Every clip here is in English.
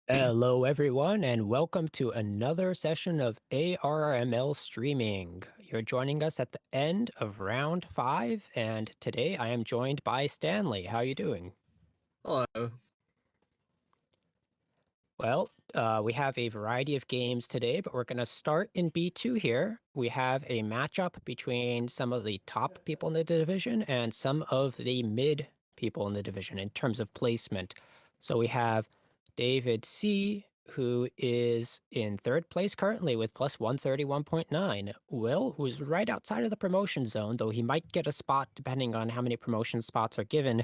Hello, everyone, and welcome to another session of ARML streaming. You're joining us at the end of round 5, and today I am joined by Stanley. How are you doing? Hello. Well, we have a variety of games today, but we're going to start in B2 here. We have a matchup between some of the top people in the division and some of the mid people in the division in terms of placement. So we have David C., who is in third place currently with plus 131.9. Will, who's right outside of the promotion zone, though he might get a spot depending on how many promotion spots are given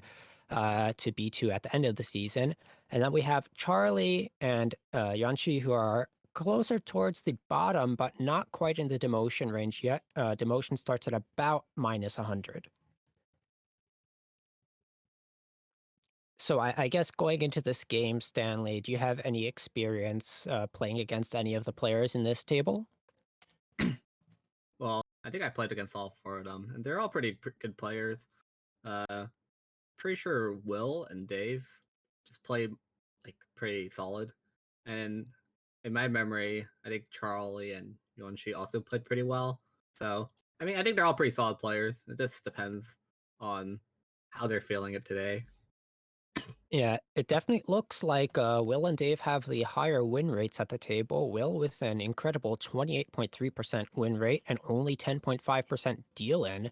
to B2 at the end of the season. And then we have Charlie and Yanchi, who are closer towards the bottom, but not quite in the demotion range yet. Demotion starts at about minus 100. So I guess going into this game, Stanley, do you have any experience playing against any of the players in this table? Well, I think I played against all four of them, and they're all pretty good players. Uh, Pretty sure Will and Dave just played like pretty solid, and in my memory, I think Charlie and Yonchi also played pretty well. So, I mean, I think they're all pretty solid players. It just depends on how they're feeling it today. Yeah, it definitely looks like Will and Dave have the higher win rates at the table. Will with an incredible 28.3% win rate and only 10.5% deal in.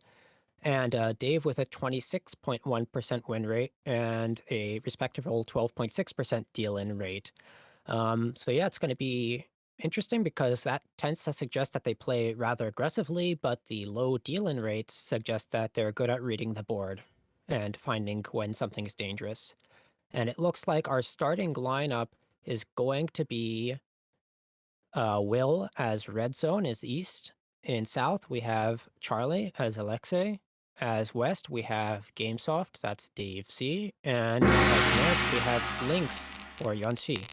And Dave with a 26.1% win rate and a respectable 12.6% deal in rate. So yeah, it's going to be interesting because that tends to suggest that they play rather aggressively, but the low deal in rates suggest that they're good at reading the board and finding when something's dangerous. And it looks like our starting lineup is going to be Will as red zone is east. In south, we have Charlie as Alexei. As west, we have Gamesoft, that's Dave C. And as north, we have Lynx or Yanxi.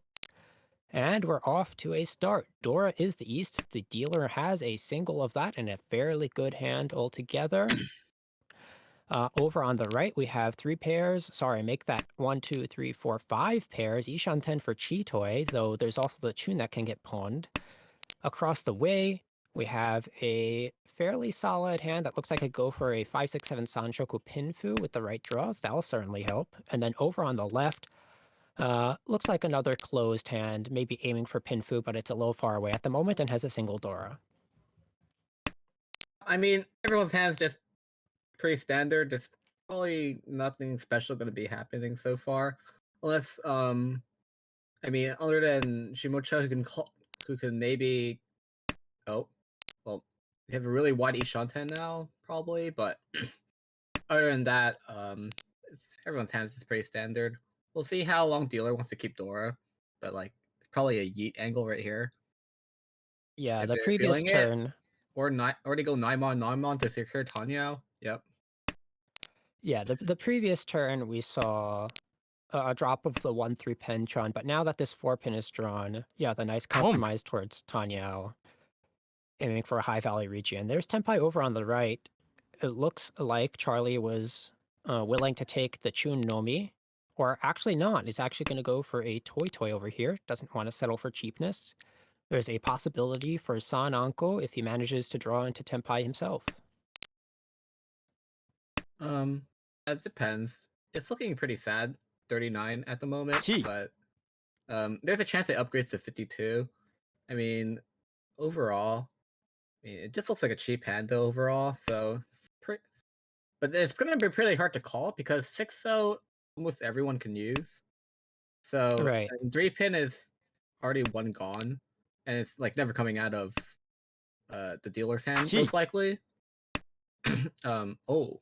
And we're off to a start. Dora is the east. The dealer has a single of that and a fairly good hand altogether. Over on the right, we have 3 pairs. Sorry, make that 1, 2, 3, 4, 5 pairs. Ishan 10 for Chitoy, though there's also the tune that can get pawned. Across the way, we have a fairly solid hand that looks like it'd go for a 5, 6, 7 Sanshoku Pinfu with the right draws. That'll certainly help. And then over on the left, looks like another closed hand, maybe aiming for Pinfu, but it's a little far away at the moment and has a single Dora. I mean, everyone's hands just pretty standard. There's probably nothing special going to be happening so far, unless I mean, other than Shimocha, who can maybe oh, well, they have a really wide Ishanten now, probably, but other than that, everyone's hands is pretty standard. We'll see how long dealer wants to keep Dora, but like it's probably a yeet angle right here Yeah, if the they're previous feeling it, turn. or they go Naimon to secure Tanyao. Yep. Yeah, the previous turn we saw a drop of the 1-3 Penchon, but now that this 4 pin is drawn, yeah, the nice compromise towards Tanyao, aiming for a high value region. There's Tenpai over on the right. It looks like Charlie was willing to take the Chun Nomi, or actually not. He's actually going to go for a Toy over here. Doesn't want to settle for cheapness. There's a possibility for San Anko if he manages to draw into Tenpai himself. Um, it depends. It's looking pretty sad, 39 at the moment, See. but there's a chance it upgrades to 52. I mean, overall, I mean, it just looks like a cheap hand though overall. So, but it's going to be pretty hard to call because 6-0 almost everyone can use. So Right. and 3 pin is already one gone, and it's like never coming out of the dealer's hand See. most likely. Oh,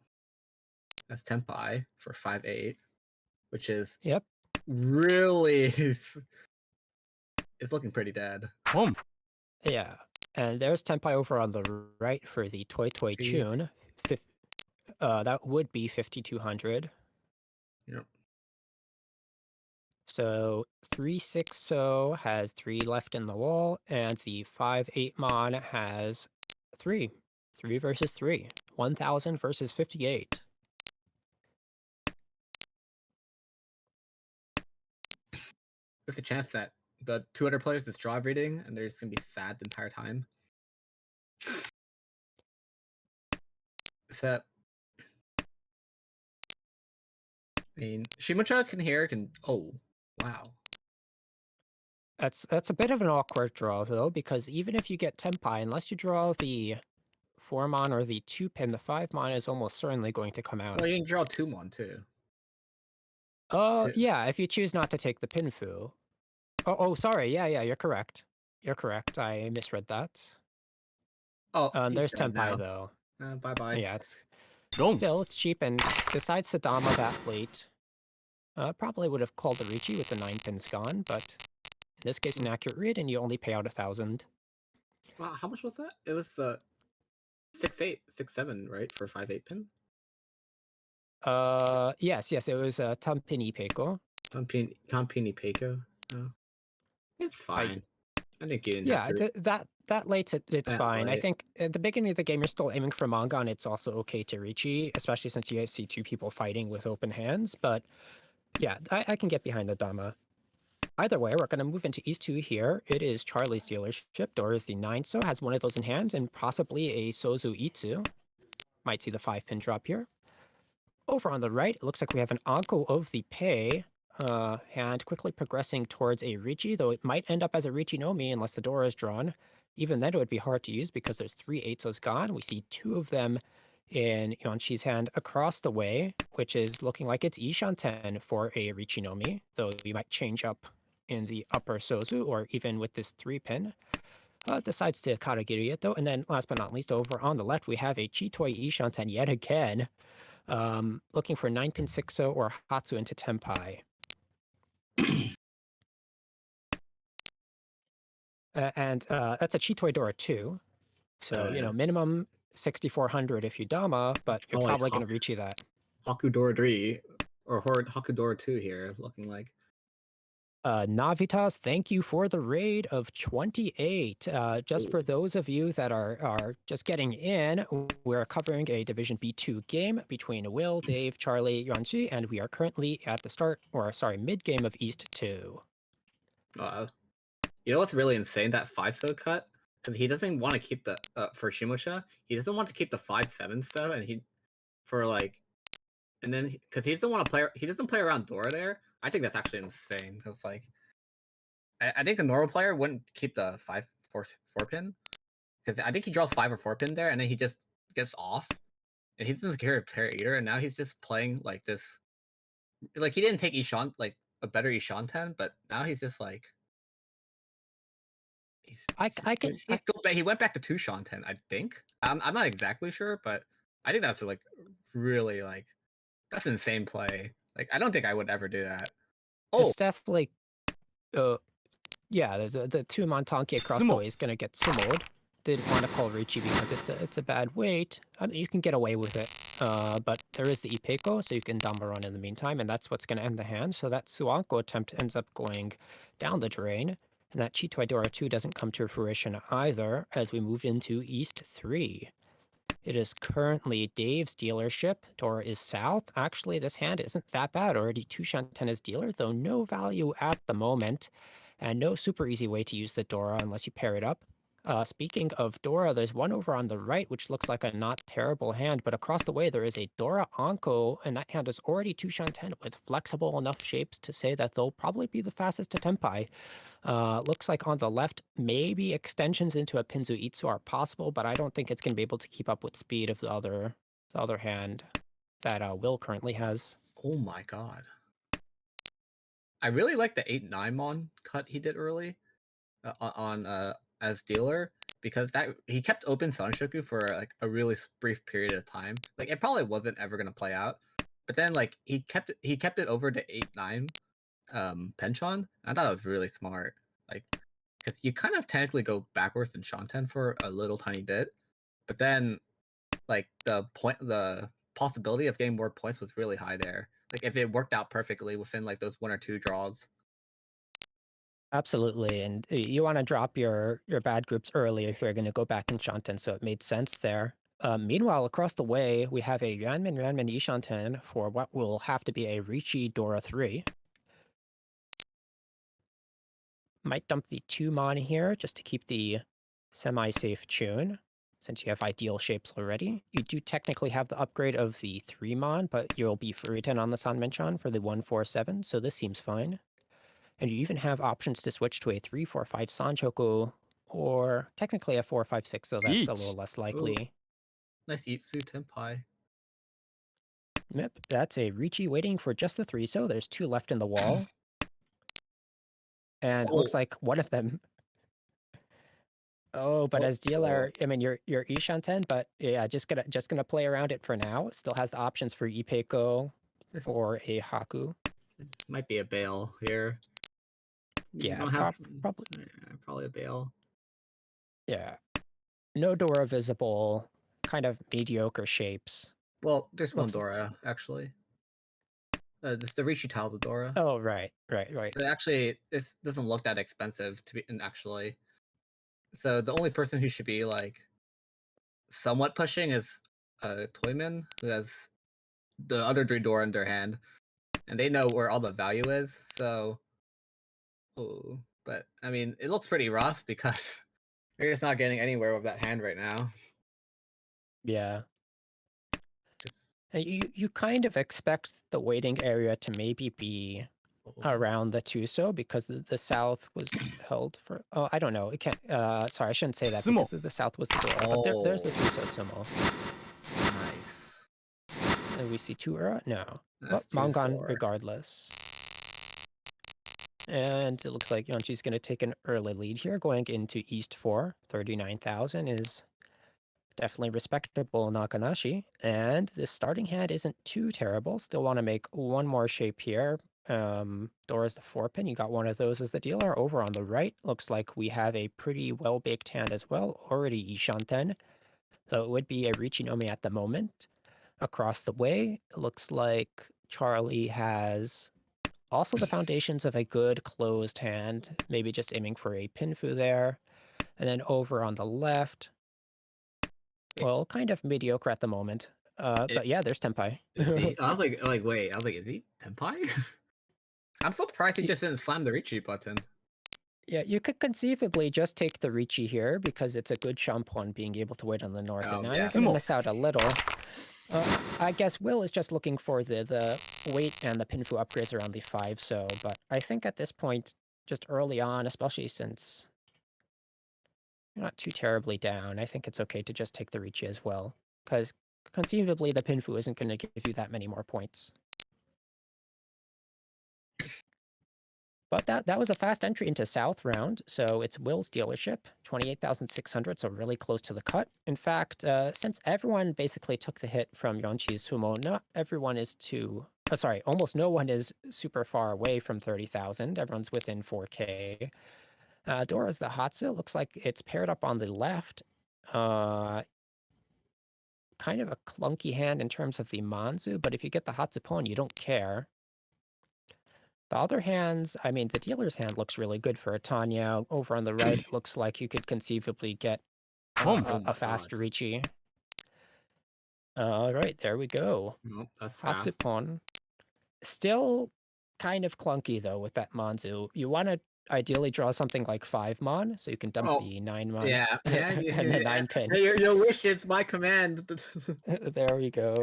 that's Tenpai for 5-8, which is Yep. really it's looking pretty dead. Yeah. And there's Tenpai over on the right for the Toy Chun. That would be 5200. You know, So 360 has 3 left in the wall, and the 5-8 Mon has 3. 3 versus 3. 1000 versus 58. there's a chance that the two other players is draw reading, and they're just gonna be sad the entire time. Except, I mean, Shimocha can hear can. Oh, wow. That's a bit of an awkward draw though, because even if you get Tempai, unless you draw the 4-mon or the 2-pin, the 5-mon is almost certainly going to come Well, out. you can draw two mon too. Two. Yeah, if you choose not to take the Pinfu. Sorry. Yeah, you're correct. You're correct. I misread that. Oh, he's There's dead Tempai now. though. Bye bye. Yeah, it's Don't. still it's cheap, and besides Sadama that late, probably would have called the Ricci with the 9 pins gone, but in this case an accurate read, and you only pay out 1,000. Wow, how much was that? It was 6-8, 6-7, right, for 5-8 pin. Yes, it was Tampini Peiko. Tompini Peiko. Oh, it's I fine. I think you didn't have Yeah, to that late's it's that fine. I late. think at the beginning of the game you're still aiming for manga, and it's also okay to Ricci, especially since you guys see two people fighting with open hands. But yeah, I can get behind the Dama. Either way, we're going to move into East 2 here. It is Charlie's dealership. Dora is the 9, so has one of those in hand, and possibly a Sozu Itsu. Might see the 5-pin drop here. Over on the right, it looks like we have an Anko of the Pei, hand quickly progressing towards a Ricci, though it might end up as a Ricci no Mi unless the Dora is drawn. Even then, it would be hard to use because there's 3 Eitsos gone. We see 2 of them in Yonshi's hand across the way, which is looking like it's Ishanten for a Ricci no Mi, though we might change up in the upper Sozu or even with this 3-pin. Decides to Karagiri it though. And then last but not least, over on the left, we have a Chitoi Ishanten yet again. Looking for 9-pin 6-0 or Hatsu into Tempai. That's a Chitoi Dora 2. So, minimum 6,400 if you Dama, but you're Probably probably going to reach you that. Hakudora 3 or Hakudora 2 here, looking like. Navitas, thank you for the raid of 28. Just for those of you that are just getting in, we're covering a Division B2 game between Will, Dave, Charlie, Yuanxi, and we are currently at the mid-game of East 2. You know what's really insane? That 5-so cut? Because he doesn't want to keep the, for Shimosha, he doesn't want to keep the 5-7 so, and then, because he doesn't want to play, he doesn't play around Dora there. I think that's actually insane. Because, like, I think a normal player wouldn't keep the 5-4 pin. Because I think he draws 5 or 4 pin there, and then he just gets off. And he doesn't care to pair either, and now he's just playing like this. Like, he didn't take Ishan, like, a better Ishan 10, but now he's just like, he went back to 2 Shanten, I think. I'm not exactly sure, but I think that's like really like that's insane play. Like, I don't think I would ever do that. Oh, It's definitely yeah, there's the 2 Montanki across the Tsumo. way is going to get Sumoed. Didn't want to call Ricci because it's a bad weight. I mean, you can get away with it. But there is the Ipeko, so you can Dama run in the meantime, and that's what's going to end the hand. So that Suanko attempt ends up going down the drain, and that Chitoi Dora 2 doesn't come to fruition either as we move into East 3. It is currently Dave's dealership. Dora is south. Actually, this hand isn't that bad. Already 2 Shanten is dealer, though no value at the moment. And no super easy way to use the Dora unless you pair it up. Speaking of Dora, there's one over on the right, which looks like a not terrible hand, but across the way there is a Dora Anko, and that hand is already 2 Shanten with flexible enough shapes to say that they'll probably be the fastest to Tempai. Looks like on the left, maybe extensions into a Pinzu Itsu are possible, but I don't think it's going to be able to keep up with speed of the other hand that Will currently has. oh my god. I really like the 8-9 mon cut he did early on as dealer, because that he kept open Sanshoku for like a really brief period of time. Like, it probably wasn't ever gonna play out, but then like he kept it over to 8-9 Penchon. I thought it was really smart. Like, because you kind of technically go backwards in Shanten for a little tiny bit, but then like the possibility of getting more points was really high there. Like, if it worked out perfectly within like those 1 or 2 draws. Absolutely, and you want to drop your bad groups early if you're going to go back in Shanten, so it made sense there. Meanwhile, across the way, we have a Yuanmin Ishanten for what will have to be a Ricci Dora 3. Might dump the 2 mon here just to keep the semi-safe tune, since you have ideal shapes already. You do technically have the upgrade of the 3 mon, but you'll be Furuten on the Sanmenchan for the 147, so this seems fine. And you even have options to switch to a 345 Sanchoku, or technically a 456, so that's a little Eat. less Ooh, likely. nice Itsu Tenpai. Yep, that's a Ricci waiting for just the 3, so there's 2 left in the wall. And Oh, looks like one of them. Oh, but oh, as dealer, I mean, you're Ishanten, but yeah, just gonna play around it for now. Still has the options for Ipeko this or a Haku. might be a bail here. You Yeah, don't have probably. yeah, probably a bail. Yeah, no Dora visible. Kind of mediocre shapes. Well, there's one Looks. Dora actually. This the Rishi tiles of Dora. Oh, right. Actually, this doesn't look that expensive to be and actually. So the only person who should be like somewhat pushing is Toyman, who has the other three Dora in their hand, and they know where all the value is. So, ooh, but I mean, it looks pretty rough because they're just not getting anywhere with that hand right now. Yeah. Just, And you kind of expect the waiting area to maybe be oh, around the Tuso because the south was held for. Oh, I don't know. It can't. Sorry, I shouldn't say that Tsumo. because the south was the Dora, but there's the oh, 3 Tsumo. nice. And we see 2 Ura? No. Well, That's two Mangan four. regardless. And it looks like Yonchi's going to take an early lead here, going into East 4. 39,000 is definitely respectable Nakanashi. And this starting hand isn't too terrible. Still want to make one more shape here. Dora's the 4-pin. You got one of those as the dealer. Over on the right, looks like we have a pretty well-baked hand as well. Already Ishanten. So it would be a Richinomi at the moment. Across the way, it looks like Charlie has also the foundations of a good closed hand, maybe just aiming for a pinfu there. And then over on the left, It, well, kind of mediocre at the moment. it But yeah, there's Tempai. is he? I was like, wait. I was like, is he Tenpai? I'm so surprised he just didn't slam the Richie button. Yeah, you could conceivably just take the Ricci here because it's a good Shampoo being able to wait on the north. And now you're Yeah. going to Tsumo. miss out a little. I guess Will is just looking for the weight and the Pinfu upgrades around the 5, so, but I think at this point, just early on, especially since you're not too terribly down, I think it's okay to just take the Ricci as well, because conceivably the Pinfu isn't going to give you that many more points. But that was a fast entry into South round, so it's Will's dealership, 28,600, so really close to the cut. In fact, since everyone basically took the hit from Yonchi's Sumo, not everyone is too... Oh, sorry, almost no one is super far away from 30,000. Everyone's within 4K. Dora's the Hatsu. Looks like it's paired up on the left. Kind of a clunky hand in terms of the Manzu, but if you get the Hatsupon, you don't care. The other hands, I mean, the dealer's hand looks really good for a Tanya. Over on the right, it looks like you could conceivably get Home. Oh a my fast god. Ricci. All right, there we go. Nope, that's fast. Hatsupon. Still kind of clunky, though, with that Manzu. You want to ideally draw something like 5 Mon, so you can dump Oh, the 9 Mon yeah. and the 9 pin. Your wish is my command. There we go.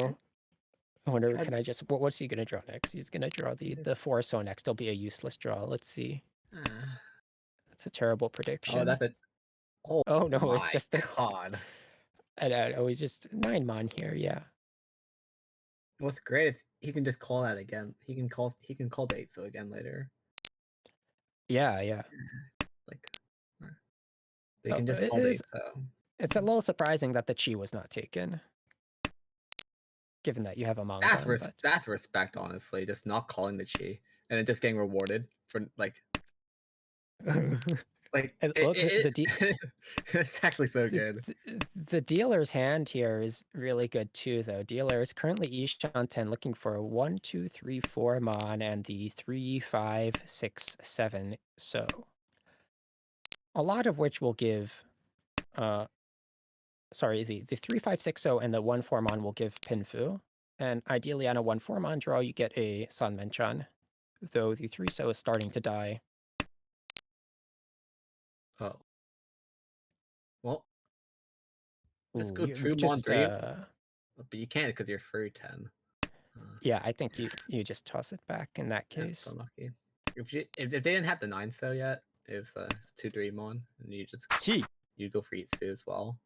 I wonder, God, can I just... What's he going to draw next? He's going to draw the 4, so next will be a useless draw. Let's see. That's a terrible oh, prediction. that's a. Oh Oh no, it's my just the god. I always just 9 mon here, yeah. What's great is he can just call that again. He can call the 8 so again later. Yeah. Like they Oh, can just it call the is 8 so. it's a little surprising that the chi was not taken, given that you have a Mangan, but That's respect, honestly. Just not calling the chi and then just getting rewarded for like and look, it's actually so good. the dealer's hand here is really good too, though. Dealer is currently Ishanten looking for a 1, 2, 3, 4 mon and the 3, 5, 6, 7. So a lot of which will give uh sorry, the 3560 and the 1 4 mon will give Pinfu. And ideally on a 1 4 mon draw, you get a Sanmenchan, though the 3 so is starting to die. Oh, well, just Ooh, go you've True Mon just 3, but you can't because you're free 10. yeah, I think you just toss it back in that Yeah, it's case. unlucky. If they didn't have the 9 so yet, it's 2 3 Mon, and you go for Itsu as well.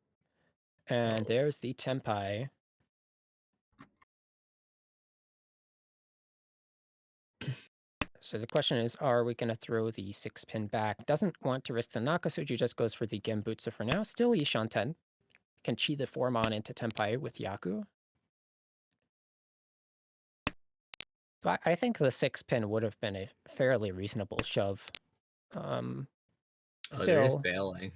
And Oh, there's the Tempai. So the question is, are we going to throw the 6-pin back? Doesn't want to risk the Nakasuji, just goes for the Genbutsu for now. Still Ishanten. Can chi the 4-mon into Tempai with Yaku. So I think the 6-pin would have been a fairly reasonable shove. oh, there is Still, bailing.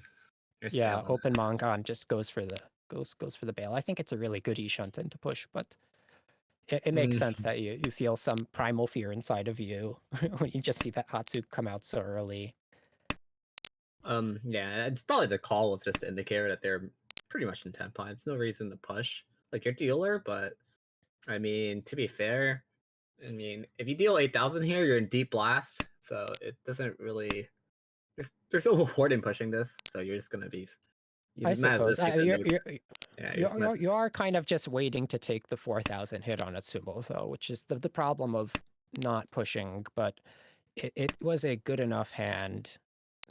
There's yeah, bailing. open Mongon just goes for the goes for the bail. I think it's a really good Ishanten to push, but it makes Mm, sense that you feel some primal fear inside of you when you just see that Hatsu come out so early. yeah, it's probably the call was just to indicate that they're pretty much in 10 points. No reason to push like your dealer, but I mean, to be fair, I mean, if you deal 8,000 here, you're in deep blast, so it doesn't really. There's no reward in pushing this, so you're just gonna be. I You might as well suppose skip the neutral. you're Yeah, you just you're might. you're you are kind of just waiting to take the 4,000 hit on a Tsumo though, which is the problem of not pushing. But it was a good enough hand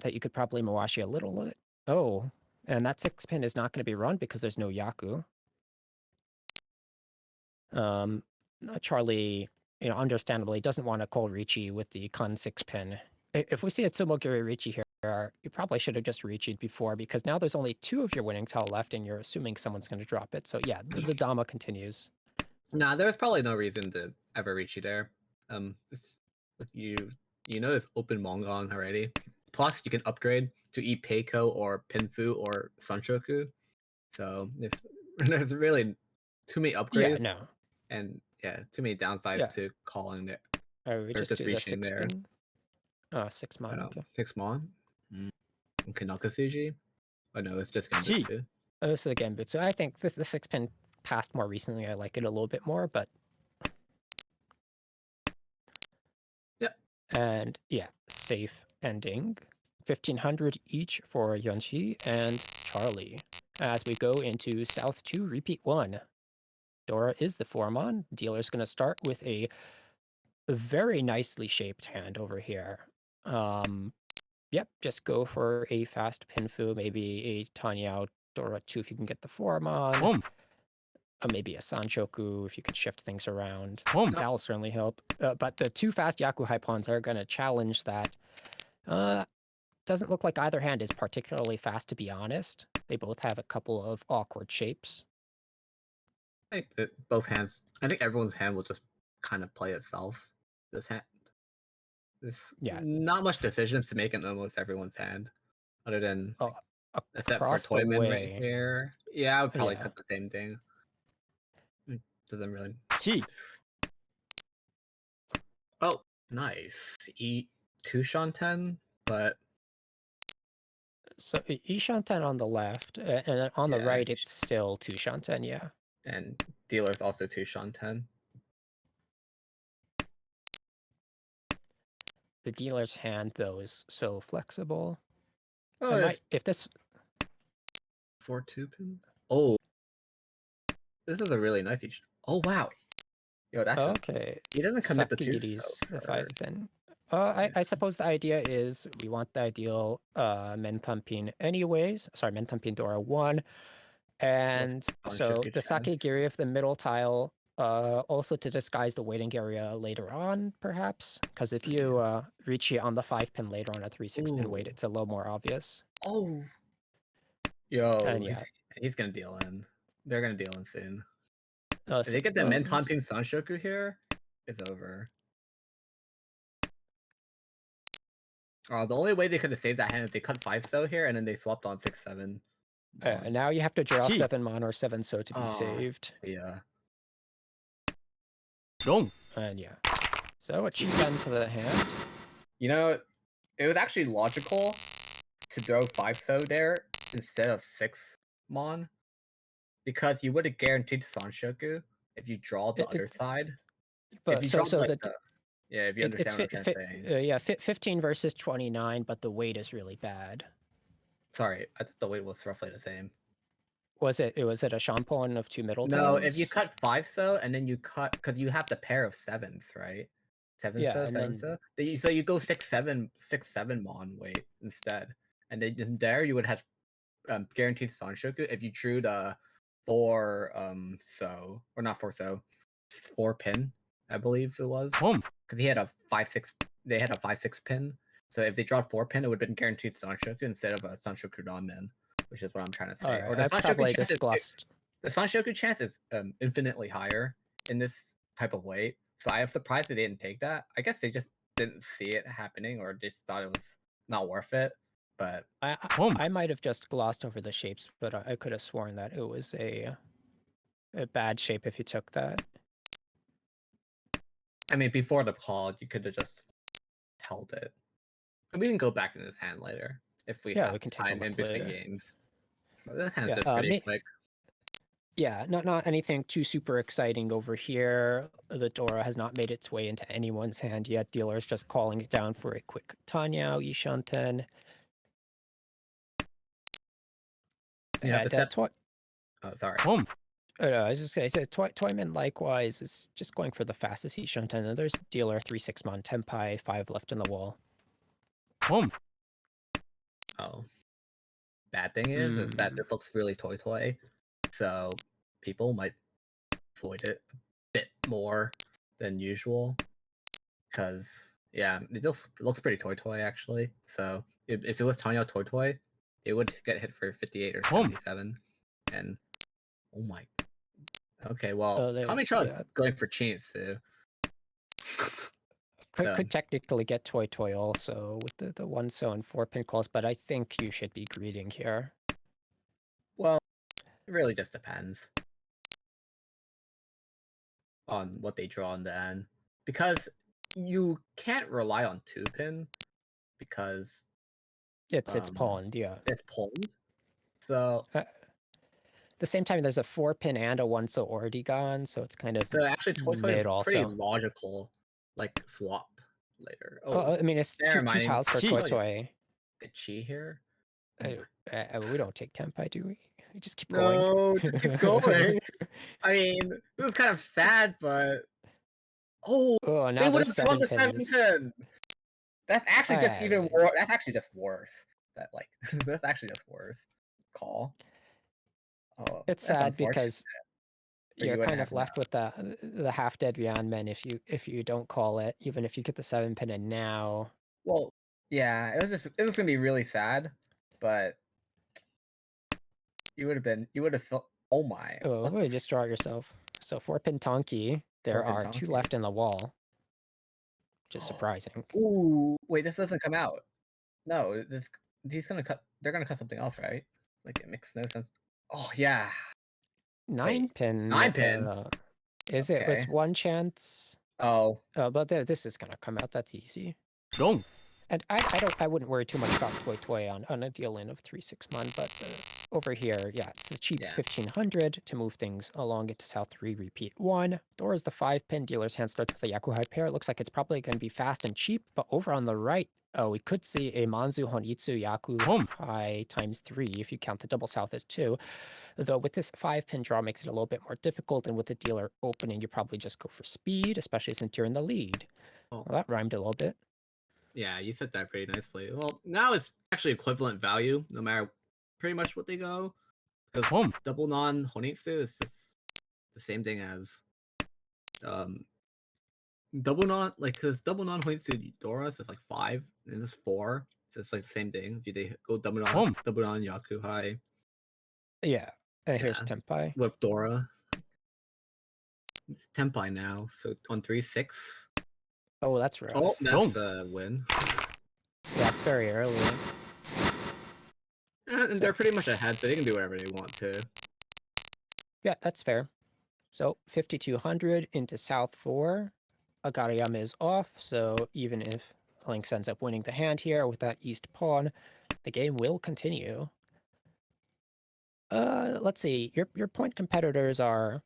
that you could probably Mawashi a little bit. Oh, and that 6-pin is not going to be run because there's no Yaku. Um, Charlie, understandably doesn't want to call Ricci with the Kun 6-pin. If we see a Tsumogiri Ricci here, you probably should have just Ricci'd before because now there's only 2 of your winning tile left and you're assuming someone's going to drop it. So yeah, the Dama continues. Nah, there's probably no reason to ever reach you there. Like you know this open Mongon already. Plus, you can upgrade to Peiko or Pinfu or Sunshoku. So there's really too many Yeah, upgrades, no. and yeah, too many downsides Yeah. to calling it We or just just do the reaching six there. pin. 6-mon, okay. 6 Mon. Okay, Nakasuji. Oh no, it's just Genbutsu. This is the Genbutsu. I think the 6-pin passed more recently. I like it a little bit more, but Yep. and yeah, safe ending. 1,500 each for Yunxi and Charlie. As we go into South 2, repeat 1. Dora is the 4-mon. Dealer's going to start with a very nicely shaped hand over here. Yep, just go for a fast Pinfu, maybe a Tanyao Dora 2 if you can get the 4-mon. Maybe a Sanchoku if you could shift things around. That'll certainly help. But the 2 fast Yakuhai pawns are going to challenge that. Doesn't look like either hand is particularly fast, to be honest. They both have a couple of awkward shapes. I think that both hands. I think everyone's hand will just kind of play itself. This hand. There's Yeah, not much decisions to make in almost everyone's hand, other than uh, except for across the Toyman right way. here. Yeah, I would probably Yeah. cut the same thing. Doesn't really. Oh, nice. Eat two Shanten, but So Ishanten on the left, and then on the yeah, right, it's still 2 Shanten, yeah. and dealer's also two Shanten. The dealer's hand, though, is so flexible. Oh, I it's might, if this, 4 2 pin. Oh, this is a really nice. Oh wow, yo, that's a. okay, He doesn't commit the two so Sakigiri's the 5 first. pin. Yeah, I suppose the idea is we want the ideal Mentampin anyways. Sorry, Mentampin Dora 1. plus And so Sonshoku the chance. Sakigiri of the middle tile, also to disguise the waiting area later on, perhaps. Because if you reach it on the 5-pin later on a 3-6-pin Ooh. wait, it's a little more obvious. Oh. Yo, And yeah, he's gonna deal in. They're gonna deal in soon. If so, they get the Men Taunting Sanshoku here, it's over. The only way they could have saved that hand is they cut 5 so here and then they swapped on 6 7 on. now you have to draw 7-mon or 7 so to be Oh, saved. yeah. And yeah, so a cheap end to the hand. You know, it was actually logical to throw 5 so there instead of 6 Mon because you would have guaranteed Sanshoku if you draw the other It's side. If but you draw so like the the yeah, if you it's understand what I'm trying to say. yeah 15 versus 29, but the weight is really bad. Sorry, I thought the weight was roughly the same. Was it a Champon of two No, if you Middletons? cut 5 so and then you cut because you have the pair of sevens, right? 7 Yeah, so, and 7 then so. So you go 6 7 mon weight instead, and then in there you would have guaranteed Sanshoku if you drew the 4 so or not 4 so 4 pin, I believe it was. Because he had a 5 6 they had a 5 6 pin. So if they draw 4 pin, it would have been guaranteed Sanshoku instead of a Sanshoku Ramen, which is what I'm trying to all say. right, Or the I Sanshoku probably chance just is glossed. the Sanshoku chance is infinitely higher in this type of weight. So I am surprised they didn't take that. I guess they just didn't see it happening or just thought it was not worth it. But I might have just glossed over the shapes, but I could have sworn that it was a bad shape if you took that. I mean, before the call, you could have just held it. And we can go back in his hand later if we Yeah, have we can take a time in look between later. games. But this hand's Yeah, just pretty quick. yeah, not anything too super exciting over here. The Dora has not made its way into anyone's hand yet. Dealer's just calling it down for a quick Tanyao Yishanten. Yep, And except oh sorry. I was just gonna say, Toyman likewise is just going for the fastest Yishanten. And there's Dealer 3/6 Mon Tenpai, 5 left in the wall. Oh. Bad thing is that Mm. this looks really toy, so people might avoid it a bit more than usual. Because yeah, it just looks pretty toy actually. So if it was Tanya toy, it would get hit for 58 or 77. And oh my, okay, well, Oh, there's, Kamitra is yeah. going for Chinitsu. So Could technically get Toy also with the 1 so and 4 pin calls, but I think you should be greeting here. well, it really just depends on what they draw in the end. Because you can't rely on 2 pin because It's pawned, yeah. it's pulled. So At the same time, there's a 4 pin and a 1 so already gone, so it's kind of so actually toy mid is pretty also. logical, like swap later. Oh, Oh, I mean, it's never two mind. tiles for Toy. Get chi here. Oh my. We don't take Tenpai, do we? We just keep going. No, just keep going. I mean, this is kind of It's, sad, but oh, oh, they now would the have drawn 7 the 7 pins. pin. That's actually just Uh, even worse. That's actually just worse. That like that's actually just worse. Call. Oh, it's that's sad unfortunate. because But you you're wouldn't kind have of left known. with the half dead Rian men if you don't call it, even if you get the 7 pin and now. Well, yeah, it was gonna be really sad, but you would have felt. Oh my, Oh, what the you just draw it yourself. So 4 pin Tonki. There Orphan are 2 Donkey. left in the wall, which is surprising. Ooh, wait, this doesn't come out. No, this he's gonna cut. They're gonna cut something else, right? Like it makes no sense. Oh yeah. 9 Wait, pin. 9 pin. Is it was Okay. 1 chance? Oh But this is gonna come out. That's easy. And I wouldn't worry too much about Toy on a deal in of 3/6 mon, but over here, yeah, it's a cheap yeah. 1500 to move things along into South 3, repeat 1. Dora's the 5 pin, dealer's hand starts with a Yakuhai pair. It looks like it's probably going to be fast and cheap, but over on the right, oh, we could see a Manzu Honitsu Yakuhai times 3 if you count the double South as 2. Though with this 5 pin draw makes it a little bit more difficult, and with the dealer opening, you probably just go for speed, especially since you're in the lead. Oh Well, that rhymed a little bit. yeah, you said that pretty nicely. Well, now it's actually equivalent value, no matter pretty much what they go. Because double non Honitsu is just the same thing as um double non like because double non Honitsu Doras is like 5 and this is 4. So it's like the same thing. If they go double non Yakuhai, Yeah. Here's yeah, Tenpai. with Dora. It's Tenpai now, so on 3/6. Oh, that's Oh, rough. that's a win. Yeah, it's very early. And they're So, pretty much ahead, so they can do whatever they want to. yeah, that's fair. So, 5200 into South 4. Agariyama is off, so even if Lynx ends up winning the hand here with that East pawn, the game will continue. Let's see. Your point competitors are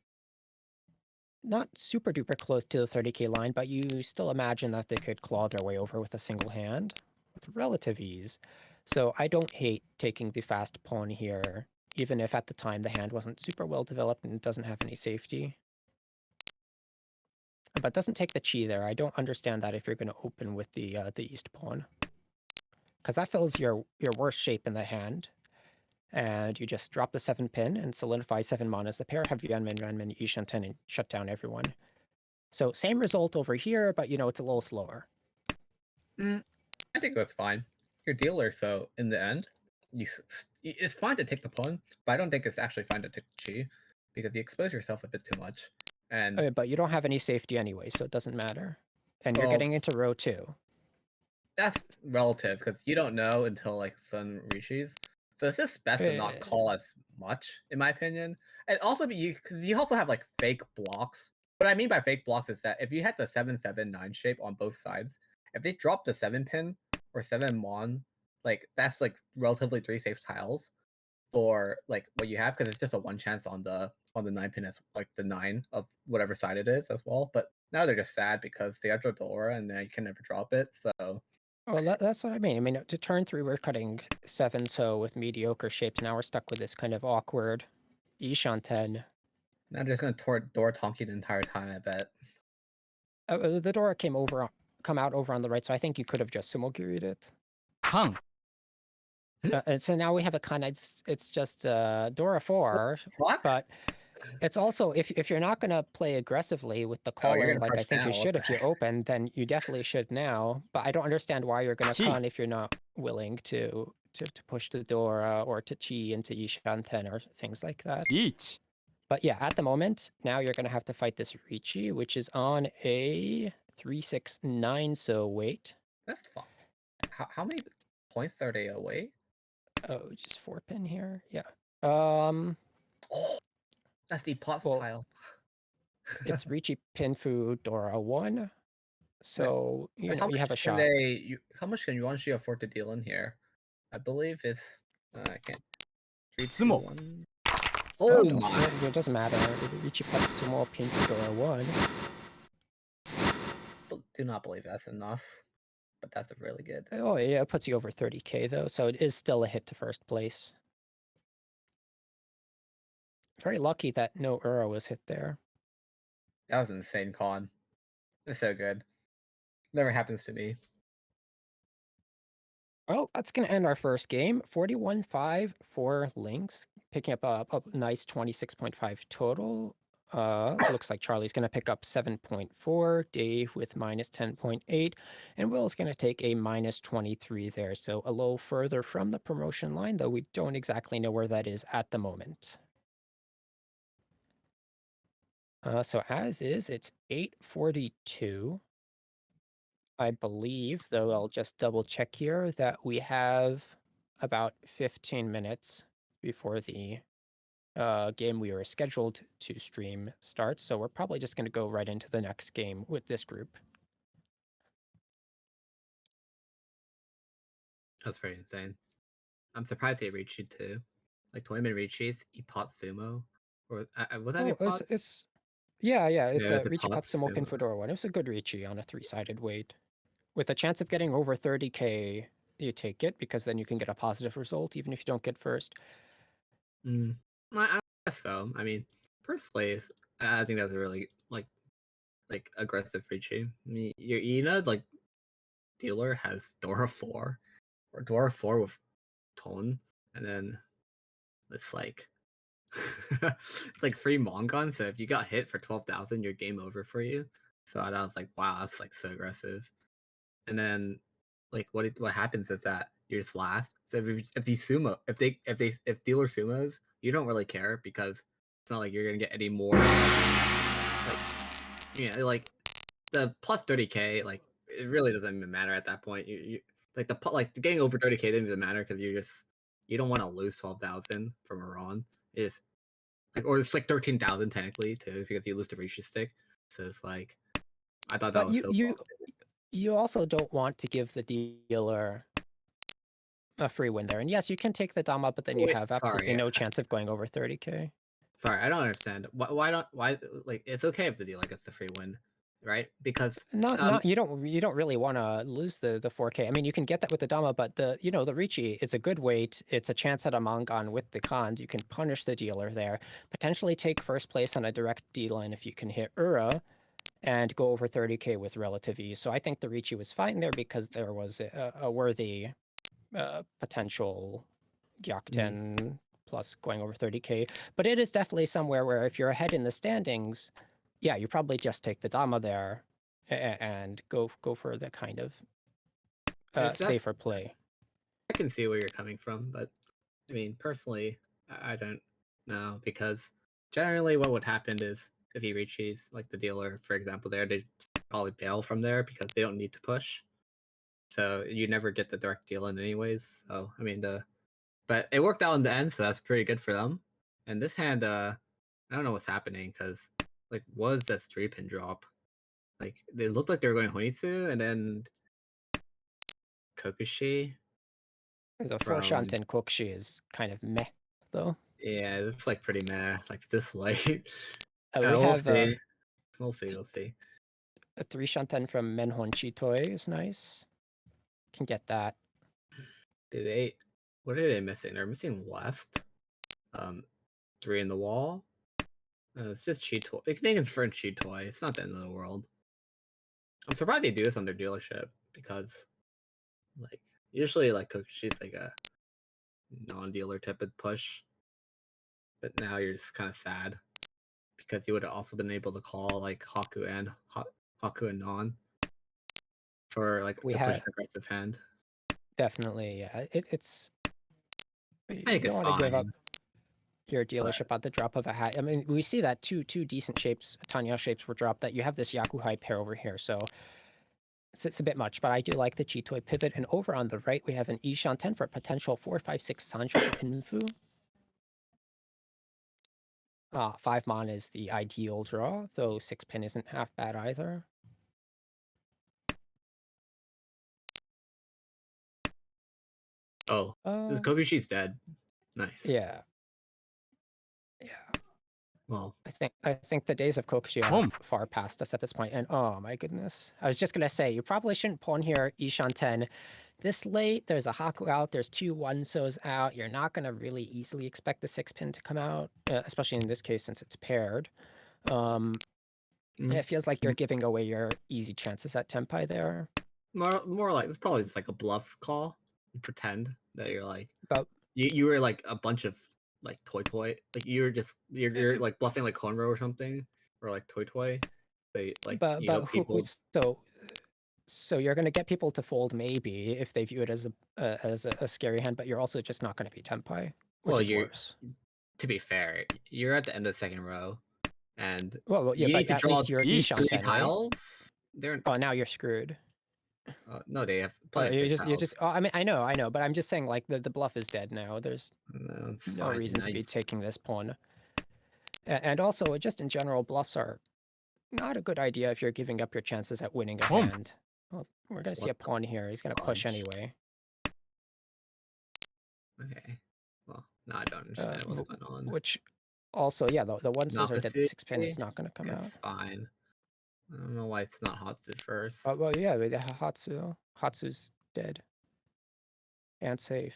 not super duper close to the 30k line, but you still imagine that they could claw their way over with a single hand with relative ease. So I don't hate taking the fast pawn here, even if at the time the hand wasn't super well developed and doesn't have any safety. But doesn't take the chi there. I don't understand that if you're going to open with the east pawn, because that fills your worst shape in the hand, and you just drop the 7 pin and solidify 7 mana as the pair, have Yuanmin, Yuanmin, Yishanten, and shut down everyone. So same result over here, but it's a little slower. Mm, I think it was fine. You're dealer, so in the end, it's fine to take the pawn, but I don't think it's actually fine to take chi because you expose yourself a bit too much. And But you don't have any safety anyway, so it doesn't matter. And you're well, getting into row 2. that's relative because you don't know until like sun reaches. So it's just best to not Uh, call as much, in my opinion. And also, because you also have like fake blocks. What I mean by fake blocks is that if you had the 7-7-9 shape on both sides, if they drop the 7 pin or 7 mon, like that's like relatively 3 safe tiles for like what you have because it's just a one chance on the 9 pin as like the 9 of whatever side it is as well. But now they're just sad because they have Dora and they can never drop it. So Well, that's what I mean. I mean, to turn 3, we're cutting 7, so with mediocre shapes, now we're stuck with this kind of awkward Ishanten. now I'm just gonna door Tonki the entire time, I bet. The Dora come out over on the right, so I think you could have just sumo giried it. 강, And so now we have a kind of, it's just Dora What 4, the fuck? but it's also, if you're not going to play aggressively with the Oh, you're calling, gonna like I push think you now. What should the if you heck? open, then you definitely should now. But I don't understand why you're going to 치, con if you're not willing to push the Dora or to chi into Ishanten or things like that. 리치, But yeah, at the moment, now you're going to have to fight this Ricci, which is on a 369, so wait. That's fun. How many points are they away? Oh, just 4 pin here. Yeah. Um. Oh, that's the pot Well, tile. it's Ricci Pinfu Dora 1. Wait, So, how you have a much can shot. how much can Yuan Shi afford to deal in here? I believe it's I can't. Three, two, 스모, one. Oh, Oh no, my! it doesn't matter. The Ricci Pet Sumo Pinfu Dora 1. Do not believe that's enough, but that's really good. Oh, yeah, it puts you over 30k, though, so it is still a hit to first place. Very lucky that no Uro was hit there. That was an insane con. It's so good. Never happens to me. Well, that's going to end our first game. 41-5 for Lynx, picking up a nice 26.5 total. Looks like Charlie's going to pick up 7.4, Dave with minus 10.8, and Will's going to take a minus 23 there. So a little further from the promotion line, though we don't exactly know where that is at the moment. So as is, it's 8:42. I believe, though I'll just double check here, that we have about 15 minutes before the game we were scheduled to stream starts. So we're probably just going to go right into the next game with this group. That's pretty insane. I'm surprised they reached you too. Like 20-minute reaches, Epot Sumo, or was that Oh, Epot? yeah, Yeah, it's it a was Ricci Epot Patsumo Pin Sumo. Fedora one. It was a good Ricci on a 3-sided weight. With a chance of getting over 30k, you take it because then you can get a positive result even if you don't get first. Mm. I guess so. I mean, personally, I think that's a really like aggressive Ricci. I mean, like dealer has Dora 4 or Dora 4 with Tone, and then it's like it's like free Mongon. So if you got hit for 12,000, you're game over for you. So I was like, wow, that's like so aggressive. And then like what happens is that you're just last. So if these sumo if dealer sumos, you don't really care because it's not like you're gonna get any more like like the plus 30k, like it really doesn't even matter at that point. You like getting over 30k doesn't even matter because you don't want to lose 12,000 from Iran. It's like or it's like 13,000 technically too because you lose the Rishi stick. So it's like I thought that But was you so you cool. you also don't want to give the dealer a free win there. And yes, you can take the Dama, but then you Wait, have absolutely sorry, no chance of going over 30k. sorry, I don't understand. Why don't why like it's okay if the dealer gets the free win. right? Because Not you don't really want to lose the 4K. I mean, you can get that with the Dama, but the Ricci, it's a good weight. It's a chance at a Mangan with the cons. You can punish the dealer there, potentially take first place on a direct D line if you can hit Ura, and go over 30K with relative ease. So I think the Ricci was fine there because there was a worthy potential mm, Gyakuten plus going over 30K. But it is definitely somewhere where if you're ahead in the standings, yeah, you probably just take the Dama there and go for the kind of if that safer play. I can see where you're coming from, but I mean, personally, I don't know because generally what would happen is if he reaches like the dealer, for example, there they probably bail from there because they don't need to push. So you never get the direct deal in anyways. So I mean but it worked out in the end, so that's pretty good for them. And this hand, I don't know what's happening because like was that 3-pin drop? Like they looked like they were going Honitsu and then Kokushi The from Forshanten Kokshi is kind of meh, though. yeah, it's like pretty meh. Like this late. We We'll have see. We'll see. t- We'll see. a 3 Shanten from Menhon Chitoi is nice. Can get that. Did they? What are they missing? They're missing West. Um, 3 in the wall. It's just cheat toy. They can for cheat toy. It's not the end of the world. I'm surprised they do this on their dealership because, like, usually like Kokushi's like a non-dealer type of push, but now you're just kind of sad because you would have also been able to call like Haku and Non for like We to push have an aggressive hand. definitely, yeah. It's I think you it's don't want to give up fine, your but dealership at the drop of a hat. I mean, we see that two decent shapes, Tanya shapes were dropped. That you have this Yakuhai pair over here, so it's a bit much. But I do like the Chitoi pivot. And over on the right, we have an Ishan 10 for a potential 456 Sancho Pinfu. 5 mon is the ideal draw, though 6-pin isn't half bad either. oh, this Uh, Kokushi's dead. Nice. yeah, yeah. Well, I think the days of Kokushi are home. far past us at this point. And oh my goodness, I was just gonna say you probably shouldn't pawn here Ishan 10 this late. There's a Haku out. There's two One-Sos out. You're not gonna really easily expect the 6-pin to come out, especially in this case since it's paired. Um, Mm, it feels like you're giving away your easy chances at Tempai there. more like it's probably just like a bluff call. You pretend that you're like But you were like a bunch of like toy like you're like bluffing like cornrow or something or like toy. They like but you but hope who people so you're going to get people to fold maybe if they view it as a scary hand, but you're also just not going to be Tempai, which well is you worse. to be fair you're at the end of the second row and Well, yeah, you need but to at draw least you're three Ishanten, right? tiles. They're Oh, now you're screwed. no they have plenty of You safe just tiles. oh, I mean, I know, but I'm just saying like the bluff is dead now. There's No, it's no fine. reason I to be just taking this pawn. And also, just in general, bluffs are not a good idea if you're giving up your chances at winning a home. hand. Well, we're going to see What a the pawn here. He's going to push fudge? anyway. Okay. Well, now I don't understand what's going on. Which also, yeah, the One-Sos are dead. The Nakusi 6-pin is not going to come out. is fine. I don't know why it's not Hatsu first. Well, yeah, the Hatsu's dead and safe.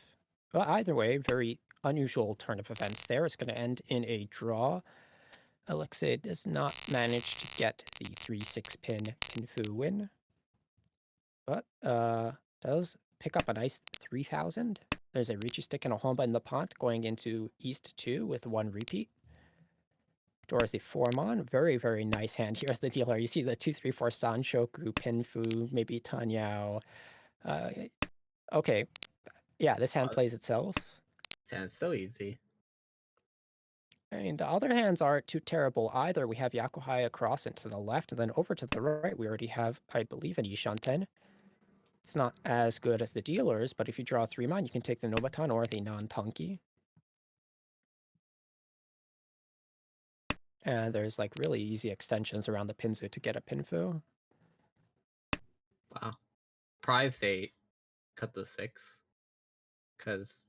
Well, either way, very unusual turn of events there. It's going to end in a draw. Alexei does not manage to get the 3-6-pin Pinfu win, but does pick up a nice 3,000. There's a Ricci stick and a Honba in the pot going into East 2 with one repeat. Doors the 4-mon. Very, very nice hand. Here's the dealer. You see the 2-3-4 Sanshoku, Pinfu, maybe Tanyao. Uh, okay. Yeah, this hand plays itself. Sounds so easy. I mean, the other hands aren't too terrible either. We have Yakuhai across and to the left, and then over to the right, we already have, I believe, an Ishanten. It's not as good as the dealers, but if you draw 3-mon, you can take the Nobatan or the non-Tanki. And there's like really easy extensions around the Pinzu to get a Pinfu. Wow. Surprised they cut the 6. Because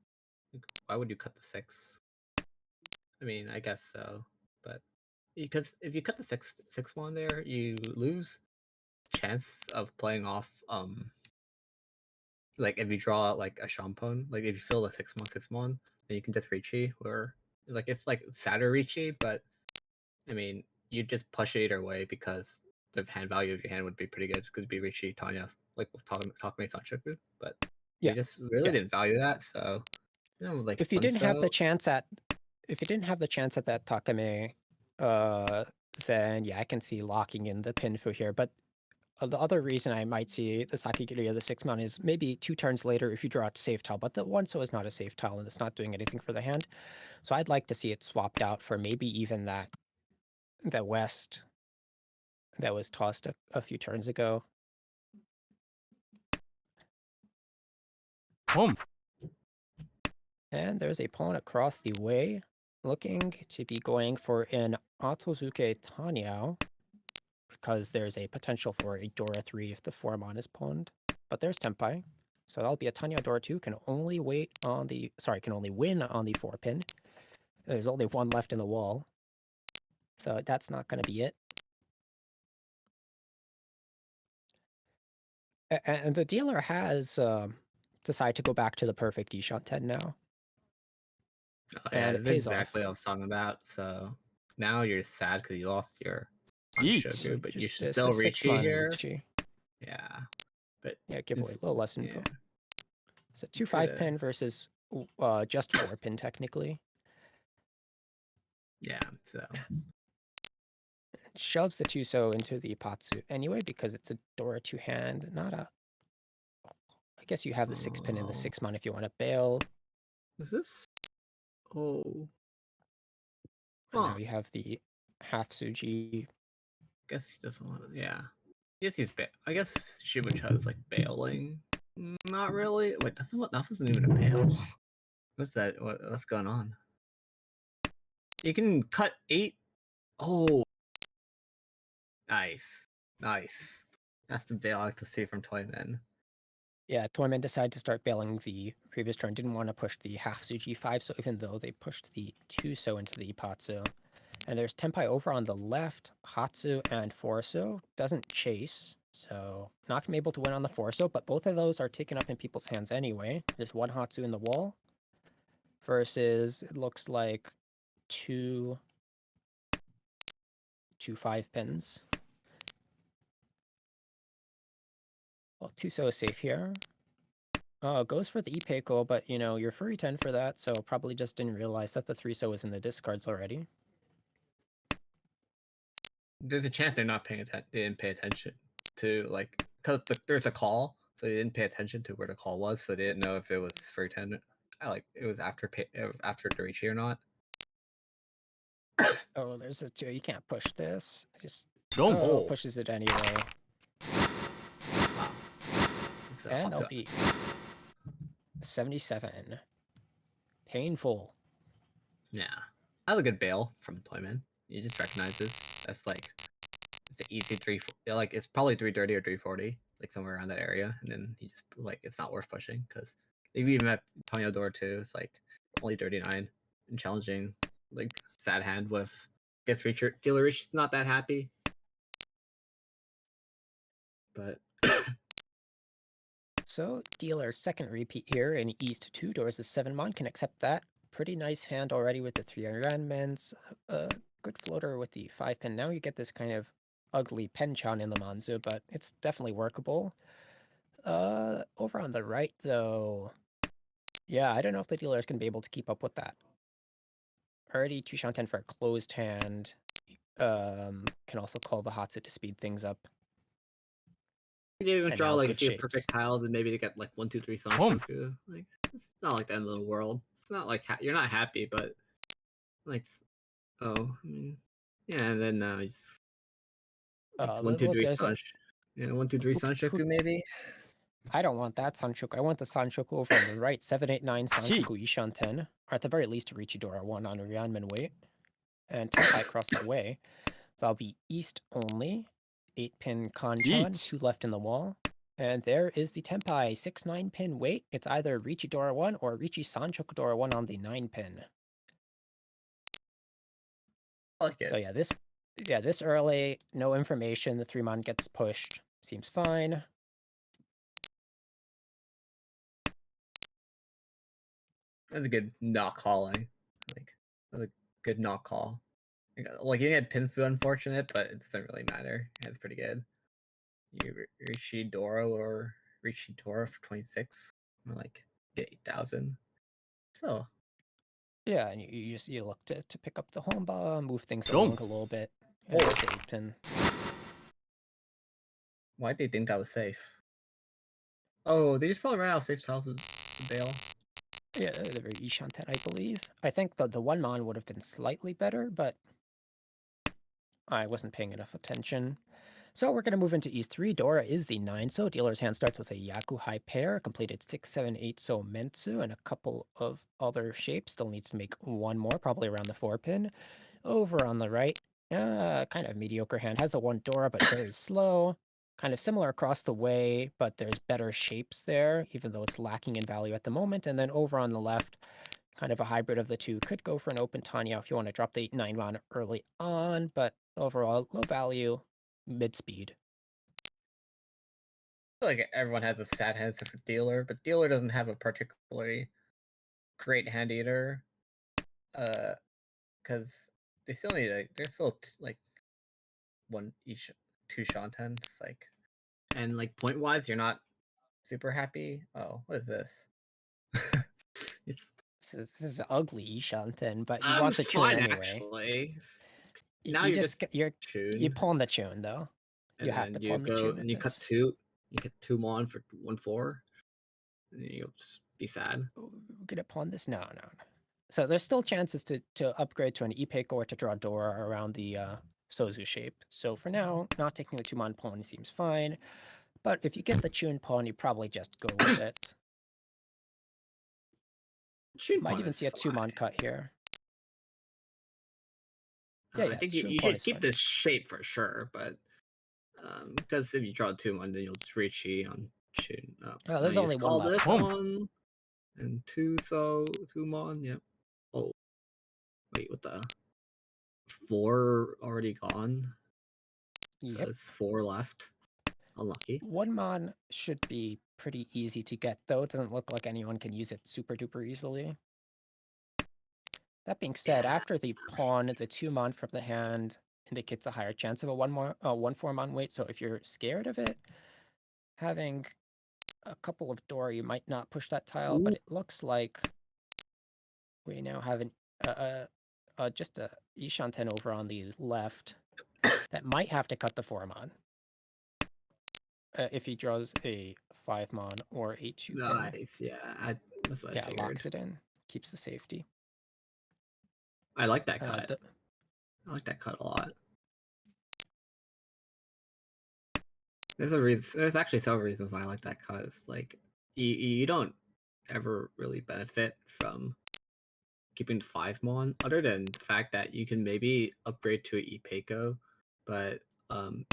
why would you cut the 6? I mean, I guess so. But because if you cut the 6 one there, you lose chance of playing off like if you draw out like a Shampoo, like if you fill a 6/6/1, then you can just Ricci, or like it's like sadder Ricci, but I mean you just push it either way because the hand value of your hand would be pretty good. It could be Ricci, Tanya, like with Takame Sanchoku, but Yeah, you just really yeah. didn't value that, so like If you didn't have the Punso. chance at that Takame, uh, then yeah, I can see locking in the Pinfu here. But the other reason I might see the Sakigiri of the 6 mana is maybe 2 turns later if you draw a safe tile, but the 1-so is not a safe tile and it's not doing anything for the hand. So I'd like to see it swapped out for maybe even that West that was tossed a few turns ago. Home. And there's a pawn across the way looking to be going for an Otozuke Tanyao, because there's a potential for a Dora 3 if the 4-mon is pawned. But there's Tempai. So that'll be a Tanyao Dora 2, can only win on the 4-pin. There's only one left in the wall. So that's not going to be it. And the dealer has decided to go back to the perfect Ishant 10 now. Oh, yeah, And it that's pays off. exactly what I was talking about. So now you're sad because you lost your Eat. Shogu, but you Just should still reach 6-mon here. Ricci. Yeah, but Yeah, give away a little less info. yeah, It's a 2-5 coulda, pin versus just 4-pin technically. yeah. So It shoves the Tsumo into the Patsu anyway because it's a Dora 2 hand, not a... I guess you have the 6-pin and the 6-mon if you want to bail. is this? Oh, And now you have the half Suji. guess he doesn't want to. Yeah, yes, I guess Shibucha is like bailing. Not really. Wait, that wasn't even a bail. What's that? What's going on? You can cut 8. Oh, nice, nice. That's the bail I like to see from Toyman. Yeah, Toyman decided to start bailing the previous turn. Didn't want to push the half Suji 5, so even though they pushed the Tsumo into the Patsu. And there's Tempai over on the left, Hatsu and Forso. Doesn't chase, so not gonna be able to win on the Forso, but both of those are taken up in people's hands anyway. There's one Hatsu in the wall versus, it looks like, two 5-pins. Well, Tsumo is safe here. Goes for the Ipeiko, but you know, you're furry 10 for that, so probably just didn't realize that the 3-so was in the discards already. There's a chance they're not paying attention. They didn't pay attention to like because there's a call, so they didn't pay attention to where the call was, so they didn't know if it was for 10. Like it was after Dorichi or not. Oh, there's a 2. You can't push this. Just Don't. pushes it anyway. Wow. So And that'll be 77. Painful. yeah, that was a good bail from Toyman. You just recognize this. That's like it's an easy 3. Like it's probably 330 or 340, like somewhere around that area. And then he just like it's not worth pushing because if you even met Tonyo Door too, it's like only 39 and challenging. Like sad hand with guess Richard Dealer Richard's not that happy, but So, dealer's second repeat here in East 2 doors is 7-mon. Can accept that. Pretty nice hand already with the 3 enrandments. Good floater with the 5-pin. Now you get this kind of ugly penchan in the Manzu, but it's definitely workable. Over on the right, though, yeah, I don't know if the dealer is going to be able to keep up with that. Already 2 Shanten for a closed hand. Can also call the Hatsu to speed things up. you even And draw now like a good few shapes. perfect tiles and maybe to get like 1, 2, 3 Home. Sanshoku. Like it's not like the end of the world. It's not like you're not happy, but like oh, I mean, yeah, and then just like one, two, Look, three there's a... Sansh. Yeah, 1, 2, 3 Sanshoku maybe. I don't want that Sanchoku. I want the Sanchoku over on the right. 789 Sanchoku Ishanten. Or at the very least, Richidora 1 on Ryanman weight. And Tempai across the way. That'll be east only. 8-pin Kanchan, Eat. 2 left in the wall. And there is the Tempai, 6-9-pin weight. It's either Richidora 1 or Richi Sanchoku Dora 1 on the 9-pin. I like it. So yeah, this early, no information. The 3-mon gets pushed. Seems fine. That's a good not calling. Like that's a good not call. Like you had Pinfu unfortunate, but it doesn't really matter. It's pretty good. You Rishi Doro or Rishi Doro for 26. Or like get 8,000. So Yeah, and you look to pick up the Homba, move things Boom. along a little bit. Yeah, Oh. there's 8-pin. why'd they think that was safe? Oh, they just probably ran out of safe tiles to bail. Yeah, the very Ishan 10, I believe. I think the 1-mon would have been slightly better, but I wasn't paying enough attention. So we're going to move into E3. Dora is the 9, so dealer's hand starts with a Yaku high pair, completed 6, 7, 8, so Mentsu, and a couple of other shapes. Still needs to make one more, probably around the 4-pin. Over on the right, kind of mediocre hand. Has the 1 Dora, but very slow. Kind of similar across the way, but there's better shapes there, even though it's lacking in value at the moment. And then over on the left, kind of a hybrid of the two. Could go for an open Tanya if you want to drop the 9 mana early on, but overall, low value, mid speed. I feel like everyone has a sad hand except for Dealer, but Dealer doesn't have a particularly great hand either. Because they still need they're still like one each 2 Shantens, like, and like point wise, you're not super happy. Oh, what is this? it's This is ugly Ishanten, but you want it's the tune fine anyway. actually. Now You you're just just you tune, pawn the tune though. You and have then to you pawn the go tune in and you cut this. two. You get 2 mon for 1/4, and you'll just be sad. We're gonna pawn this? No, no, no. So there's still chances to upgrade to an Ipeco or to draw Dora around the Sozu shape. So for now, not taking the 2-mon pawn seems fine. But if you get the tune pawn, you probably just go with it. Tune Might pawn even is see a 2-mon fine. cut here. Yeah, I yeah, think tune you pawn should is keep fine. this shape for sure, but because if you draw 2 mon, then you'll just reach on tune. Oh, Now there's you only just one call this left. Boom. one and 2, so 2 mon. Yep. Oh wait, what the 4 already gone? So Yep. it's 4 left. Unlucky. 1-mon should be pretty easy to get, though. It doesn't look like anyone can use it super duper easily. That being said, Yeah. after the pawn, the 2-mon from the hand indicates a higher chance of a 1/4-mon wait. So if you're scared of it, having a couple of Dora, you might not push that tile. Ooh. But it looks like we now have an just a Ishanten over on the left that might have to cut the 4-mon if he draws a 5-mon or a 2-pin. Nice. Yeah, that's what I Yeah, figured. locks it in, keeps the safety. I like that Uh, cut. the, I like that cut a lot. There's a reason. There's actually several reasons why I like that cut. It's like you don't ever really benefit from keeping the 5 mon, other than the fact that you can maybe upgrade to an Ipeco, but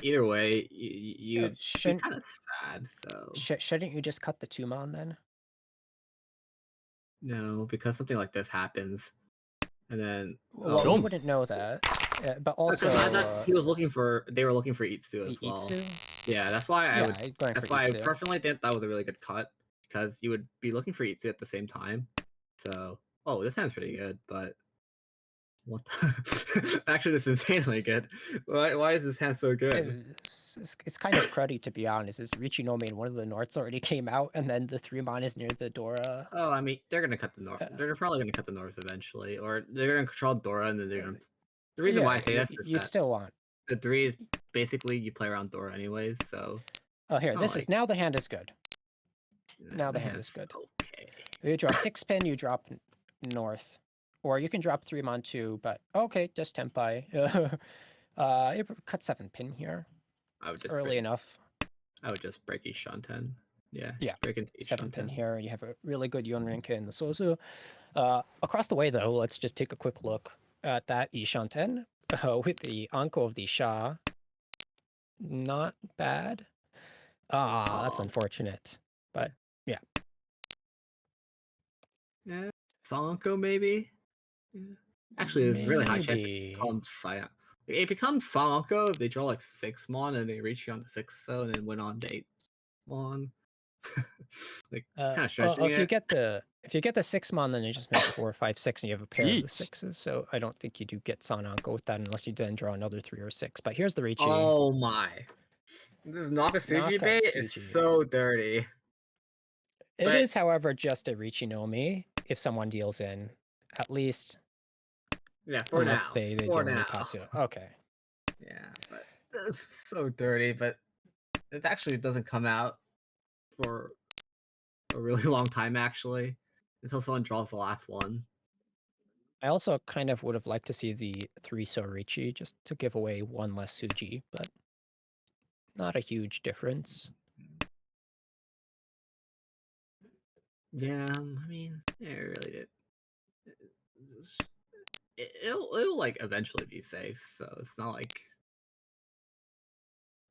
either way, you'd be shouldn't kind of sad. So shouldn't you just cut the 2-mon then? no, because something like this happens, and then Well, oh, you Boom. wouldn't know that, but because I thought also they were looking for Itsu as well. Itsu. Yeah, that's why I Yeah, would. going for That's why I Itsu. personally think that was a really good cut, because you would be looking for Itsu at the same time. So, oh, this hand's pretty good, but what? Actually, it's insanely good. Why is this hand so good? It's kind of cruddy to be honest. Is Richie no main one of the Norths already came out, and then the 3-mon is near the Dora. Oh, I mean, they're gonna cut the north. Uh, They're probably gonna cut the north eventually, or they're gonna control Dora, and then they're gonna. The reason yeah, why I say this is you that still want. the 3 is basically you play around Dora anyways, so Oh, it's here, not this like is now the hand is good. Now the the hand is hand's good. okay. If you draw 6-pin, you drop north, or you can drop 3-mon too. But okay, just tempai. You cut 7-pin here. I would It's just early break. enough. I would just break each Shanten. Yeah, Yeah, break into each 7-pin Shanten. here. You have a really good Yonrinke in the Sozu. Across the way, though, let's just take a quick look at that Ishanten with the Anko of the Shah. Not bad. Ah, that's Oh, unfortunate. But yeah, yeah. Sonko maybe. Yeah. Actually, there's really high chance that maybe. Tom Saya. It becomes Sanko if they draw like 6 mon and they reach you on the 6 so and then win on the 8 mon. Like kind of Well, stretching it. if you get the 6 mon, then it just makes 4, 5, 6, and you have a pair of the Yeet. 6s. So I don't think you do get Sananko with that unless you then draw another 3 or 6. But here's the Richi. Oh my. This Nakatsuji bait is Nakatsuji. so dirty. It But is, however, just a Richi no Mi if someone deals in. At least, yeah, for unless now. they For deal in now. Nippatsu. Okay. Yeah, but it's so dirty, but it actually doesn't come out for a really long time actually. Until someone draws the last one. I also kind of would have liked to see the 3 Sorichi just to give away 1 less Suji, but not a huge difference. Yeah, I mean, yeah, it really did. It'll like eventually be safe, so it's not like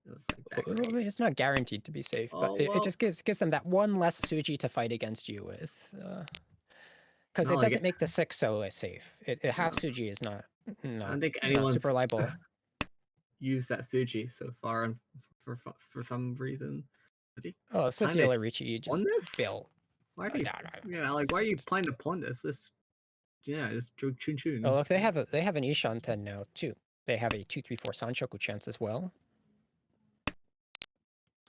it was like that Well, I great. mean, it's not guaranteed to be safe, but Oh it well, just gives them that 1 less Suji to fight against you with. Because not it like doesn't make the 6 so safe. Half no, Suji is I don't think not anyone's super reliable. used that Suji so far, and for some reason. But he Oh, so plan to dealer Richi, you pawn just this? fail. Why do you? No. Yeah, like It's why are you just. planning to pawn this? Yeah, just chun Oh, chun. look, they have an Ishan 10 now too. They have a 2-3-4 Sanshoku chance as well.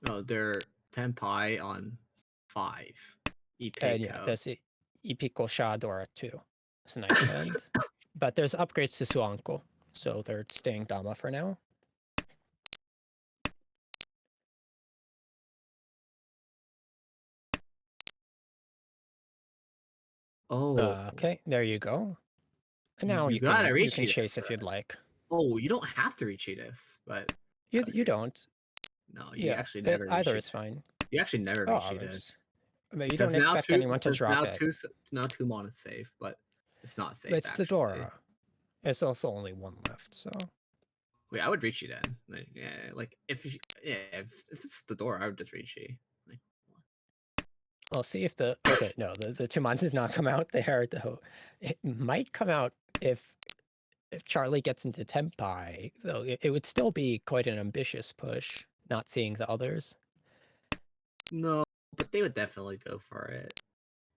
Oh, they're tenpai on 5. And yeah, Ipeko. there's Ipiko Shadora too. It's a nice hand. But there's upgrades to Suanko, so they're staying Dama for now. Oh, Okay, there you go. And now you you gotta can reach this. chase if you'd like. Oh, you don't have to reach this, but You don't. no, you Yeah, actually never reach either it. is fine. You actually never Oh, reach this. I mean, you Because don't expect anyone to drop it. now 2 mon is safe, but it's not safe It's the actually. Dora. It's also only 1 left, so. Wait, I would reach you then. Like, yeah, like if if it's the door, I would just reach you. Like, I'll see if the okay, no, the Tumon does not come out there though. It might come out if Charlie gets into Tempai, though it would still be quite an ambitious push, not seeing the others. no, but they would definitely go for it.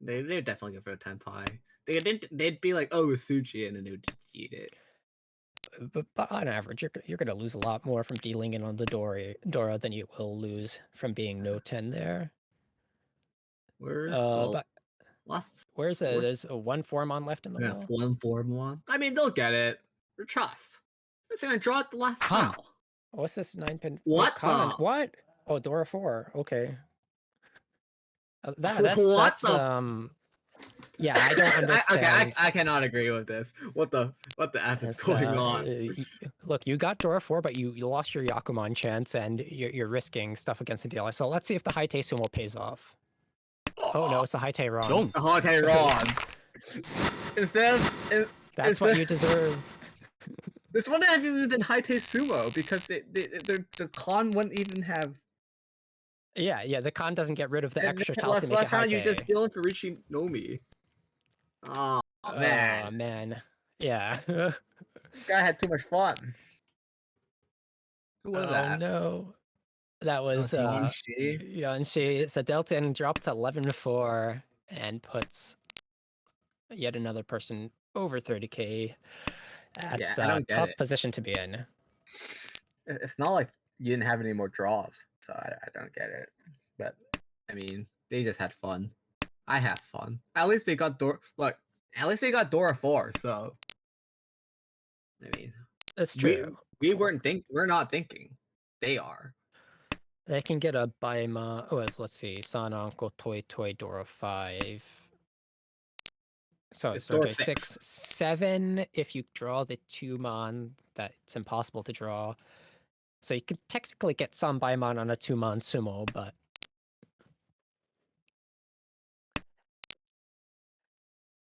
They would definitely go for a tenpai. They'd be like, oh, Suchi, and then they would just eat it. But on average, you're gonna lose a lot more from dealing in on the Dora than you will lose from being no 10 there. Where's the But last? there's a 1 Formon left in the Yeah, wall. 1 4 1. I mean, they'll get it. Your trust. It's gonna draw it the last Come. tile. What's this 9-pin? What the? What? Oh, Dora 4. Okay. What That's the? yeah, I don't understand. I cannot agree with this. What the F is going on? Look, you got Dora 4, but you lost your Yakuman chance, and you're risking stuff against the dealer. So let's see if the high Sumo pays off. Oh no, it's the high wrong. Don't. Oh, okay, wrong. That's what you deserve. This wouldn't have even been high sumo because the con wouldn't even have. Yeah, the con doesn't get rid of the And extra then tile to make it high. round you just dealing for reaching Nomi. Oh man. Oh man. Yeah. Guy had too much fun. Who was Oh that? no. That was Yanshi. Yanshi. So Delton drops to 11-4 and puts yet another person over 30k. That's I a don't get tough it. position to be in. It's not like you didn't have any more draws, so I don't get it. But I mean, they just had fun. I have fun. At least they got Dora. Look, at least they got Dora 4. So I mean, That's true. we're not thinking. They are. They can get a Baima. Oh, let's see. Sananko Toy Dora 5. So It's okay, Dora 6, 7. If you draw the 2-mon, that's impossible to draw. So you can technically get some Baimon on a 2-mon sumo, but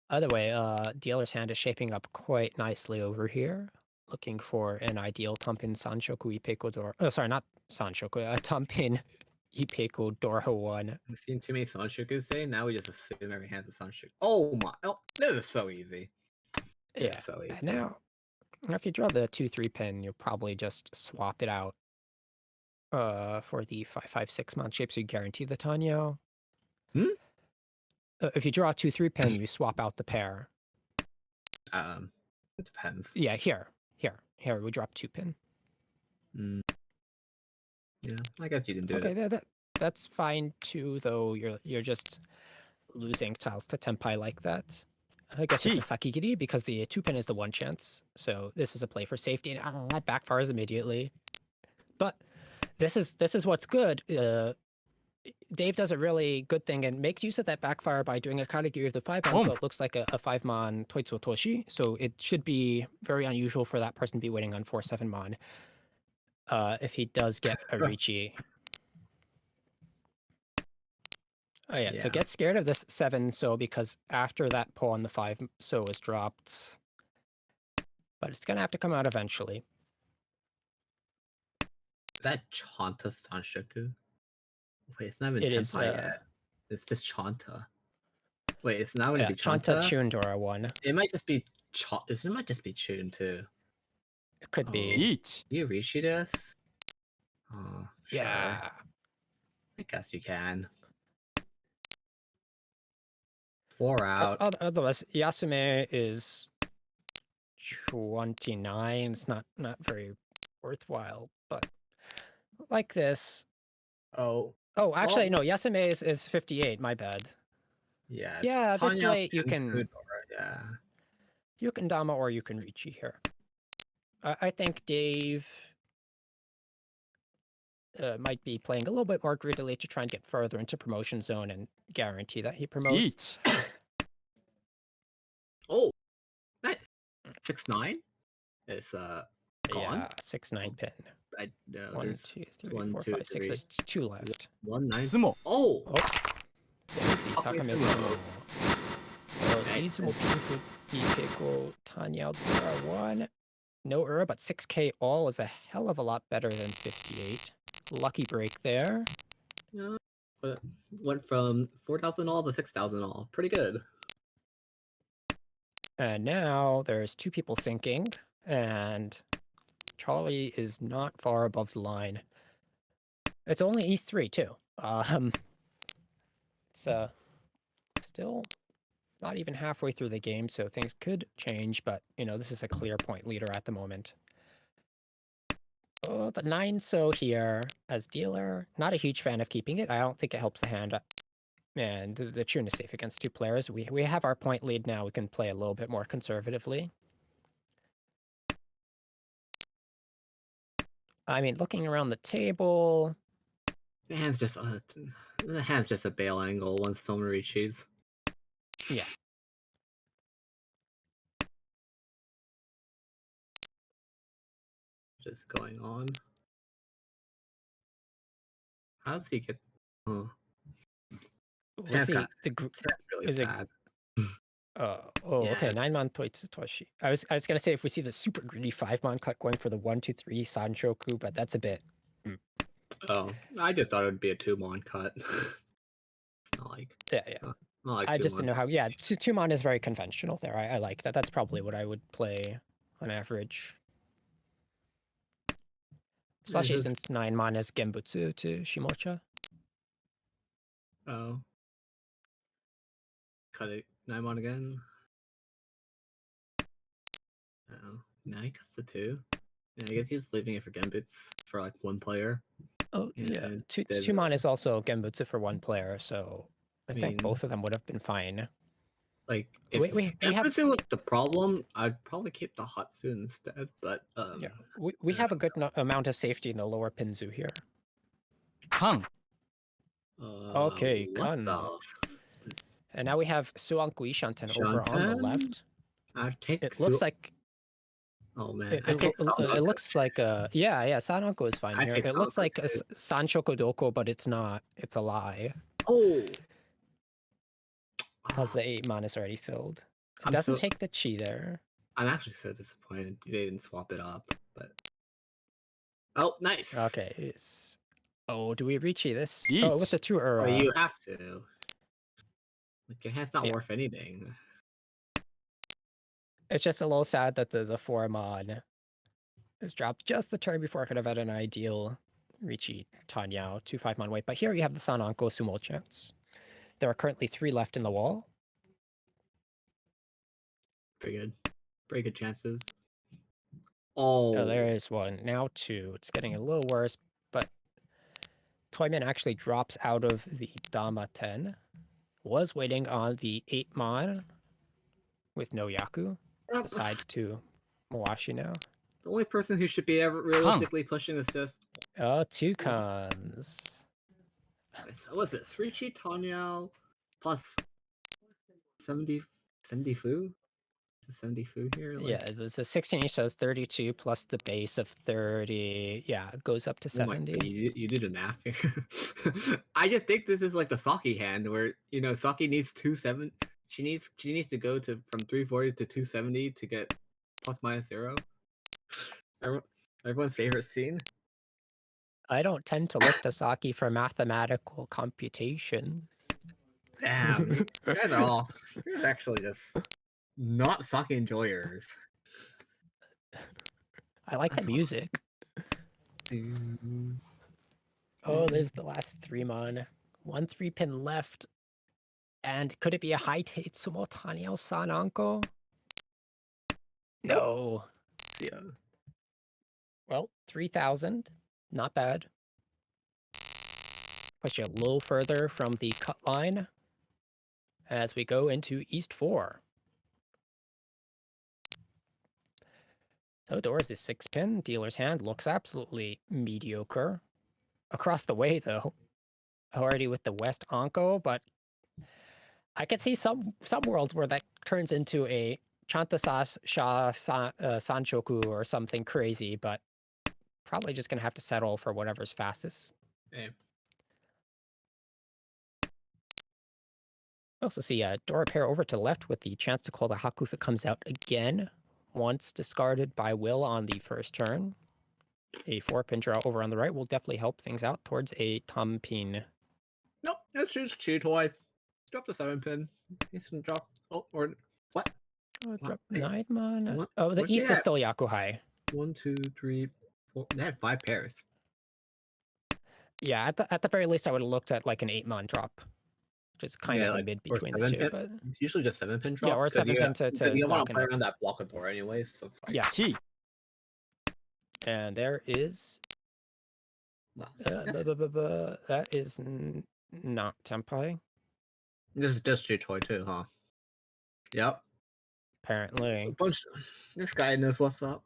either way, dealer's hand is shaping up quite nicely over here. Looking for an ideal Tampin Sanshoku Ipeko Dora. Oh, sorry, not Sanshoku. Tampin Ipeko Dora 1. We've seen too many Sanshokus today. Now we just assume every hand's a Sanshoku. Oh my! Oh, this is so easy. Yeah. So easy. Now, If you draw the 2-3 pin, you'll probably just swap it out for the 5-5-6 mon shape, so you guarantee the Tanyo. Hmm? If you draw a 2-3 pin, you swap out the pair. It depends. Yeah, here, we drop 2 pin. Mm. Yeah, I guess you can do Okay, it. that's fine too, though you're just losing tiles to Tenpai like that. I guess it's a Sakigiri because the 2 pin is the 1 chance, so this is a play for safety, and that backfires immediately. But this is what's good. Dave does a really good thing and makes use of that backfire by doing a Karagiri of the 5-mon, so it looks like a 5-mon Toitsu Toshi. So it should be very unusual for that person to be waiting on 4-7-mon if he does get a Richi. Oh yeah, so Yeah. get scared of this 7 because after that pawn, the 5 is dropped. But it's gonna have to come out eventually. Is that Chanta Sanshoku? Wait, it's not even It is Tenpai yet. It's just Chanta. Wait, it's not going to be Chanta Chanta? Chundora 1. It might just be It might just be Chun too. It could be. Eat. You Rishi this? Oh, sure. Yeah. I guess you can. 4 out. Otherwise, Yasume is 29. It's not very worthwhile, but like this. Oh. Oh, actually, well, no. Yasume is 58. My bad. yeah. Yeah, this Tanya late you and can Kudora, yeah. Dama or you can Richi here. I think Dave might be playing a little bit more greedily to try and get further into promotion zone and guarantee that he promotes. Eat. Oh, nice. 6-9 is gone. Yeah, 6-9 pin. I no, 1, there's 2, 3, 1, 4, 2, 5, 6. 3. There's 2 left. 1 9. Tsumo. Oh, Oh, let's see. Takamitsu. Takamitsu. Nice. Needs more beautiful Pico Tanya 1. No but 6k all is a hell of a lot better than 58. Lucky break there. Yeah, but went from 4,000 all to 6,000 all. Pretty good. And now there's 2 people sinking, and Charlie is not far above the line. It's only E3 too. It's still not even halfway through the game, so things could change, but this is a clear point leader at the moment. Oh, the 9 here as dealer. Not a huge fan of keeping it. I don't think it helps the hand. And the tune is safe against 2 players. We have our point lead now. We can play a little bit more conservatively. I mean, looking around the table. The hand's just a bail angle once someone reaches. Yeah. Just going on. How does he get? Oh, We'll see. That's really is it sad. Okay. Yes. 9-mon Toitsutoshi. I was gonna say if we see the super greedy 5-mon cut going for the 1-2-3 Sanchoku, but that's a bit. Oh, I just thought it would be a 2-mon cut. Not like Yeah. not like I just 2-mon. didn't know how. Yeah, 2-mon is very conventional there. I like that. That's probably what I would play on average. Especially since 9-mon is Genbutsu to Shimocha. Oh. Cut it 9-mon again. Oh. Now he cuts to 2. Yeah, I guess he's leaving it for Genbits for like 1 player. Oh, yeah. And 2-mon is also Genbutsu for 1 player, so I think mean, both of them would have been fine. like if we have Genbutsu was the problem, I'd probably keep the Hatsu instead. But yeah, we have a good amount of safety in the lower Pinzu here. Kang. Okay, what Kun. the And now we have Suanku Ishanten over on the Shanten? left. I take It looks like Oh man, it looks like yeah Sanonko is fine I here. take It looks Sanonko like a too. Sanchoku Doko, but it's not. It's a lie. Oh, Because the 8-mon is already filled. It I'm doesn't so- take the chi there. I'm actually so disappointed they didn't swap it up. But oh, nice. Okay. Oh, do we reach this? Eat. Oh, with the 2 Well, you have to. Like your hand's not Yeah. worth anything. It's just a little sad that the 4 mon is dropped just the turn before I could have had an ideal Riichi Tanyao 2/5 mon weight. But here you have the Sananko Sumo chance. There are currently 3 left in the wall. Pretty good. Pretty good chances. Oh, Oh, there is 1. Now 2. It's getting a little worse, but Toyman actually drops out of the Dama 10. Was waiting on the 8 mon with no Yaku. Decides to Mawashi now. the only person who should be ever realistically pushing is just. Oh, 2 cons. What's this? Riichi Tanyao plus 70 fu? Is it 70 fu here? Like, Yeah, there's a 16 each, so it's 32 plus the base of 30. Yeah, it goes up to oh my 70. god, you did a math here. I just think this is like the Saki hand where Saki needs 270. She needs to go to from 340 to 270 to get plus minus 0. Everyone's favorite scene. I don't tend to look to Saki for mathematical computation. Damn, you guys are actually just not Saki enjoyers. I like the music. Oh, there's the last 3 mon. 1 3-pin left. And could it be a high Tsumo Tanyao Sananko? No. Yeah. Well, 3,000. Not bad. Push you a little further from the cut line as we go into East 4. So doors is 6-pin. Dealer's hand looks absolutely mediocre. Across the way, though. Already with the West Anko, but I could see some worlds where that turns into a Chantasas Sha Sanchoku or something crazy, but probably just going to have to settle for whatever's fastest. Hey. I also see a door pair over to the left with the chance to call the Haku if it comes out again, once discarded by Will on the first turn. A 4-pin draw over on the right will definitely help things out towards a Tampin. Nope, let's choose Chew Toy. Drop the 7-pin. He's gonna drop. Oh, or what? Oh, drop Hey, 9 mon. what- Oh, the what East they is at? still Yaku high. 1, 2, 3, 4. They had 5 pairs. Yeah, at the very least, I would have looked at like an 8 mon drop, which is kind Yeah, of a like mid or between the 7 two. pin. But It's usually just 7-pin yeah, drop. or a 7-pin to Because you don't want lock to in play there. around that block of door anyways. So it's like, Yeah, Chi. and there is well, that is not Tempai, this is just Chew Toy too, huh? Yep. apparently. This guy knows what's up.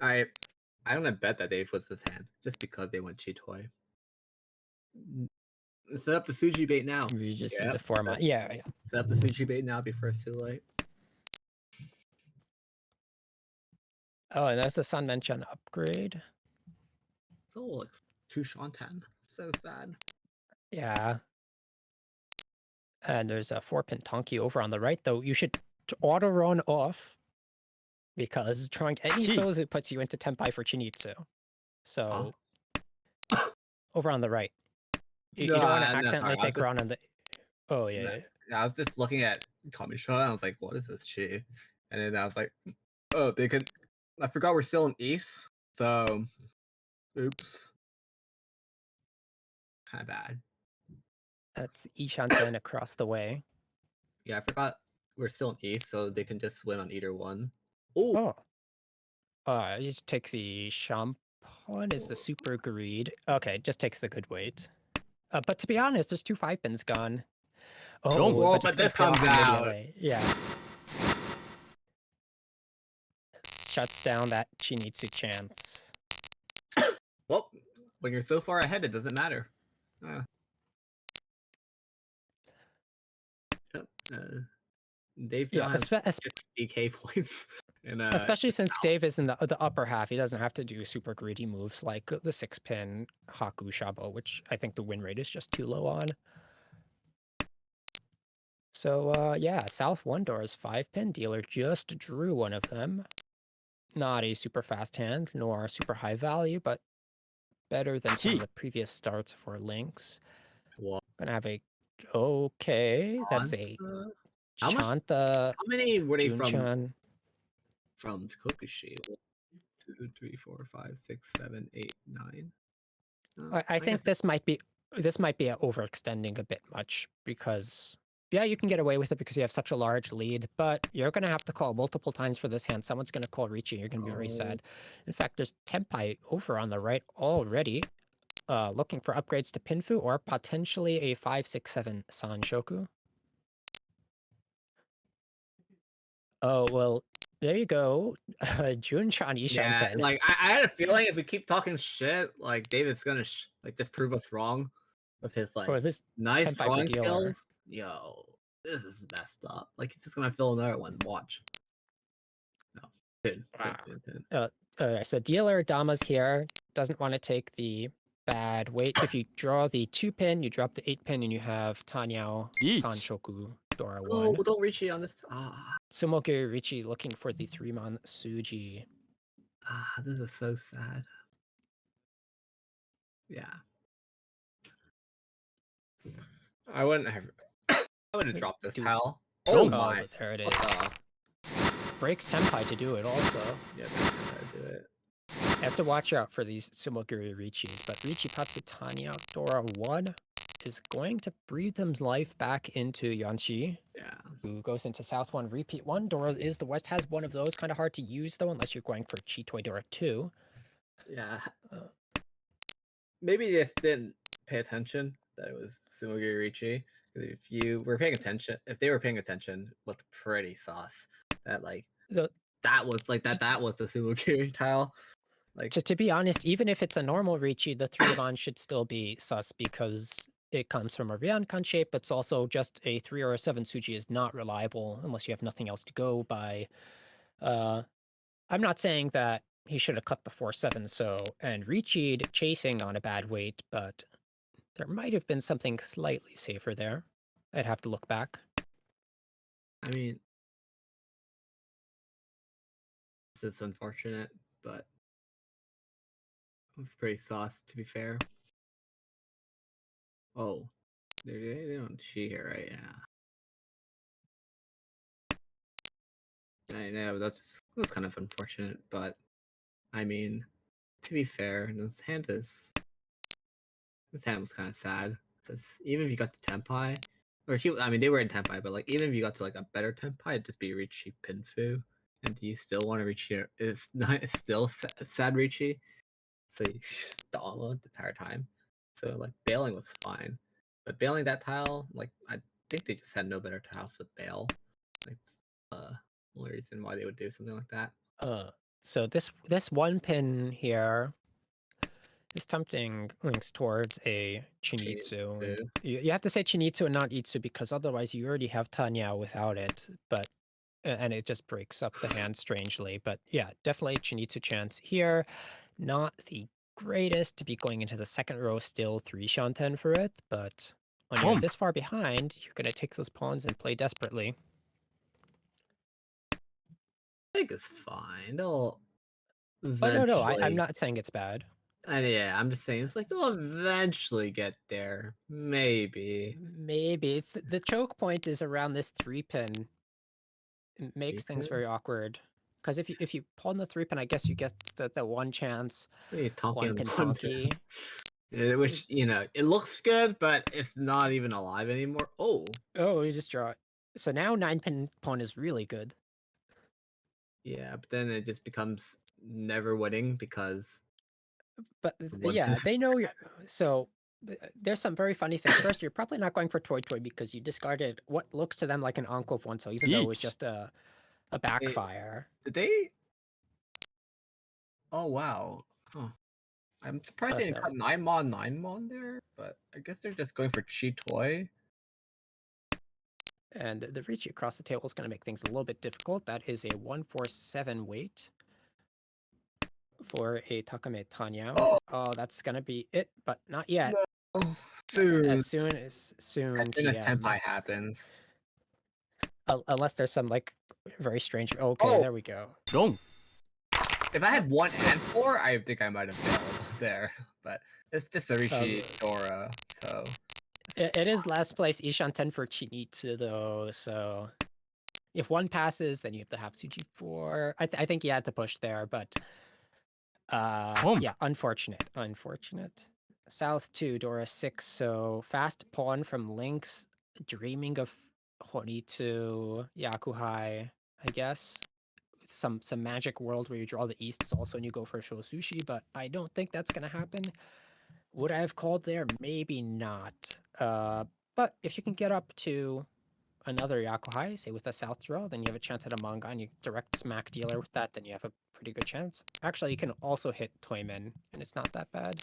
I'm gonna bet that Dave was his hand just because they went Chew Toy. Set up the Suji bait now. We just Yep. use a 4 mon. Yeah. Set up the Suji bait now before it's too late. Oh, and that's the Sun Mention upgrade. So like 2 Shantan. So sad. Yeah. And there's a 4-pin Tonki over on the right, though. You should auto run off because drawing any Chi. Sozu puts you into Tempai for Chinitsu. So over on the right. You don't want to No, accidentally sorry, take run on the. Oh, yeah. I was just looking at Kamisha and I was like, what is this shit? And then I was like, oh, they could. I forgot we're still in East. So, oops. Kind of bad. That's Ishanten across the way. Yeah, I forgot we're still in East, so they can just win on either one. Ooh. Oh. You just take the Shampon is the super greed. Okay, just takes the good weight. But to be honest, there's 2 5-pins gone. Oh, Well, but it's but gonna this pay off comes out. immediately. Yeah. Shuts down that Chinitsu chance. Well, when you're so far ahead, it doesn't matter. Yep, Dave now has 6 DK points. Especially since Dave is in the upper half, he doesn't have to do super greedy moves like the 6-pin Haku Shabo, which I think the win rate is just too low on. So yeah, South 1 doors 5-pin dealer just drew one of them. Not a super fast hand, nor super high value, but better than some of the previous starts for Lynx. What? Gonna have a okay. That's a How much? Chanta, How many were they Junchan. from Kokushi? 1, 2, 3, 4, 5, 6, 7, 8, 9. I I think guess this might be overextending a bit much because yeah, you can get away with it because you have such a large lead, but you're gonna have to call multiple times for this hand. Someone's gonna call Ricci. You're gonna be very sad. In fact, there's Tenpai over on the right already, looking for upgrades to Pinfu or potentially a 5/6/7 Sanshoku. Oh well, there you go, Junchan yeah, Ishanten. like I had a feeling if we keep talking shit, like David's gonna like just prove us wrong with his like Or this nice Tenpai for drawing dealer. skills. Yo, this is messed up. Like he's just gonna fill another one. Watch. No, pin, pin, Wow. pin, pin. So dealer Dama's here, doesn't want to take the bad weight. If you draw the 2-pin, you drop the 8-pin, and you have Tanyao, Each. Sanshoku, Dora Oh, 1. don't reach it on this. Ah, Tsumo Ricci looking for the 3-man Suji. this is so sad. Yeah. I wouldn't have. I would have dropped this Dude. tile. Oh Oh my! Oh, there it What is. Breaks Tenpai to do it also. Yeah, that's how I do it. You have to watch out for these Tsumogiri Richis, but Richie Patsu Tanya Dora 1 is going to breathe his life back into Yanshi, Yeah. who goes into South 1, Repeat 1. Dora is the West, has one of those, kind of hard to use though, unless you're going for Chitoi Dora 2. Yeah. Maybe you just didn't pay attention that it was Sumogiri Ricci. If you were paying attention, if they were paying attention, it looked pretty sauce. That like The, that was like that was the Sumogiri tile. Like to be honest, even if it's a normal Ricci, the 3 of on should still be sus because it comes from a Ryankan shape. It's also just a 3 or a 7 Suji is not reliable unless you have nothing else to go by. I'm not saying that he should have cut the 4/7 so and Ricci'd chasing on a bad weight, but there might have been something slightly safer there. I'd have to look back. I mean, it's unfortunate, but it's pretty sauce to be fair. Oh, they don't cheat here, right? Yeah. I know that's kind of unfortunate, but I mean, to be fair, this hand was kind of sad because even if you got to Tenpai, I mean, they were in Tenpai, but like even if you got to like a better Tenpai, it'd just be Ricci Pinfu, and do you still want to reach here? It's not. It's still sad Ricci, so you just stall the entire time. So like bailing was fine, but bailing that tile, like I think they just had no better tiles to bail. Like, only reason why they would do something like that. So this 1-pin here is tempting links towards a Chinitsu, and Chinitsu. you have to say Chinitsu and not Itsu because otherwise you already have Tanya without it, but and it just breaks up the hand strangely. But yeah, definitely Chinitsu chance here. Not the greatest to be going into the second row, still 3 Shanten for it, but when you're this far behind, you're going to take those pawns and play desperately. I think it's fine. They'll Oh, eventually. no, I'm not saying it's bad. Yeah, I'm just saying it's like they'll eventually get there. Maybe. Maybe. It's the choke point is around this 3-pin. It makes things 3-pin? very awkward. Because if you pawn the 3-pin, I guess you get the one chance. What are you talking 1-pin one pin? Tonki. Which, it looks good, but it's not even alive anymore. Oh. Oh, you just draw it. So now 9-pin pawn is really good. Yeah, but then it just becomes never winning because. But One yeah, pin. they know you're. So there's some very funny things. First, you're probably not going for Toy Toy because you discarded what looks to them like an Ankov one. So even though it was just a backfire. Did they? Oh, wow. Huh. I'm surprised they didn't cut 9mon there, but I guess they're just going for Chi Toy. And the Ricci across the table is going to make things a little bit difficult. That is a 1/4/7 weight for a Takame Tanya. Oh, that's going to be it, but not yet. No. Soon. As soon as TM. Tenpai happens. Unless there's some like very strange. Okay, there we go. If I had 1 and 4, I think I might have failed there. But it's just a Ricci Dora, so. It is last place Ishanten for Chinitsu though, so. If one passes, then you have to have Suji 4. I think you had to push there, but yeah, unfortunate. South 2, Dora 6, so fast pawn from Lynx, dreaming of Honi to Yakuhai, I guess. Some magic world where you draw the easts also and you go for Shosushi, but I don't think that's gonna happen. Would I have called there? Maybe not. But if you can get up to another Yakuhai, say with a south draw, then you have a chance at a manga and you direct smack dealer with that, then you have a pretty good chance. Actually, you can also hit Toyman, and it's not that bad.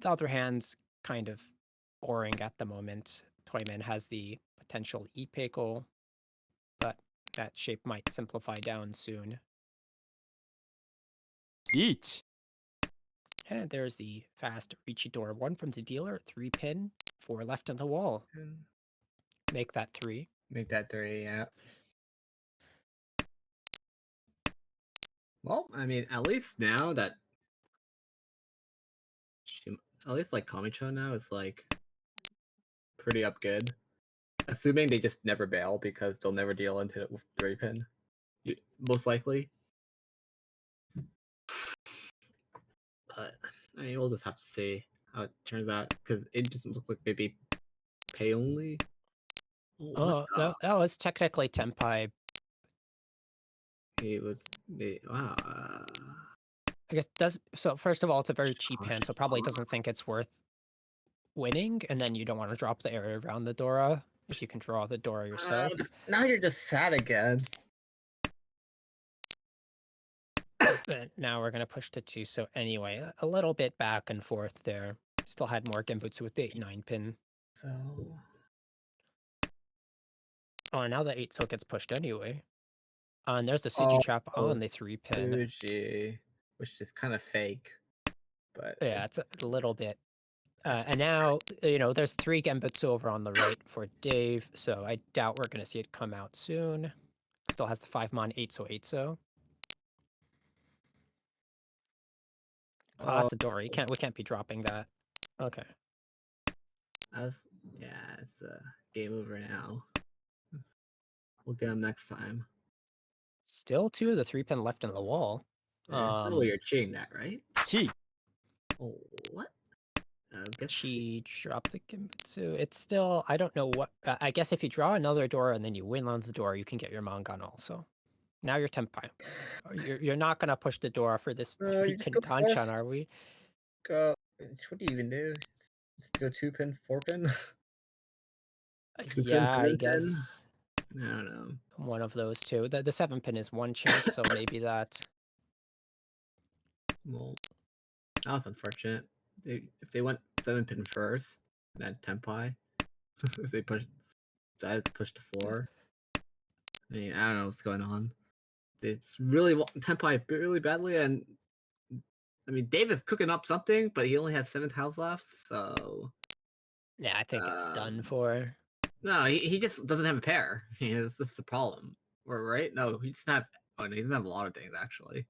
The other hand's kind of boring at the moment. Toyman has the potential Ipeko, but that shape might simplify down soon. リーチ And there's the fast Richitor 1 from the dealer, 3 pin, 4 left on the wall. Make that 3. Make that 3, yeah. Well, I mean, at least now that at least like Kamicho now is like pretty up good. Assuming they just never bail because they'll never deal into it with 3 pin. Most likely. But I mean, we'll just have to see how it turns out because it just looks like maybe pay only. Oh, that was technically Tenpai. He was wow. I guess so. First of all, it's a very cheap hand, so probably doesn't think it's worth winning, and then you don't want to drop the area around the Dora if you can draw the Dora yourself. Now you're just sad again. But now we're gonna push to 2. So anyway, a little bit back and forth there. Still had more Genbutsu with the 8-9 pin. So oh, now the 8 so gets pushed anyway. And there's the Suji trap on the 3 pin. Suji, which is kind of fake, but yeah, it's a little bit. And now, there's 3 Genbutsu over on the right for Dave, so I doubt we're going to see it come out soon. Still has the 5-mon 8-so. That's the door. We can't be dropping that. Okay. It's game over now. We'll get him next time. Still 2 of the 3 pin left in the wall. Surely you're cheating that, right? チ Oh, what? She dropped the Genbutsu. It's still, I don't know what. I guess if you draw another door and then you win on the door, you can get your Mangan also. Now you're Tenpai. You're not gonna push the door for this 3 pin Kanchan, are we? Go. What do you even do? Just go 2 pin, 4 pin. Yeah, I guess. I don't know. One of those two. The 7 pin is 1 chance, so maybe that. Well, that was unfortunate. If they went 7 pin first, then Tenpai. If they decided to push to 4. I mean, I don't know what's going on. It's really Tenpai really badly, and I mean, Dave is cooking up something, but he only has 7 tiles left, so Yeah, I think it's done for. No, he just doesn't have a pair. That's the problem. Or right? No, he doesn't have. Oh, no, he doesn't have a lot of things actually.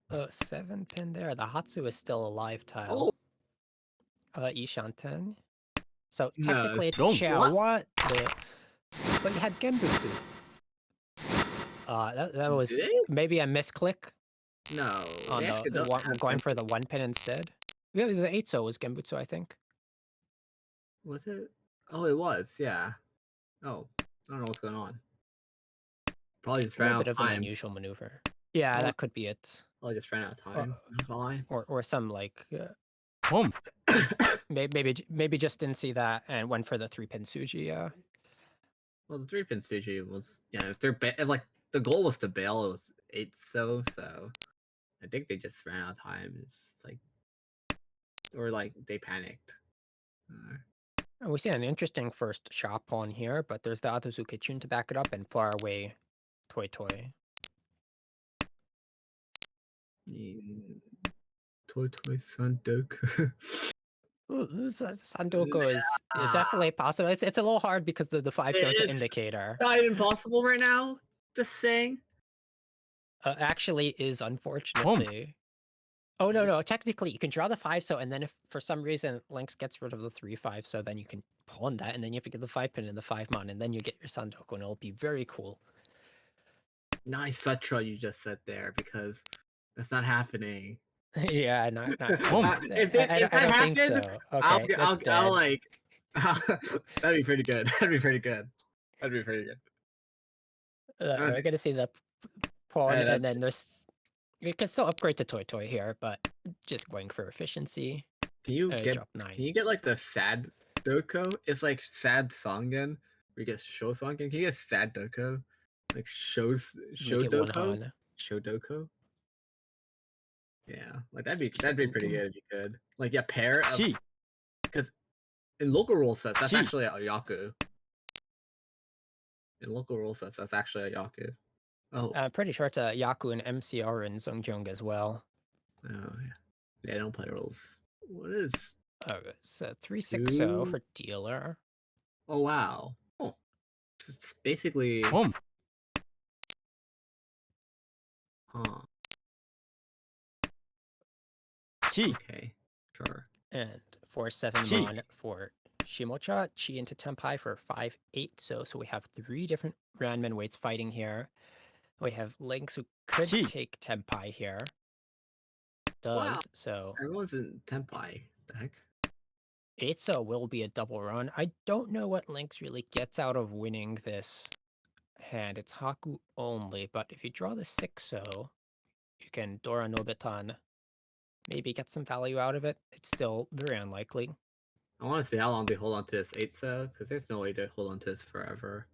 Oh, 7 pin there. The Hatsu is still a live tile. Ishanten. So technically it's Chiawa, but you had Genbutsu. That was maybe a misclick. No, on the one, going for the 1 pin instead. Yeah, the 8-so was Genbutsu, I think. Was it? Oh, it was. Yeah. Oh, I don't know what's going on. Probably just ran out of time. A bit of an unusual maneuver. Yeah, that could be it. Probably just ran out of time. Or some like. maybe just didn't see that and went for the 3 pin Suji. Yeah. Well, the 3 pin Suji was if they're if like the goal was to bail, it was 8-so. So I think they just ran out of time. It's like, or like they panicked. And we see an interesting first shot pawn here, but there's the Atozu Kitchen to back it up and far away Toy. Toy Sandoku. Sandoku is definitely possible. It's a little hard because the 5 shows the indicator. Not even possible right now. Just saying. Actually, is unfortunately. Oh no! Technically, you can draw the 5-so, and then if for some reason Lynx gets rid of the 3-5, so then you can pawn that, and then you have to get the 5 pin and the 5 mon, and then you get your Sandoku, and it'll be very cool. Nice sutra you just said there, because that's not happening. Yeah, not Boom. If I that don't think happened, so. Okay, that's I'll dead. like that'd be pretty good. That'd be pretty good. That'd be pretty good. I don't We're think, gonna see the pawn, that, and then there's you can still upgrade to Toy Toy here, but just going for efficiency. can you Drop 9. can you get like the sad doko? It's like sad songen where you get show songen. Can you get sad doko? Like Make it one doko? Han. Show doko? Yeah, like that'd be pretty Shogun. good if you could. Like, yeah, pair of, Chi. because in local rule sets that's Chi. actually a Yaku. In local rule sets that's actually a Yaku. Oh, I'm pretty sure it's a Yaku and MCR and Zongjong as well. oh yeah. Yeah, I don't play rules. What is Oh, it's 360 2? for dealer. Oh wow. Oh, it's basically, Boom. huh? Chi. Okay, sure. And 4-7 Chi. mon for Shimocha, Chi into Tenpai for 5-8. So we have 3 different Ranman weights fighting here. We have Lynx who could Chi. take Tenpai here. Wow, Does, so everyone's in Tenpai. The heck? 8-so will be a double run. I don't know what Lynx really gets out of winning this hand. It's Haku only, but if you draw the 6-so, you can Dora Nobitan, maybe get some value out of it. It's still very unlikely. I want to see how long they hold on to this 8-so, because there's no way to hold on to this forever.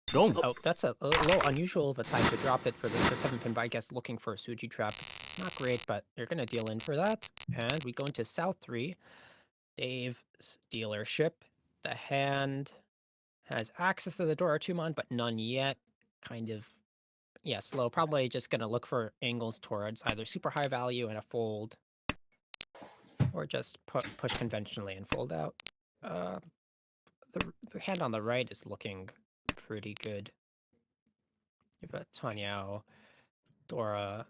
Dong. Oh, that's a little unusual of a time to drop it for the 7-pin, but I guess looking for a Suji trap. It's not great, but you're going to deal in for that. And we go into South 3, Dave's dealership. The hand has access to the Dora Tumon, but none yet. Kind of, yeah, slow. Probably just going to look for angles towards either super high value and a fold, or just push conventionally and fold out. The hand on the right is looking pretty good. You've got Tanyao, Dora.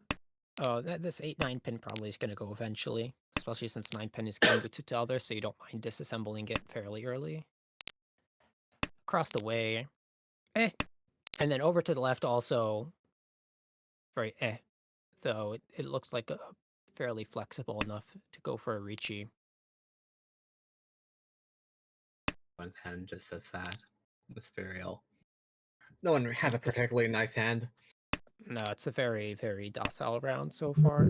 Oh, this 8-9 pin probably is going to go eventually, especially since 9 pin is going to others, so you don't mind disassembling it fairly early. Across the way, eh. And then over to the left also, very eh. Though it looks like a fairly flexible enough to go for a Ricci. One's hand just so sad. It's very ill. No one has a This- particularly nice hand. No, it's a very, very docile round so far.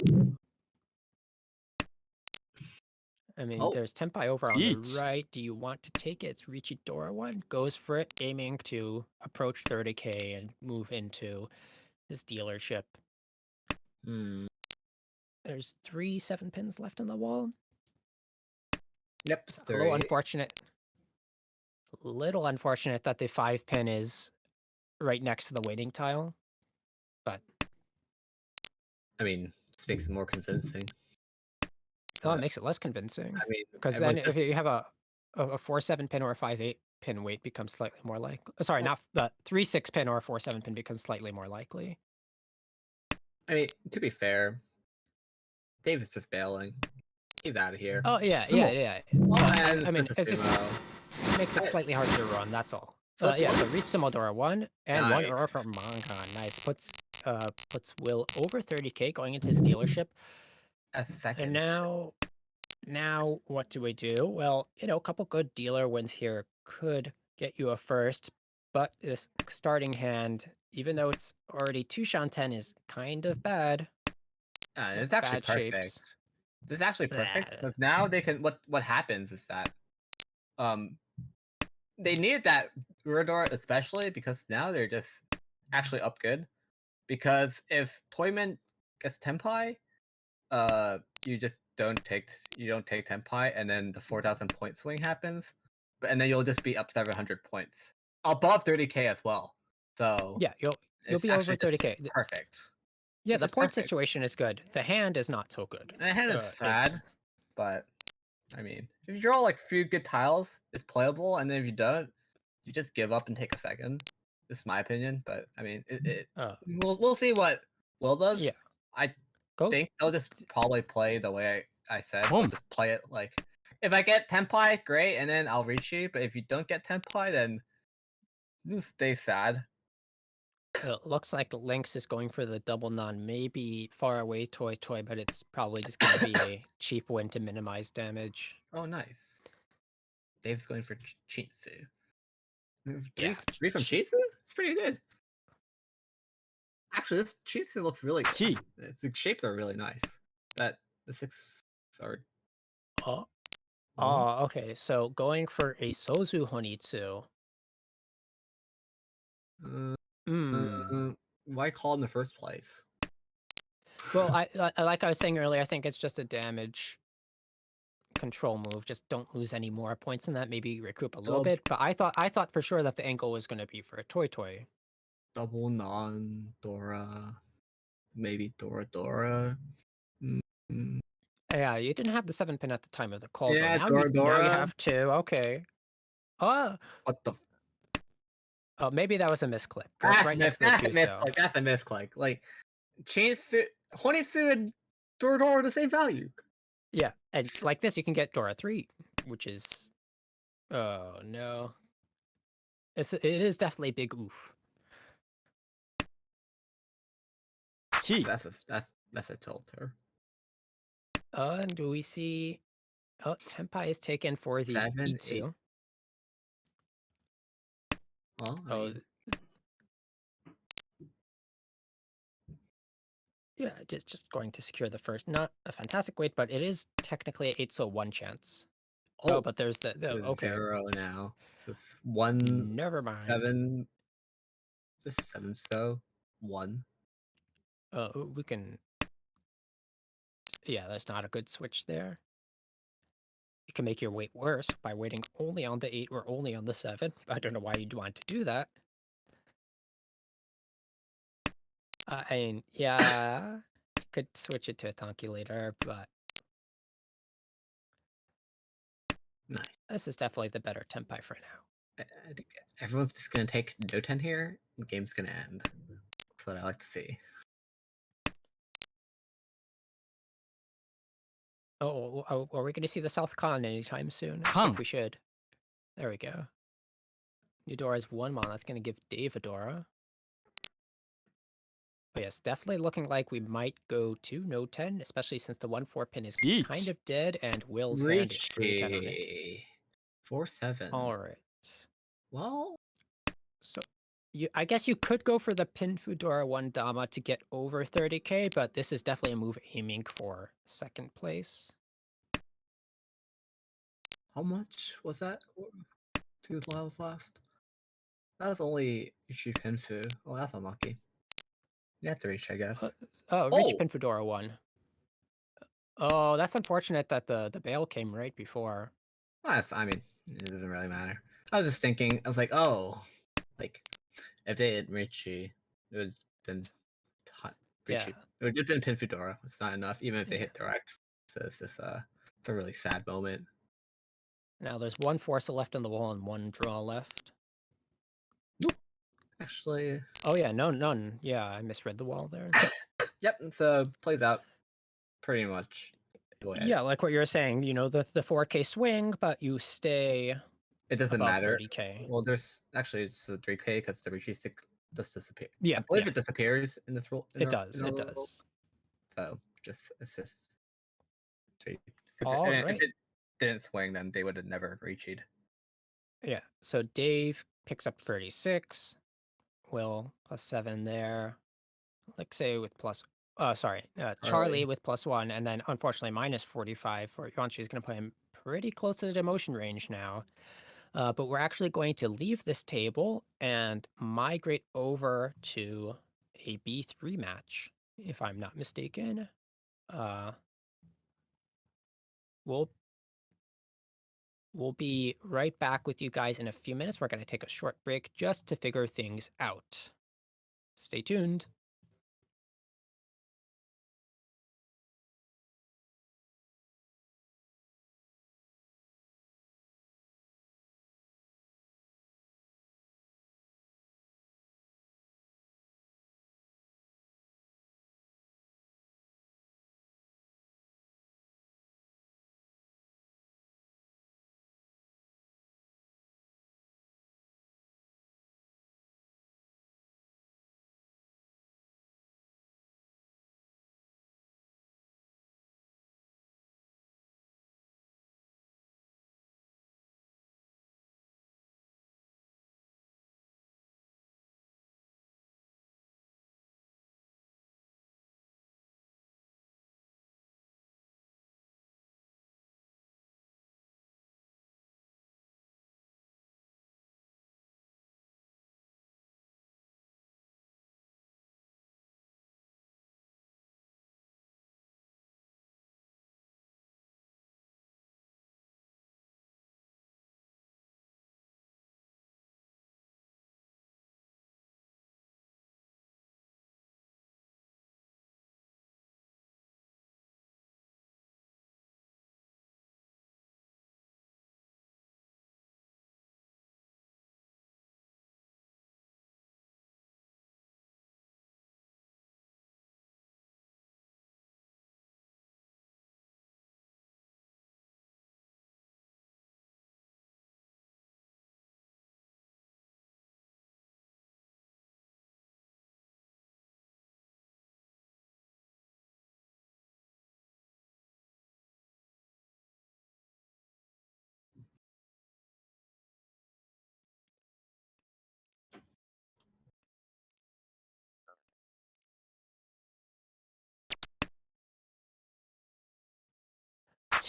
I mean, Oh. there's Tenpai over on the Eats. right. Do you want to take it? It's Richie Dora one. Goes for it, aiming to approach 30k and move into his dealership. Hmm. There's 3 7-pins left on the wall. Yep, It's a little 3. unfortunate. Little unfortunate that the 5-pin is right next to the waiting tile. But I mean, this makes it more convincing. oh, it But, makes it less convincing. I mean, Because then everyone's if you have a 4-7 pin or a 5-8 pin weight becomes slightly more likely. Sorry, Well- not the 3-6 pin or a 4-7 pin becomes slightly more likely. I mean, to be fair, David's just bailing. He's out of here. Oh yeah, Sumo. yeah. And I mean, just it's just Tsumo. makes it slightly harder to run. That's all. Flip Yeah. one. So reach Simodora 1 and 1 error Nice. from Mangan. Nice. Puts Will over 30k going into his dealership. A And second. now what do we do? Well, a couple good dealer wins here could get you a first, but this starting hand, even though it's already 2 Shanten, is kind of bad. It's actually Bad perfect. shapes. This is actually perfect Blah. because now they can. What happens is that, they needed that Urador especially because now they're just actually up good. Because if Toyman gets Tenpai, you just don't take Tenpai, and then the 4,000 point swing happens, and then you'll just be up 700 points, above 30k as well. So Yeah, you'll it's be over actually just 30k. perfect. Yeah, This the is point perfect. situation is good. The hand is not so good. And the hand is sad, It's but I mean, if you draw like a few good tiles, it's playable, and then if you don't, you just give up and take a second. This is my opinion, but I mean, we'll see what Will does. yeah. I Go think they'll just probably play the way I said. They'll Boom. just play it like if I get Tenpai, great, and then I'll reach you. But if you don't get Tenpai, then you stay sad. It looks like Lynx is going for the double non, maybe far away toy, but it's probably just going to be a cheap win to minimize damage. Oh, nice. Dave's going for Chitsu. Yeah, Three from Chitsu? It's pretty good. Actually, this Chitsu looks really good. Chi. The shapes are really nice. The 6 are. Oh, Oh. okay. So going for a Sozu Honitsu. Hmm. Why call in the first place? Well, like I was saying earlier, I think it's just a damage control move. Just don't lose any more points than that. Maybe recoup a little bit. But I thought for sure that the angle was going to be for a toy. Double non Dora, maybe Dora. Mm, Yeah, you didn't have the 7-pin at the time of the call, though. Yeah, Now Dora. you have 2. Okay. Oh, What the? maybe that was a misclick. That's right next to the Kuso. That's a misclick. Like, Honitsu and Dora are the same value. Yeah, and like this, you can get Dora 3, which is... Oh, no. It is definitely a big oof. Chi. That's a tilter. And do we see... Oh, Tenpai is taken for the 7, 8. Itsu. Well, I Oh, mean, yeah, just going to secure the first. Not a fantastic weight, but it is technically a 8-1 chance. Oh, but there's the okay. 0 now. So it's 1, Never mind. 7. Just 7, so 1. We can... Yeah, that's not a good switch there. You can make your weight worse by waiting only on the 8 or only on the 7. I don't know why you'd want to do that. And yeah, could switch it to a Tonki later, but Nice. this is definitely the better Tenpai for now. I think everyone's just gonna take Doten here. The game's gonna end. That's what I like to see. Oh, are we going to see the South Con anytime soon? I Con. think we should. There we go. Eudora's 1 mon. That's going to give Dave a Dora. But yes, definitely looking like we might go to no 10, especially since the 1-4 pin is Each. kind of dead and Will's hand is through 10 on it. 4-7. All right. Well, So I guess you could go for the pin Fudora 1 Dama to get over 30k, but this is definitely a move aiming for 2nd place. how much was that? 2 levels left. That was only Ichi Pinfu. Oh, that's unlucky. You have to reach, I guess. Reach pin Fedora 1. Oh, that's unfortunate that the bail came right before. Well, I mean, it doesn't really matter. I was just thinking, I was like, oh, like, if they had Richie, it would have been Yeah. It would have been Pin Fedora. It's not enough, even if they Yeah. hit direct. So it's just it's a really sad moment. Now there's 1 Force left on the wall and 1 draw left. Nope. Actually. Oh yeah, none. Yeah, I misread the wall there. Yep. So plays out pretty much. Yeah, like what you were saying. You know, the 4k swing, but you stay. It doesn't above matter. 30k. Well, there's actually it's a 3k because the Richie stick does disappear. Yeah, I believe it disappears in this rule. It does. So it's just. All right. If it didn't swing, then they would have never reached. Yeah. So Dave picks up 36. Will +7 there. Alexei with Charlie with +1, and then unfortunately -45 for Yuan-Chi is going to play him pretty close to the demotion range now. But we're actually going to leave this table and migrate over to a B3 match, if I'm not mistaken. We'll be right back with you guys in a few minutes. We're going to take a short break just to figure things out. Stay tuned.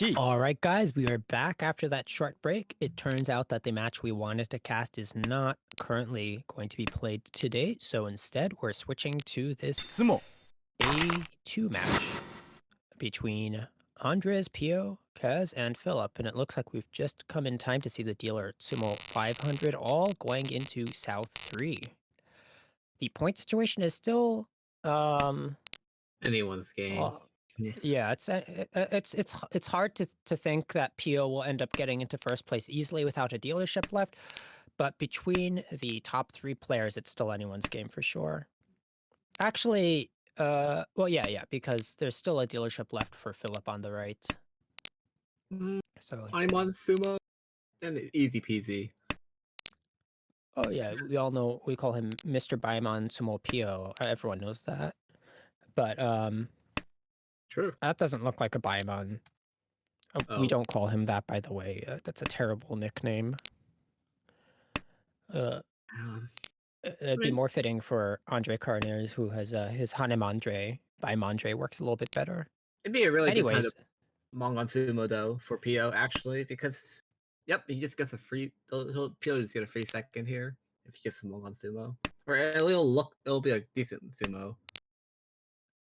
1。All right, guys, we are back after that short break. It turns out that the match we wanted to cast is not currently going to be played today. So instead, we're switching to this Tsumo。A2 match between Andres, Pio, Kaz, and Philip. And it looks like we've just come in time to see the dealer Tsumo 500 all going into South 3. The point situation is still Anyone's game. oh, Yeah. yeah, it's hard to think that Pio will end up getting into first place easily without a dealership left, but between the top 3 players, it's still anyone's game for sure. Actually, well, yeah, because there's still a dealership left for Philip on the right. So, I'm on Sumo, and easy peasy. oh yeah, we all know we call him Mr. Baimon Sumo Pio. Everyone knows that, but True. that doesn't look like a Baimon. We Oh. don't call him that, by the way. That's a terrible nickname. Um, It'd be more fitting for Andre Carneres, who has his Hanemandre. Baimandre works a little bit better. it'd be a really good time to Anyways, Mongon Sumo though for Pio actually because he just gets a free. Pio just get a free second here if he gets some Mongon Sumo, or it'll be a decent Sumo.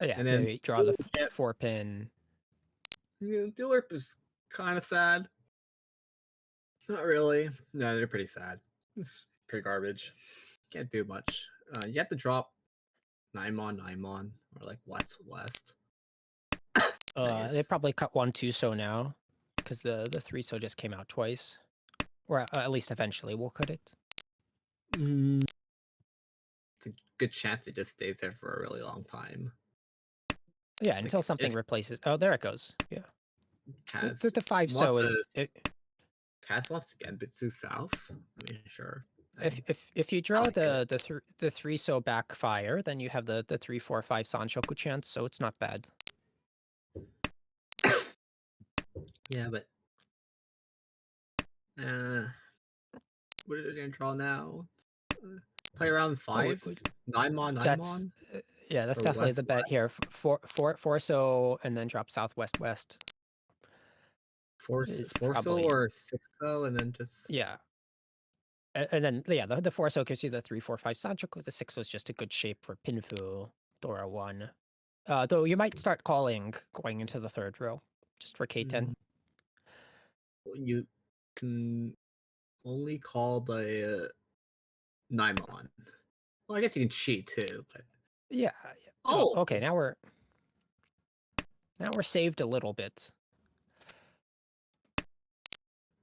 yeah, And then maybe draw the yeah, 4-pin. Dillerp is kind of sad. Not really. No, they're pretty sad. It's pretty garbage. Can't do much. You have to drop Naimon, or like West. They Nice. probably cut 1-2 so now, because the 3 so just came out twice, or at least eventually we'll cut it. It's a good chance it just stays there for a really long time. Yeah, until Like, something replaces. Oh, there it goes. Yeah, Kaz the 5 so wants is to Kaz wants to Genbitsu South. I mean, sure. if you I draw like it. the 3 so backfire, then you have the 3-4-5 Sanshoku chance, so it's not bad. Yeah, but what are they gonna draw now? Play around Oh, 5? Naimon, that's yeah, that's or definitely West the bet here. Four so and then drop Southwest West is Four so probably or 6 so, and then just yeah. And then yeah, the 4 so gives you the 3-4-5 Sanchoku. The 6 so is just a good shape for Pinfu, Dora 1. Though you might start calling going into the 3rd row, just for K10. you can only call the Naimon. Well, I guess you can cheat too, but Yeah. Oh, okay. Now we're saved a little bit.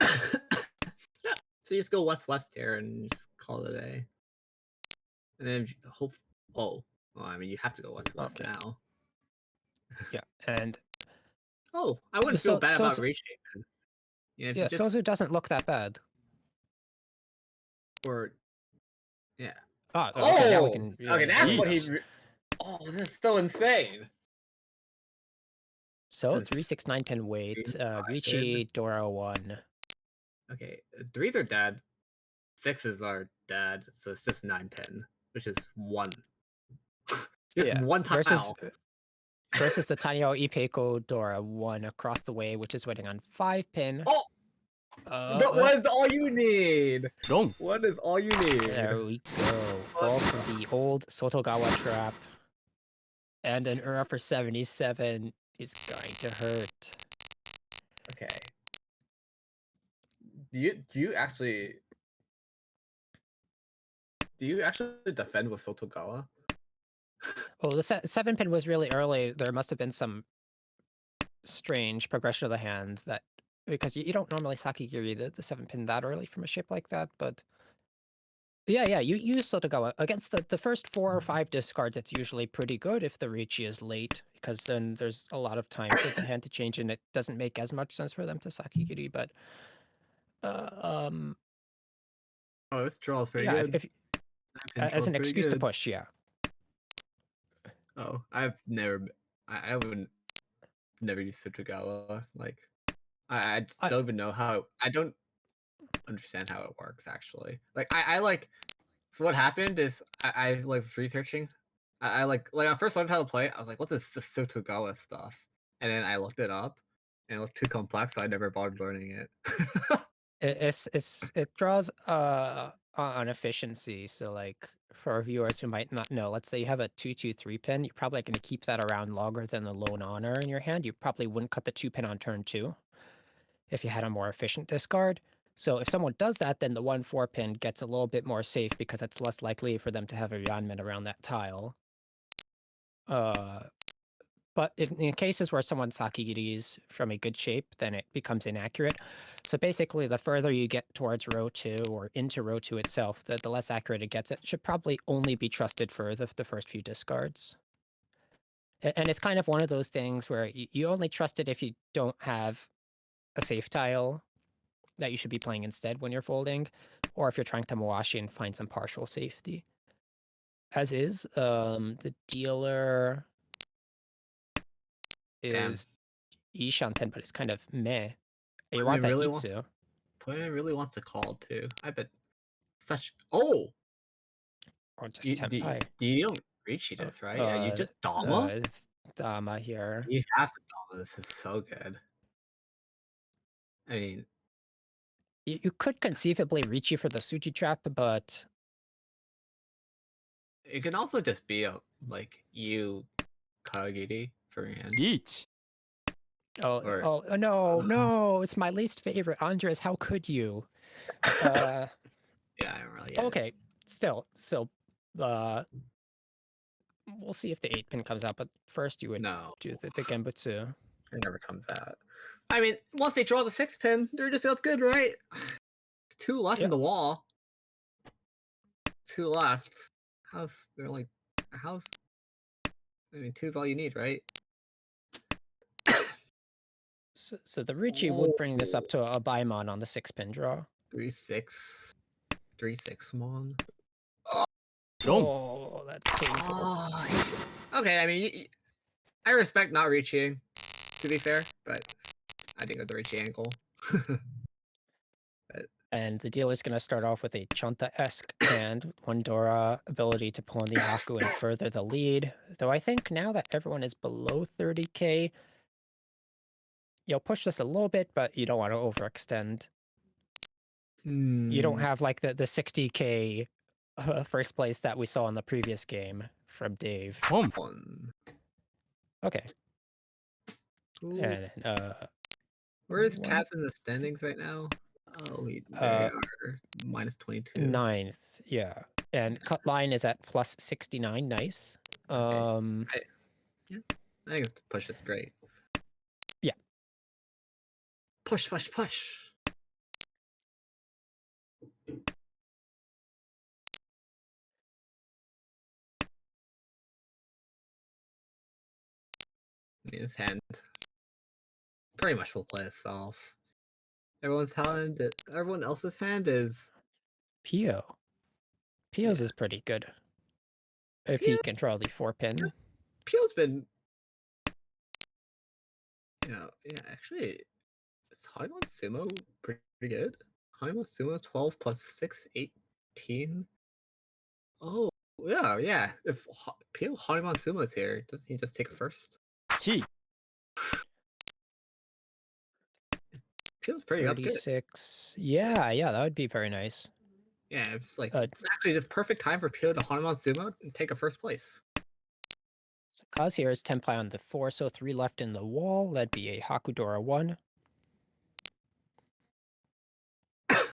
Yeah. So you just go west here and just call it a day. And then hope. Well, I mean, you have to go west Okay. now. Yeah, and I wouldn't feel bad about so, reshaping. Yeah, yeah, Sozu doesn't look that bad. Or yeah. Okay, now we can. Okay, that's what he. Yeesh. This is so insane. So Since 3-6-9 pin wait. 5 Ricci, Dora 1. Okay, 3s are dead. 6s are dead, so it's just 9 pin, which is 1. Just one tile. Versus the Tanyo Ipeiko Dora 1 across the way, which is waiting on 5 pin. But what is all you need? Wrong. What is all you need? There we go. Falls for the old Sotogawa trap. And an Ura for 77 is going to hurt. Okay. Do you actually defend with Sotogawa? Oh, the 7 pin was really early. There must have been some strange progression of the hand that because you don't normally Sakigiri the 7 pin that early from a shape like that, but yeah, you use Sotogawa against the first 4 or 5 discards. It's usually pretty good if the Ricci is late, because then there's a lot of time for the hand to change, and it doesn't make as much sense for them to Sakigiri. But Oh, this draw is pretty yeah, good. if as an excuse to push, yeah. Oh, I haven't never used Sotogawa. Like, I just don't even know how. I don't understand how it works actually. Like, I like. So what happened is I like was researching. I like I first learned how to play. I was like, what's this Sotogawa stuff? And then I looked it up, And it looked too complex, so I never bothered learning it. It draws on efficiency. So like for viewers who might not know, let's say you have a 2-2-3 pin, you're probably going to keep that around longer than the lone honor in your hand. You probably wouldn't cut the 2 pin on turn 2 if you had a more efficient discard. So if someone does that, then the 1-4 pin gets a little bit more safe because it's less likely for them to have a Yanmen around that tile. But in cases where someone sakigiris from a good shape, then it becomes inaccurate. So basically, the further you get towards row 2 or into row 2 itself, the less accurate it gets. It should probably only be trusted for the first few discards. And it's kind of one of those things where you only trust it if you don't have a safe tile that you should be playing instead when you're folding, or if you're trying to Mawashi and find some partial safety. As is, the dealer Damn. is Ishanten, but it's kind of meh. You Toyman want that really Itsu. Toyman really wants to call too. I bet Oh! Or just Tenpai. You don't reach this, right? Yeah, you just Dama? It's Dama here. You have to Dama. This is so good. I mean, You could conceivably reach you for the Suji trap, but it can also just be like you Kagiri for your hand. リーチ no, it's my least favorite. Andres, how could you? Yeah, I don't really get it. Okay, still, so we'll see if the 8 pin comes out, but first you would No, do the Genbutsu. it never comes out. I mean, once they draw the 6 pin, they're just up good, right? It's 2 left in Yep. the wall. 2 left. I mean, 2's all you need, right? So the Ricci would bring this up to a Baimon on the 6 pin draw. 3-6. 3-6 mon. Oh, that's painful. Okay, I mean, I respect not reaching, to be fair, but I didn't go the reaching angle. And the dealer's going to start off with a Chanta-esque hand, one Dora ability to pull in the Haku and further the lead. Though I think now that everyone is below 30k, you'll push this a little bit, but you don't want to overextend. You don't have like the 60k first place that we saw in the previous game from Dave. ポン One. Okay. Ooh. And Where is what? Kaz in the standings right now? Oh, they are minus 22. 9th, yeah. And cut line is at plus 69. Nice. Okay. I think it's push. It's great. Yeah. Push, push, push. I mean, his hand pretty much will play itself. Everyone else's hand is Pio. Pio's is pretty good. If he can draw the 4 pin. Peel's been, actually, is Haimon Sumo pretty good? Haimon Sumo 12 plus 6, 18. Oh, yeah. If Peel Haimon Sumo is here, doesn't he just take a first? 1 Peel's pretty up good. 36. Yeah, that would be very nice. Yeah, it's like it's actually just perfect time for Peel to Haimon Sumo and take a first place. So Kaz here is Tenpai on the 4, so 3 left in the wall. That'd be a Hakudora 1. It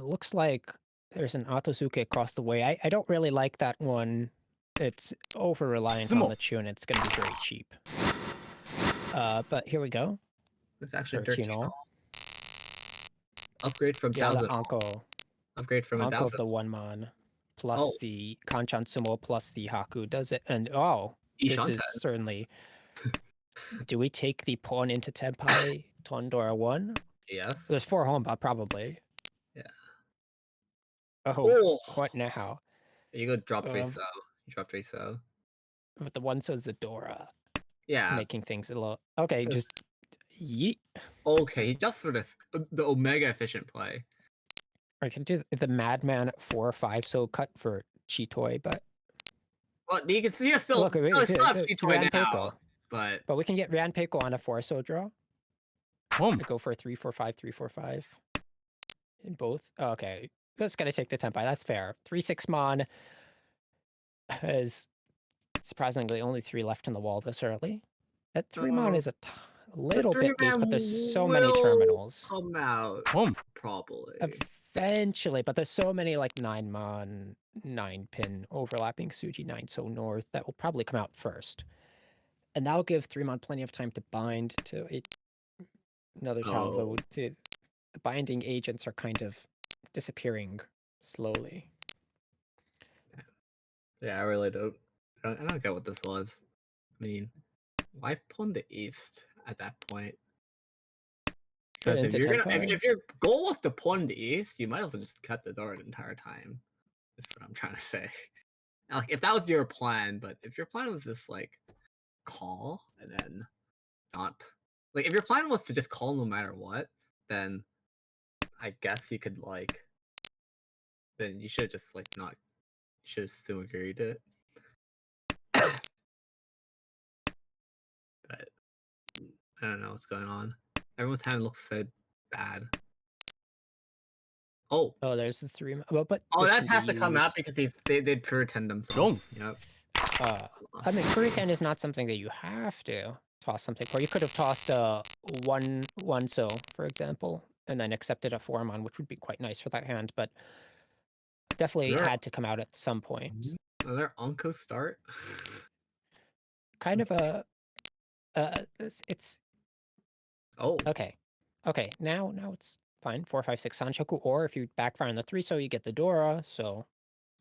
looks like there's an Otosuke across the way. I don't really like that one. It's over-reliant on the Chun. It's going to be very cheap. But here we go. It's actually 13 13 all. all. Upgrade from Yeah, 1000. the Anko. Upgrade from Anko 1000. of the 1 mon. Plus the Kanchan Tsumo plus the Haku does it. And this is certainly... Do we take the pawn into Tenpai Tondora 1? Yes. There's 4 home, but probably. Yeah. Oh, what now? You go drop 3 so. You drop 3 so. But the 1 so's the Dora. Yeah. It's making things a little... Okay, just... Yeet. Okay, just for this, the Omega efficient play. I can do the Madman 4 or 5 so cut for Chitoi, but... Well, you can see still, Look, still have Chitoi now. but But we can get Ranpeiko on a 4-so draw. 봄, Go for a 3-4-5, 3-4-5 in both. Okay, that's gonna take the tempo. That's fair. 3-6 Mon is surprisingly only 3 left in the wall this early. At 3 Mon is a the little three bit loose, but man there's so many will terminals. come out 봄, probably. Eventually, but there's so many like 9 Mon, 9 pin overlapping Suji 9 so north that will probably come out first. And that'll give 3 Mon plenty of time to bind to another tile, though the binding agents are kind of disappearing slowly. Yeah, I really don't. I don't get what this was. I mean, why pawn the east at that point? Because Into Tempai. if your goal was to pawn the east, you might as well just cut the door the entire time. That's what I'm trying to say. Like, if that was your plan, but if your plan was just like call and then not like if your plan was to just call no matter what, then I guess you could like then you should just like not you should have still agreed to it. But I don't know what's going on. Everyone's hand looks so bad. Oh, There's the 3. But oh, this that can has be to come out used. because they pretend themselves. Yep. I mean, Furry 10 is not something that you have to toss something for. You could have tossed a 1-so, for example, and then accepted a 4-mon, which would be quite nice for that hand, but definitely had to come out at some point. Another Unco start. Kind of a it's Oh, okay. Okay, now it's fine. 4-5-6 Sanchoku, or if you backfire on the 3-so, you get the Dora, so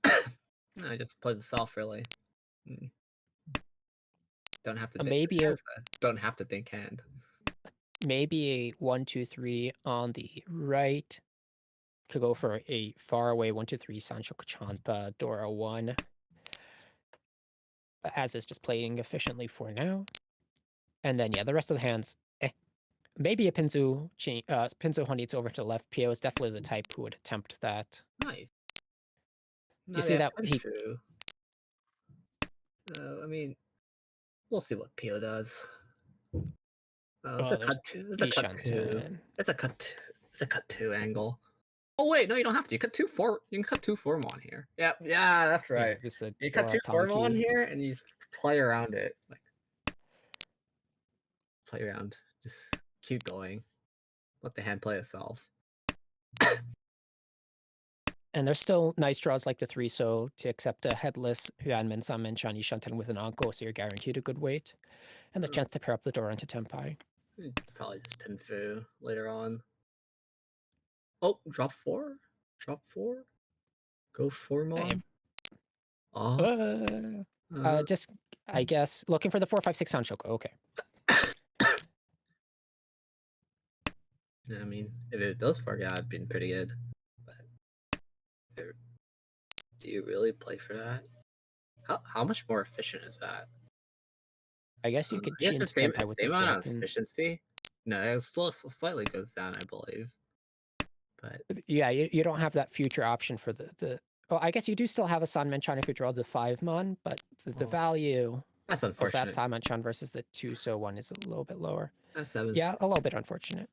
I just plays itself really. Don't have to think. maybe a Don't have to think hand. maybe a 1-2-3 on the right. Could go for a far away 1-2-3 Sanchoku Chanta Dora 1. But as is just playing efficiently for now. And then yeah, the rest of the hands, maybe a Pinzu Pinzu Honitsu over to the left. Pio is definitely the type who would attempt that. Nice. You see that he I mean, we'll see what Pio does. It's oh, a there's cut two. It's a cut two. Ishanten. It's a cut. It's a cut two angle. Oh wait, no, you don't have to. You cut 2-4. You can cut 2-4 on here. Yeah, that's Yeah, right. just a You cut Dora 2-4 on Tonki. here, and you just play around it. Like play around. Just keep going. Let the hand play itself. And there's still nice draws like the 3-so to accept a headless Yuanmen, Sanmen, Shani Shanten with an Anko, so you're guaranteed a good weight. And the chance to pair up the Dora into Tempai. Probably just pin Fu later on. Oh, drop 4? Drop 4? Go 4 mon? Oh. Just, I guess, looking for the 4-5-6 Sanchoku. Okay. I mean, if it does work out, it'd been pretty good. But do you really play for that? How much more efficient is that? I guess you could Yes, chin the to same Tempai with the amount of 4-pin. efficiency. No, it slightly goes down, I believe. But Yeah, you don't have that future option for the. Oh, I guess you do still have a Sanmenchan if you draw the 5-mon, but the value that's of that unfortunate. Sanmenchan versus the 2-so one is a little bit lower. That's 7. Yeah, a little bit unfortunate.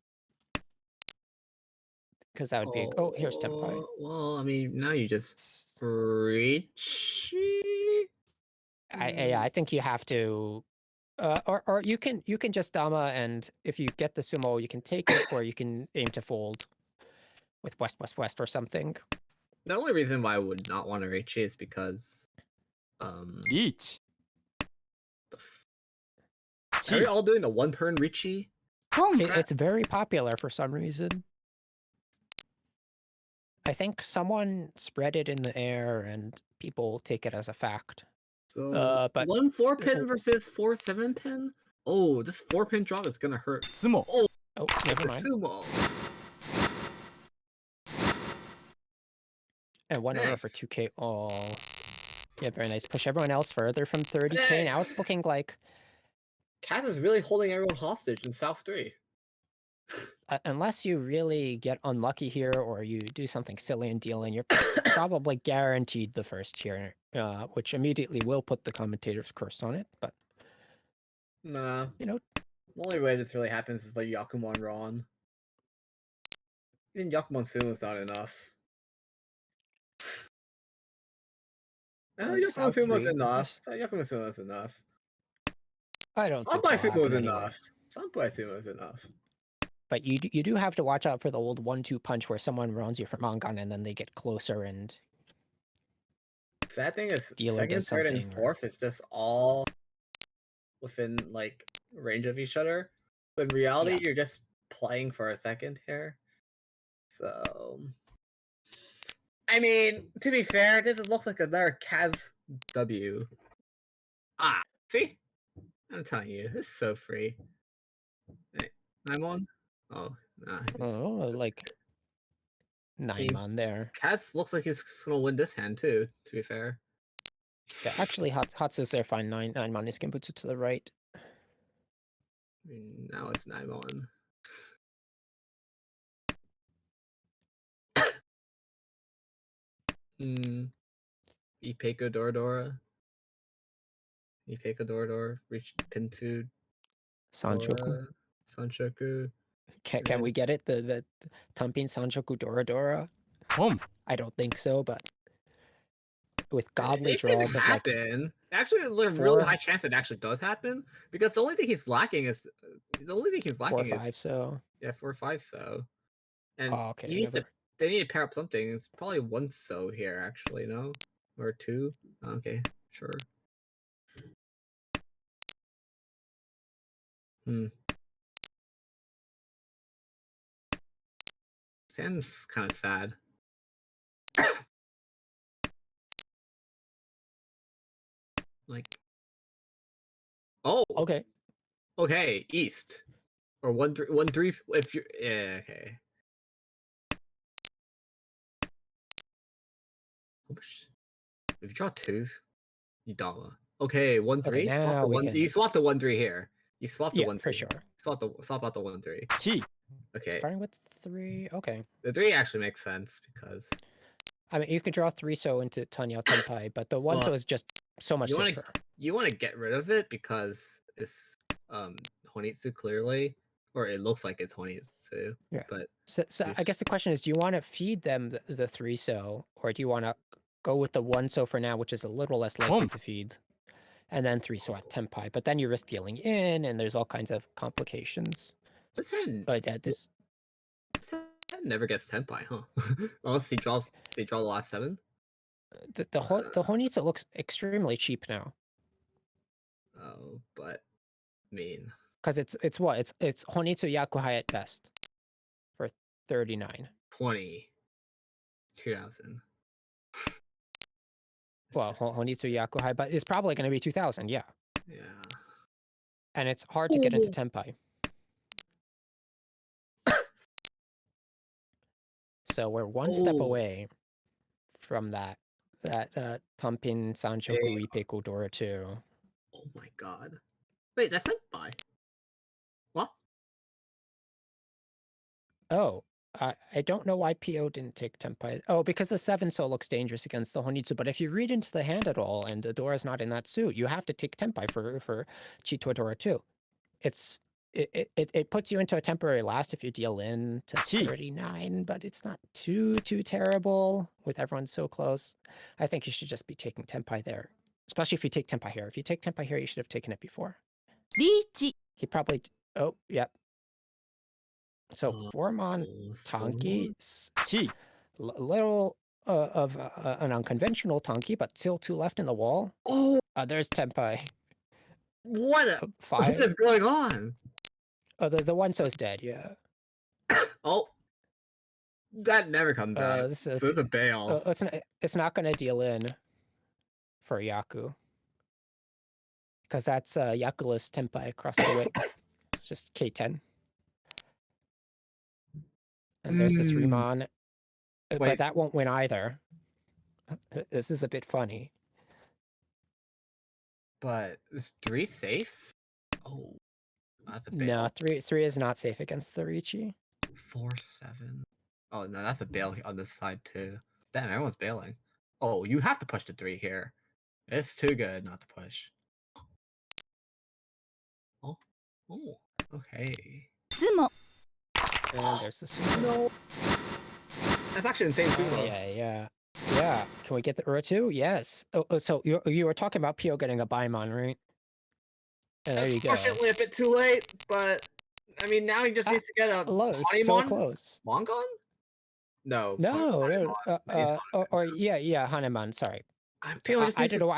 Because that would be. Oh, here's Tempai. Well, I mean, now you just reach. I think you have to. Or you can just Dama, and if you get the Tsumo, you can take it, or you can aim to fold with West or something. The only reason why I would not want to reach is because each, are we all doing the 1-turn Richie? It's very popular for some reason. I think someone spread it in the air and people take it as a fact. So, but 1 4-pin versus 4 7-pin? Oh, this 4-pin drop is gonna hurt. Tsumo, Oh, never mind. Tsumo. And 1 order for 2k. Oh, yeah, very nice. Push everyone else further from 30k. Now it's looking like Cat is really holding everyone hostage in South 3. unless you really get unlucky here or you do something silly and deal in, you're probably guaranteed the first tier, which immediately will put the commentator's curse on it. But Nah. You know, The only way this really happens is like Yakumon Ron. Even Yakumon Sumo is not enough. I know Yakumon Sub Sumo is 3. enough. Yakumon Sumo is enough. I don't think Sampai that'll Sumo is happen anyway. enough. Sampai Sumo is enough. But you do have to watch out for the old 1-2 punch where someone runs you from Angan and then they get closer and Sad thing is, dealer second, does third, and something. Or, fourth is just all within like range of each other. But in reality, yeah. you're just playing for a second here. So, I mean, to be fair, this looks like another Kaz W. Ah, see, I'm telling you, this is so free. Hey, I'm on. Oh, nah. Oh, like 9 mon there. Kaz looks like he's gonna win this hand too. To be fair. Yeah, actually, Hatsu's there fine. 9 mon is Genbutsu to the right. I mean, now it's Naimon. Ipeko Doradora. Ipeko Doradora. Reach pin food. Sanchoku. Dora. Sanshoku. Can we get it? The Tumping Sanchoku Doradora? Boom. I don't think so, but with godly It can draws of like happen. Actually, there's a really 4, high chance it actually does happen because the only thing he's lacking is 4 or 5, so. yeah, 4 or 5 so, and Oh, okay, he needs to. never. They need to pair up something. It's probably 1 so here actually, no, or 2. Okay, sure. Sounds kind of sad. Like, oh, okay, east or 1-3 if you're yeah okay. If you draw 2s, you dollar. Okay, 1-3. Okay, Swap the now we one. can. You swap the 1-3 here. You swap the Yeah, 1-3. for sure. Swap out the 1-3. Chi. Okay, Starting with 3. Okay. the 3 actually makes sense because I mean, you could draw 3 so into Tanya Tenpai, but the 1 so is just so much safer. you want to get rid of it because it's Honitsu clearly, or it looks like it's Honitsu. Yeah. But So I guess the question is, do you want to feed them the 3 so, or do you want to go with the 1 so for now, which is a little less likely to feed, and then 3 so at Tenpai? But then you risk dealing in, and there's all kinds of complications. this hand, But yeah, this never gets Tenpai, huh? Unless they draw the last 7. the Honitsu looks extremely cheap now. Oh, but I mean, Because it's what? It's Honitsu Yakuhai at best for 39. 20, 2000. Well, Honitsu Yakuhai, but it's probably going to be 2000, yeah. Yeah. And it's hard to get into Tenpai. So we're one step away from that Tampin Sanchoku Ipeko Dora 2. Oh my god. Wait, that's Senpai. What? Oh, I don't know why PO didn't take Tenpai. Oh, because the 7 so looks dangerous against the Honitsu. But if you read into the hand at all and the Dora's not in that suit, you have to take Tenpai for Chito Dora 2. It puts you into a temporary last if you deal in to 39, but it's not too terrible with everyone so close. I think you should just be taking Tenpai there, especially if you take Tenpai here. If you take Tenpai here, you should have taken it before. Reach. He probably. Oh, yep. So Formon Tanki, Chi. little of an unconventional Tanki, but still 2 left in the wall. Oh, There's Tenpai. what 5. is going on? Oh, the 1 so is dead. Yeah. Oh, that never comes out. So it's a bail. It's not going to deal in for Yaku. Because that's Yakuless Tenpai across the way. It's just K10. And there's the 3 mon. But that won't win either. This is a bit funny. But is 3 safe? Oh, that's a bail. No, 3 is not safe against the Ricci. 4-7. Oh no, that's a bail on this side too. Damn, everyone's bailing. Oh, you have to push the 3 here. It's too good not to push. Oh, okay. Tsumo. And there's the sumo. No. That's actually insane sumo. Yeah. Can we get the Ura2? Yes. So you were talking about Pio getting a Baimon, right? And there you go. Unfortunately, a bit too late, but I mean, now he just needs to get a Close, so Hanimon? close. Mongon? No. No. He's Yeah, Hanuman. Sorry. Pio just I needs don't to... know.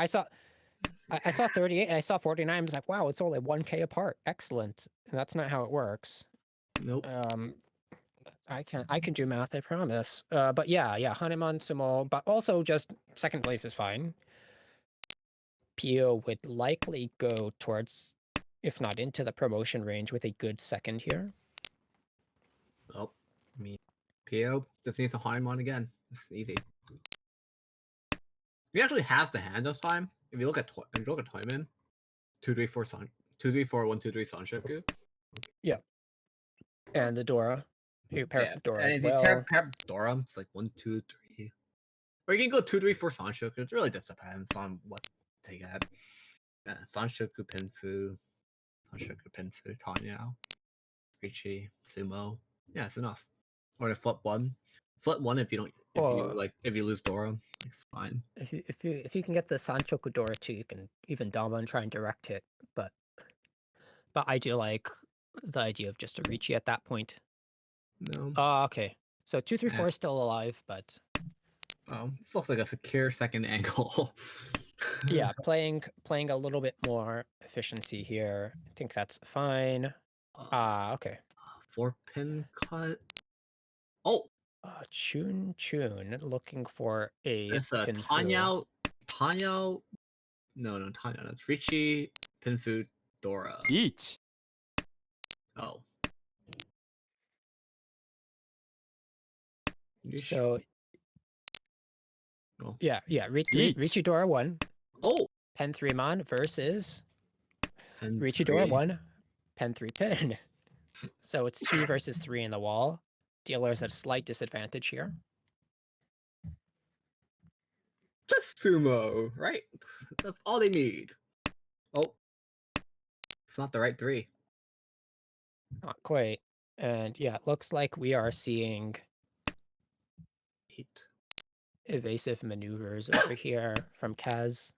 I saw 38 and I saw 49. I was like, wow, it's only 1K apart. Excellent. And that's not how it works. Nope. I can do math, I promise. But yeah, Hanuman Sumo, but also just second place is fine. Pio would likely go towards, if not into the promotion range, with a good second here. Oh, me. Pio just needs to Hanimon again. It's easy. You actually have the hand this time. If you look at Toyman, 2-3-4 Sun, 2-3-4 1-2-3 Sanshoku. Yeah, and the Dora. You pair up the Dora and as if you well. pair Dora, it's like 1-2-3. Or you can go 2-3-4 Sanshoku. It really just depends on what they get. Sanshoku Pinfu, Tanya, Richi, Sumo. Yeah, it's enough. Or to flip one. Flip one if you don't if you lose Dora, it's fine. If you can get the Sanchoku Dora too, you can even Dama and try and direct hit. But I do like the idea of just a Ricci at that point. No. Okay. So 2-3-4 is still alive, but It looks like a secure second angle. yeah, playing a little bit more efficiency here. I think that's fine. Okay. 4-pin cut. Oh, Chun looking for a it's a pinfu. Tanya. No, Tanya. It's Richie, Pinfu, Dora. 1 Oh. So Oh. yeah, Each. Richidora 1, Oh. Pen 3 Mon versus Pen Richidora 3. 1, Pen 3 Pin. So it's 2 versus 3 in the wall. Dealer's at a slight disadvantage here. Just sumo, right? That's all they need. Oh. It's not the right 3. Not quite. And yeah, it looks like we are seeing 8. evasive maneuvers over here from Kaz.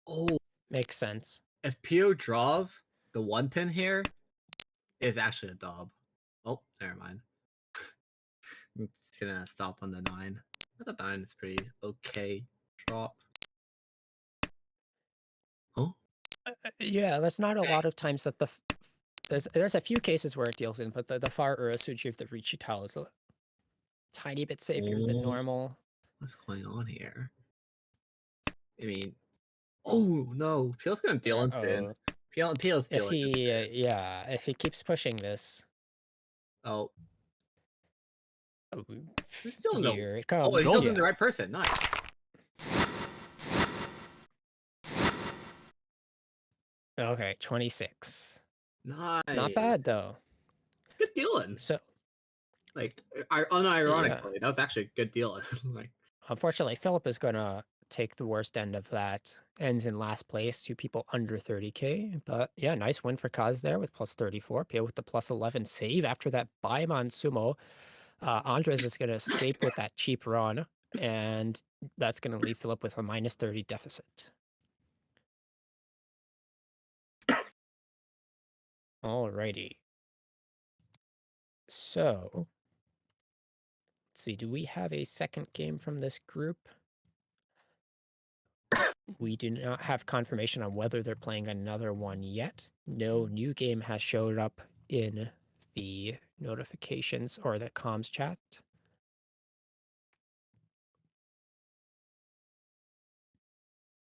Oh. Makes sense. If Pio draws, the 1 pin here is actually a dub. Oh, never mind. It's gonna stop on the 9. I thought 9 is pretty okay drop. Oh. Yeah, there's not a lot of times that there's a few cases where it deals in, but the far Urasuchi of the Richital is a tiny bit safer than normal. What's going on here? I mean, oh no, Peel's gonna deal in soon. Peel's If dealing. if he keeps pushing this, Oh, oh, he's still in the. here it comes. Oh, he's still No. in the right person. Nice. Okay, 26. Nice. Not bad though. Good dealing. So Like, unironically, that was actually good dealing. Like, unfortunately, Philip is gonna take the worst end of that. Ends in last place, 2 people under 30K. But yeah, nice win for Kaz there with plus 34. Pia with the plus 11 save after that Baimon Sumo. Andres is gonna escape with that cheap run, and that's gonna leave Philip with a minus 30 deficit. Alrighty. So let's see, do we have a second game from this group? We do not have confirmation on whether they're playing another one yet. No new game has showed up in the notifications or the comms chat.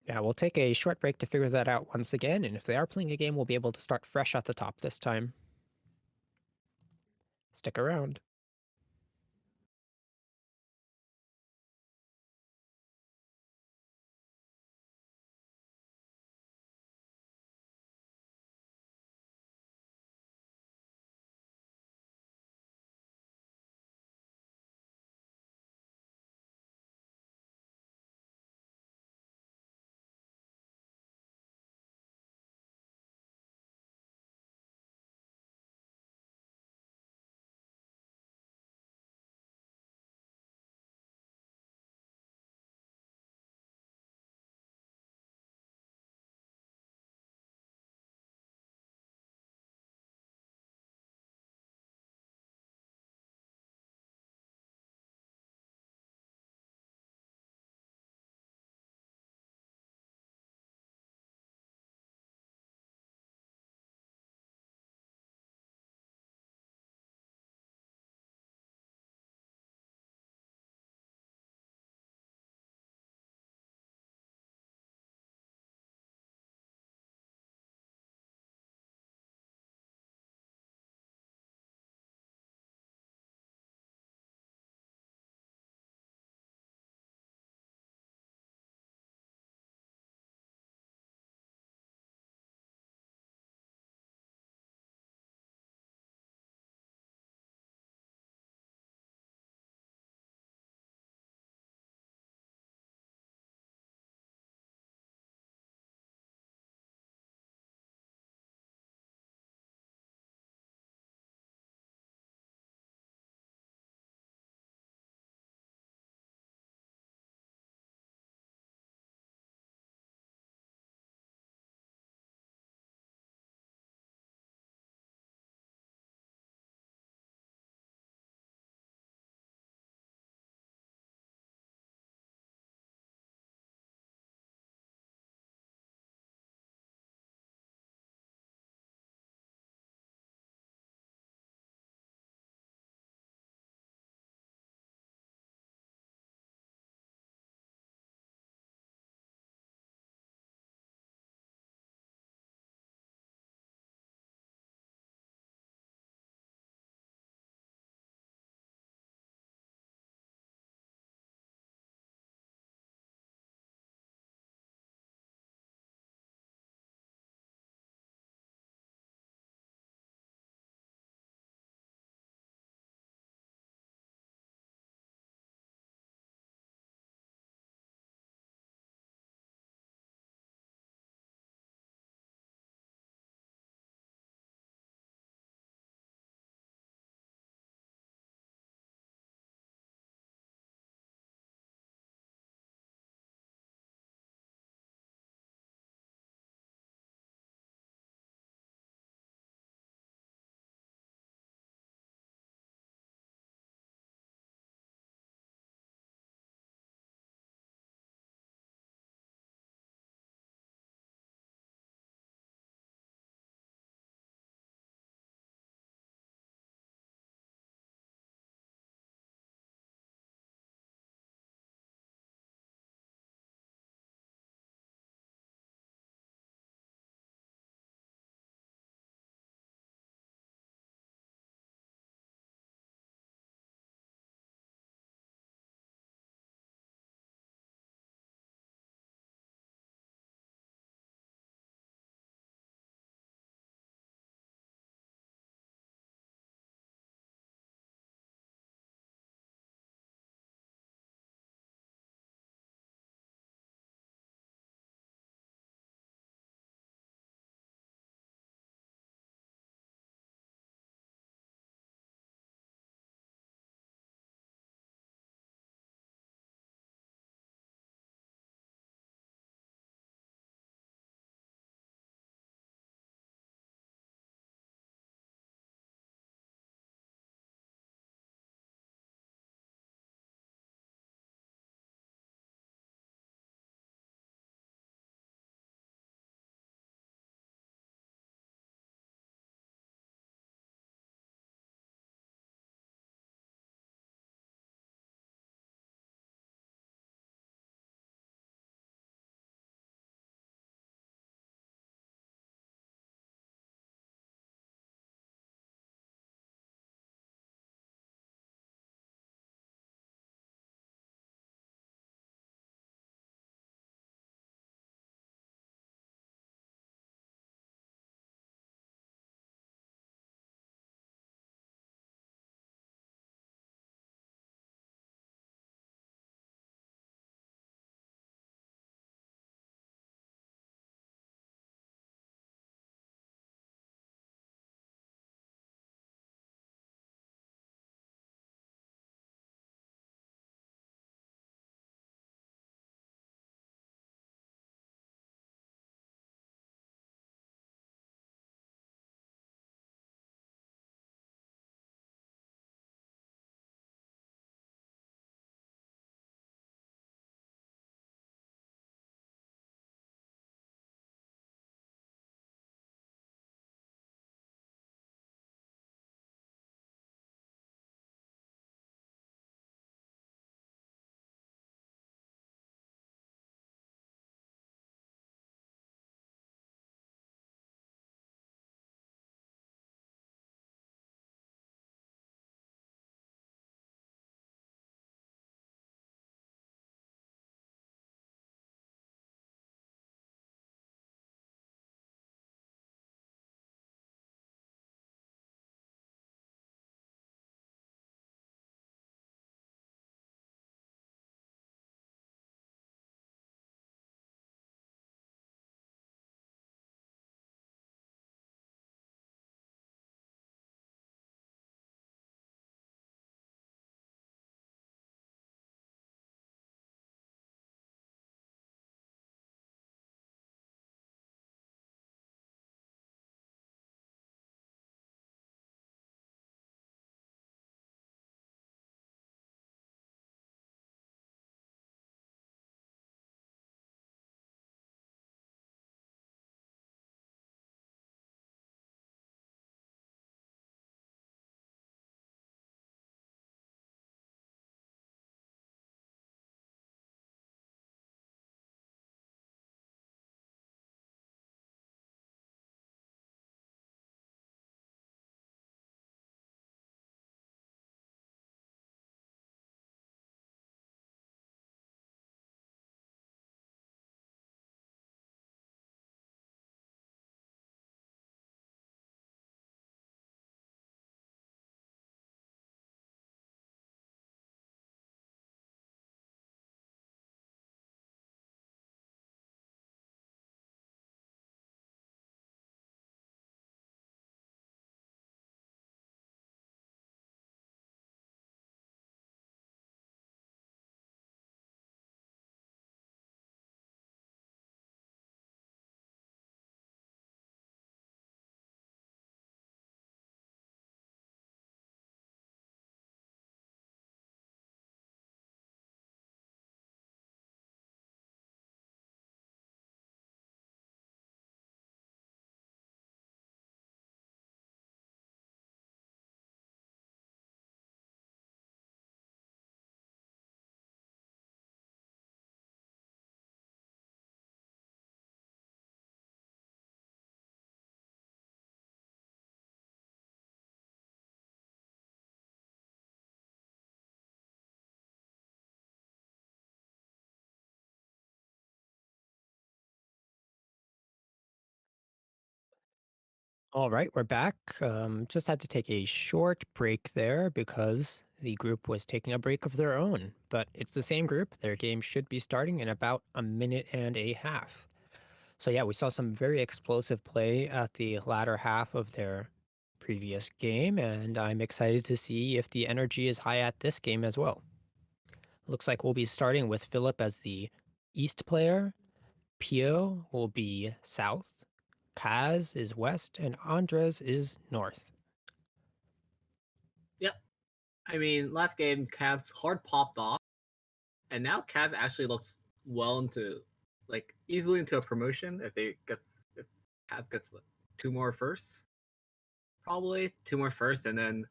Yeah, we'll take a short break to figure that out once again, and if they are playing a game, we'll be able to start fresh at the top this time. Stick around. All right, we're back. Just had to take a short break there because the group was taking a break of their own. But it's the same group. Their game should be starting in about a minute and a half. So, yeah, we saw some very explosive play at the latter half of their previous game, and I'm excited to see if the energy is high at this game as well. Looks like we'll be starting with Philip as the East player. Pio will be South. Kaz is West, and Andres is North. Yep. I mean, last game, Cavs hard popped off, and now Cavs actually looks well into, like, easily into a promotion if Cavs gets like, 2 more firsts, probably 2 more firsts, and then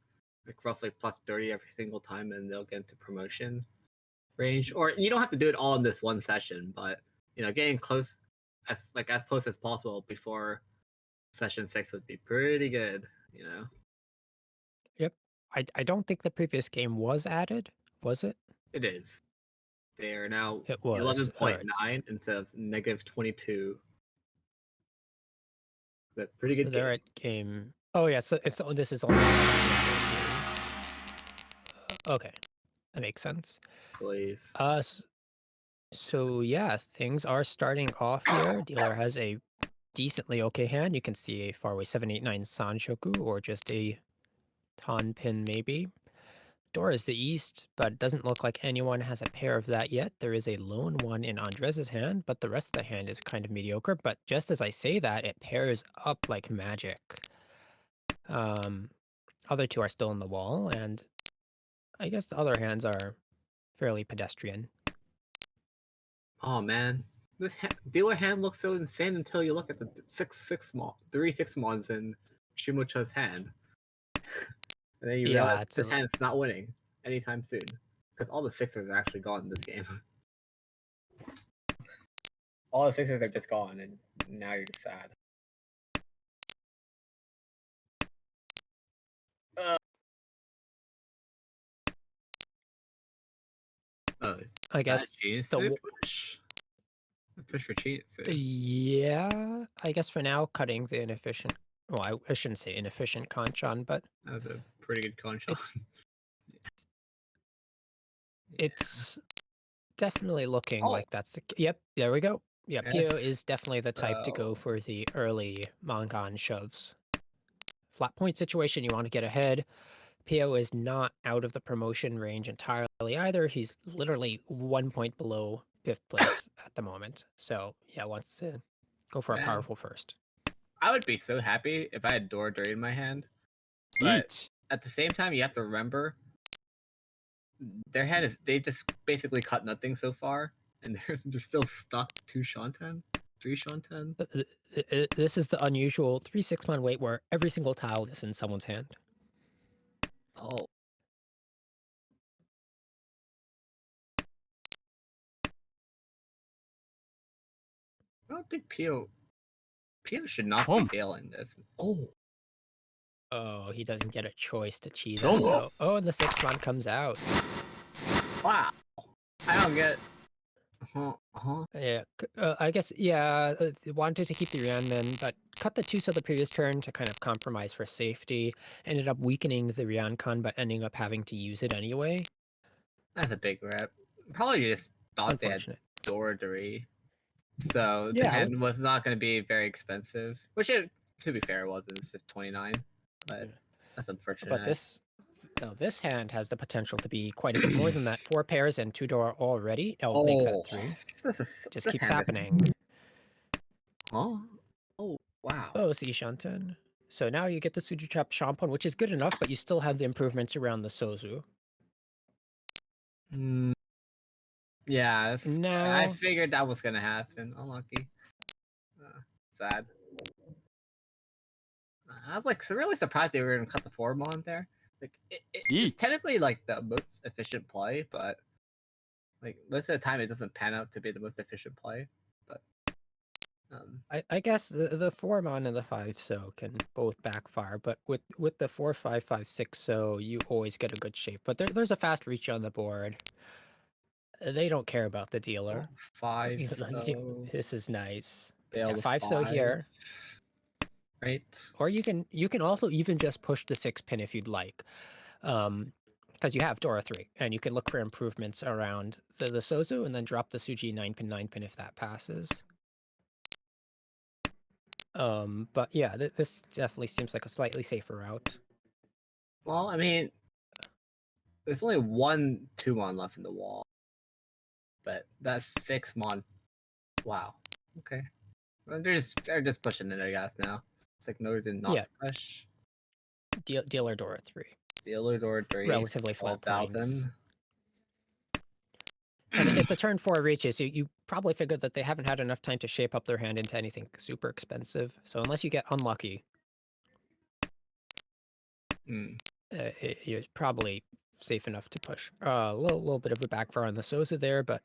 like roughly plus 30 every single time, and they'll get into promotion range. Or you don't have to do it all in this one session, but getting close as close as possible before session 6 would be pretty good. Yep. I don't think the previous game was added, was it? It is. They are now It was. All right. 11.9 instead of -22. It's a pretty So good they're game, at game. Oh yeah. So this is only the second of the series. Okay, that makes sense. I believe. So yeah, things are starting off here. Dealer has a decently okay hand. You can see a faraway 789 Sanshoku or just a Tanpin maybe. Door is the east, but it doesn't look like anyone has a pair of that yet. There is a lone one in Andres' hand, but the rest of the hand is kind of mediocre. But just as I say that, it pairs up like magic. Um, Other two are still in the wall, and I guess the other hands are fairly pedestrian. Oh man, this dealer hand looks so insane until you look at the 3 6 ones in Shimocha's hand, and then you realize Yeah, it's this a, hand is not winning anytime soon because all the sixes are actually gone in this game. All the sixes are just gone, and now you're just sad. Oh, is I that guess Chinitsu push? A push for Chinitsu. yeah, I guess for now, cutting the inefficient. Well, I shouldn't say inefficient Kanchan, but That was a pretty good concha. it's definitely looking Oh, like that's the. Yep, there we go. Yeah, Pio yes. is definitely the type to go So for the early Mangan shoves. Flat point situation, you want to get ahead. Pio is not out of the promotion range entirely either. He's literally 1 point below fifth place at the moment. So yeah, wants to go for a man, powerful first. I would be so happy if I had Door Dirty in my hand, but 1 at the same time, you have to remember they've just basically cut nothing so far, and they're still stuck 2 Shanten, 3 Shanten. This is the unusual 3 6 month wait where every single tile is in someone's hand. Oh, I don't think Pio should not be failing this. Oh, Oh, he doesn't get a choice to cheese Don't. it though. Oh, and the 6 month comes out. wow! I don't get. Huh? Yeah, I guess, yeah, wanted to keep the Ryanman, but cut the 2s of the previous turn to kind of compromise for safety. Ended up weakening the Ryankon, but ending up having to use it anyway. That's a big rep. Probably just thought they had Unfortunate. Door Dirty, so the Yeah, hand was not going to be very expensive. Which, to be fair, it wasn't. It's just 29, but yeah. that's But unfortunate. this hand has the potential to be quite a bit more than that. 4 pairs and 2 door already. I'll make that Oh, 3. Just this keeps hand happening. huh? Oh, wow. Oh, see Shanten. So now you get the Suju Trap Shampoo, which is good enough, but you still have the improvements around the Sozu. Mm, yeah, I Now, figured that was gonna happen. Unlucky. Sad. I was like really surprised they were gonna cut the form on there. Like it's 1 technically like the most efficient play, but like most of the time it doesn't pan out to be the most efficient play. But I guess the 4 mon and the 5 so can both backfire, but with the 4 5 5 6 so you always get a good shape. But there's a fast reach on the board. They don't care about the oh, dealer. five so This is nice. bail Yeah, the 5 so five. here. right? Or you can also even just push the 6 pin if you'd like. Because you have Dora 3, and you can look for improvements around the Sozu, and then drop the Suji 9 pin if that passes. But yeah, this definitely seems like a slightly safer route. Well, I mean, there's only one 2-mon left in the wall, but that's 6-mon. Wow. Okay. Well, they're just pushing it, I guess. Now it's like no reason not Yeah. to push. Dealer Dora 3. Dealer Door 3, Relatively flat plains. 12,000. And it's a turn 4 reaches. So you probably figured that they haven't had enough time to shape up their hand into anything super expensive. So unless you get unlucky, you're probably safe enough to push. A little bit of a backfire on the Sozu there, but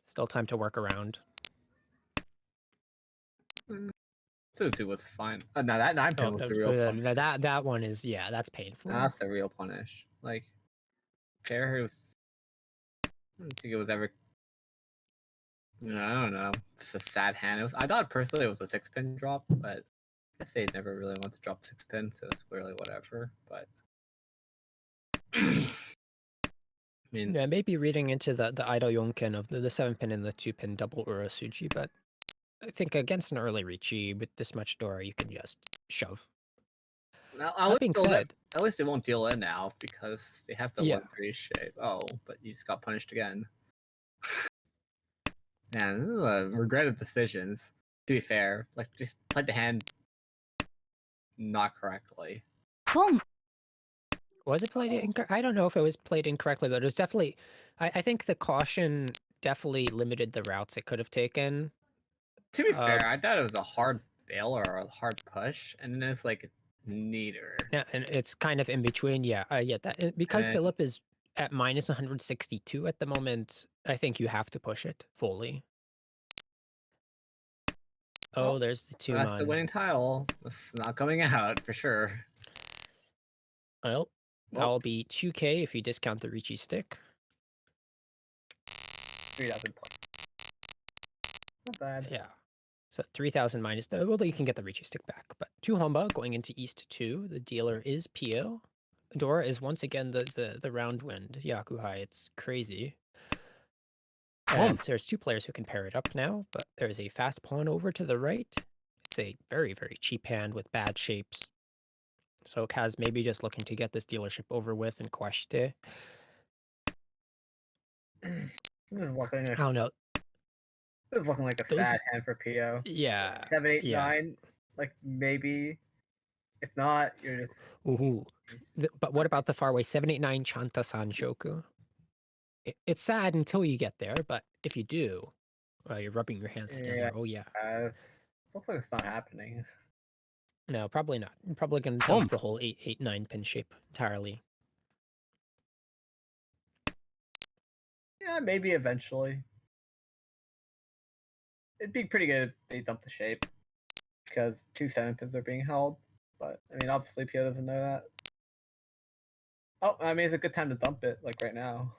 still time to work around. Suzu was fine. No, that 9 pin was the real punish. No, that one is, yeah, that's painful. That's the real punish. Like, Fair was. I don't think it was ever. I don't know. It's a sad hand. I thought personally it was a 6-pin drop, but I guess they never really want to drop 6 pin, so it's really whatever. But I mean, Yeah, maybe reading into the Idol Yonken of the 7 pin and the 2 pin double Urasuji, but I think against an early Richi with this much Dora, you can just shove. That being said, at least they won't deal in now because they have the Yeah. 1-3 shape. Oh, but you just got punished again. Man, this is a regret of decisions. To be fair, like just played the hand not correctly. Was it played incorrectly? I don't know if it was played incorrectly, but it was definitely. I think the caution definitely limited the routes it could have taken. To be fair, I thought it was a hard bail or a hard push, and then it's like neither. Yeah, and it's kind of in between. Yeah, that because Philip is at minus 162 at the moment. I think you have to push it fully. Oh, there's the 2-mon. That's the winning tile. It's not coming out for sure. Well, that'll be 2K if you discount the Ricci stick. 3,000 points. Not bad. Yeah. So 3,000 minus the, well, you can get the Ricci stick back. But 2 Homba going into East 2. The dealer is Pio. Dora is once again the round wind. Yakuhai, it's crazy. And there's 2 players who can pair it up now, but there's a fast pawn over to the right. It's a very, very cheap hand with bad shapes. So Kaz maybe just looking to get this dealership over with and Quashte. This is looking like, I don't know. This is looking like a sad hand for Pio. Yeah. 7, 8, 9. Like maybe. If not, you're just. Ooh. But what about the faraway 789 Chanta Sanshoku? It's sad until you get there, but if you do, you're rubbing your hands together. Oh yeah. This looks like it's not happening. No, probably not. I'm probably going to dump the whole 8, 8, 9 pin shape entirely. Yeah, maybe eventually. It'd be pretty good if they dump the shape because 2 7 pins are being held. But I mean, obviously, Pio doesn't know that. Oh, I mean, it's a good time to dump it, like right now.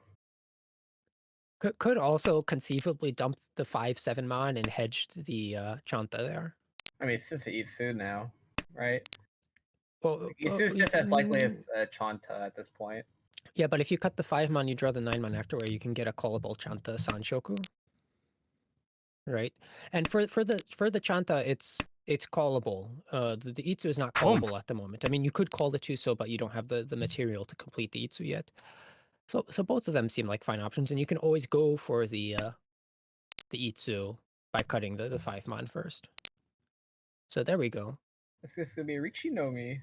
Could also conceivably dump the 5-7 mon and hedge the Chanta there. I mean, it's just an Isu now, right? Well, Isu's just as likely as Chanta at this point. Yeah, but if you cut the 5 mon, you draw the 9 mon afterward, you can get a callable Chanta Sanshoku. Right? And for the Chanta, it's callable. The Itsu is not callable at the moment. I mean, you could call the Tuso, but you don't have the material to complete the Itsu yet. So both of them seem like fine options, and you can always go for the Itsu by cutting the 5 mon first. So there we go. This is gonna be a Richi no Mi.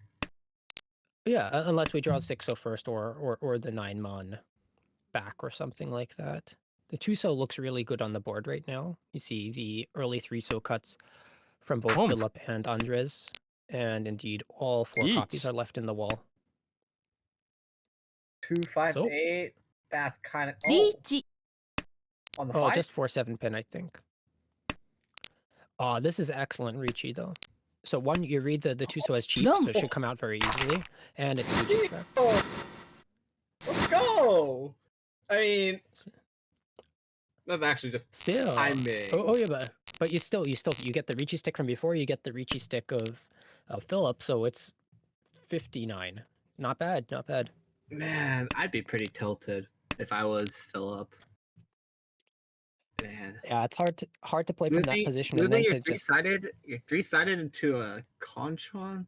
Yeah, unless we draw 6-0 first or the 9 mon back or something like that. The 2-so looks really good on the board right now. You see the early 3-so cuts from both Philip and Andres, and indeed all 4 copies are left in the wall. 2, 5, 8. That's kind of on the 5. Just 4-7 pin, I think. This is excellent Ricci though. So one, you read the 2-so as cheap, so it should come out very easily, and it's Suji trap. Let's go! I mean, that's actually just still timing. Oh yeah, but you get the Ricci stick from before. You get the Ricci stick of Philip, so it's 59. Not bad, not bad. Man, I'd be pretty tilted if I was Philip. Man, Yeah, it's hard to play from that position and losing then your to just. three sided into a Conchon.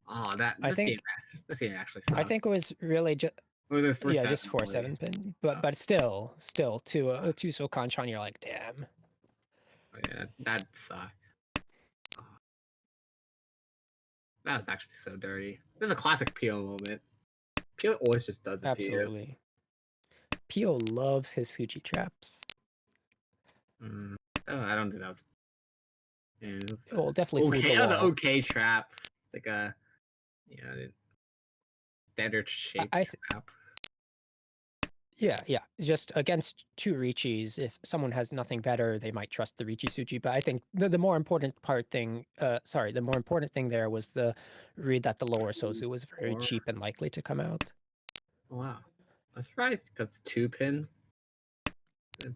Oh, I think this game actually I sucks. think it was really just Or the first yeah, seven just 4 only. 7 pin, but still to so Kanchan, you're like, damn. Oh, yeah, that'd suck. Oh, that was actually so dirty. This is a classic PO moment. PO always just does it to you. Absolutely. Pio loves his Fuji traps. Oh, I don't think that was. Yeah, it was Well, definitely fooled okay. the That was an wall. okay trap, like a standard shape I trap. yeah. Just against two Richis, if someone has nothing better, they might trust the Richi Suji. But I think the more important the more important thing there was the read that the lower Sozu was very Four. cheap and likely to come out. Oh, wow, I'm surprised because 2 pin.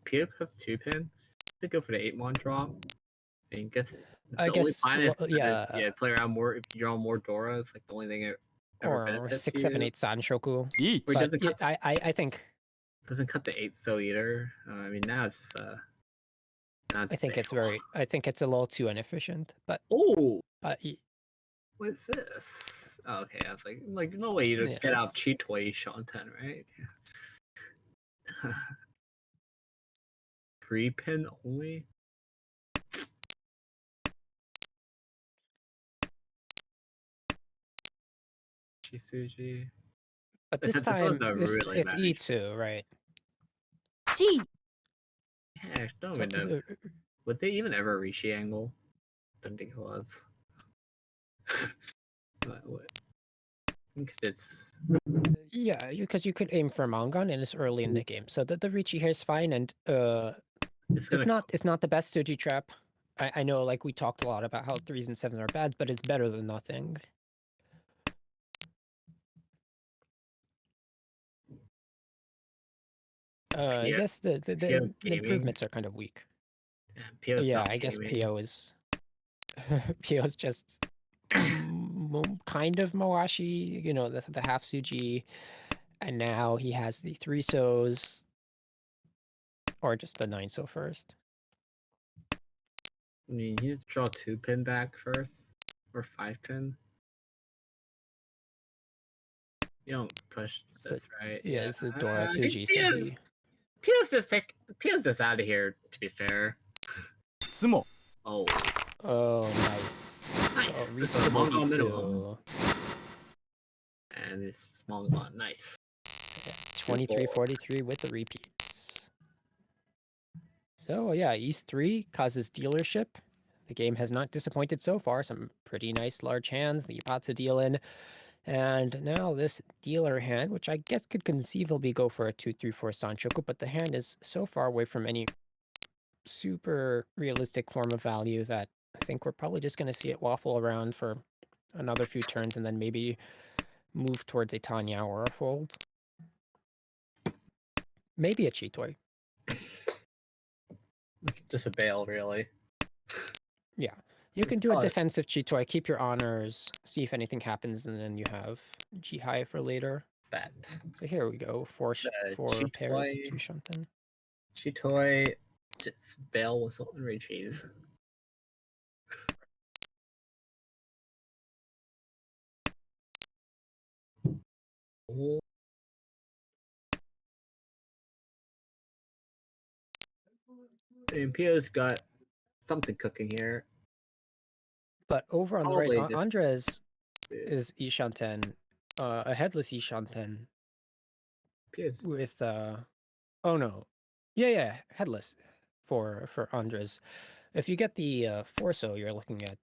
PO plus 2 pin. They go for the 8-mon drop. I mean, guess it's I the only guess, finest. yeah, Play around more if you draw more Doras. Like the only thing it ever or benefits six, you. seven, eight Sanshoku. Each. Which But doesn't cut. I think Doesn't cut the 8 so either. I mean, now it's just now it's I think it's fail. a little too inefficient. But Oh, uh, what is this? Oh, okay, I was like no way to yeah, get out of cheat toy Shanten, right? 3 pin only. Chisuji. but this This was time a really it's bad. Itsu, right? G. Yeah, I don't So, even know. Would they even ever reach the angle? Don't think it was. What? I think it's yeah, because you could aim for Mangan and it's early in the game, so the Richi here is fine, and it's gonna. it's not the best Suji trap. I know, like we talked a lot about how 3s and 7s are bad, but it's better than nothing. I Pio, guess the Pio gaming. improvements are kind of weak. Yeah, Pio's Yeah, not I guess gaming. PO is PO is just kind of Moashi, the half Suji, and now he has the 3 Sos, or just the 9 So first. I mean, you just draw 2 pin back first, or 5 pin. You don't push It's this, right? yeah, Yeah. this is Dora I mean, Suji, so he. Pio's just out of here. To be fair. Tsumo. Oh, Oh, nice. nice. Oh, This is a Ritsumo Mongol minimum, Itsu. and this small one. Nice. 23-43 with the repeats. So yeah, East 3 causes dealership. The game has not disappointed so far. Some pretty nice large hands, the Ipatsu deal in. And now this dealer hand, which I guess could conceivably go for a 2-3-4 Sanchoku, but the hand is so far away from any super realistic form of value that I think we're probably just going to see it waffle around for another few turns and then maybe move towards a Tanya or a fold. Maybe a Chitoi. Just a bail, really. Yeah. You can It's do a probably defensive Chitoi, keep your honors, see if anything happens, and then you have Jihai for later. bet. So here we go. Four pairs, Chitoi. 2 Shanten. Chitoi. Just bail with Richie's. Oh. I mean, Pio's got something cooking here. But over on the right, Probably just Andres is Ishanten, a headless Ishanten Pio's. with oh no. Yeah, headless for Andres. If you get the Forso, you're looking at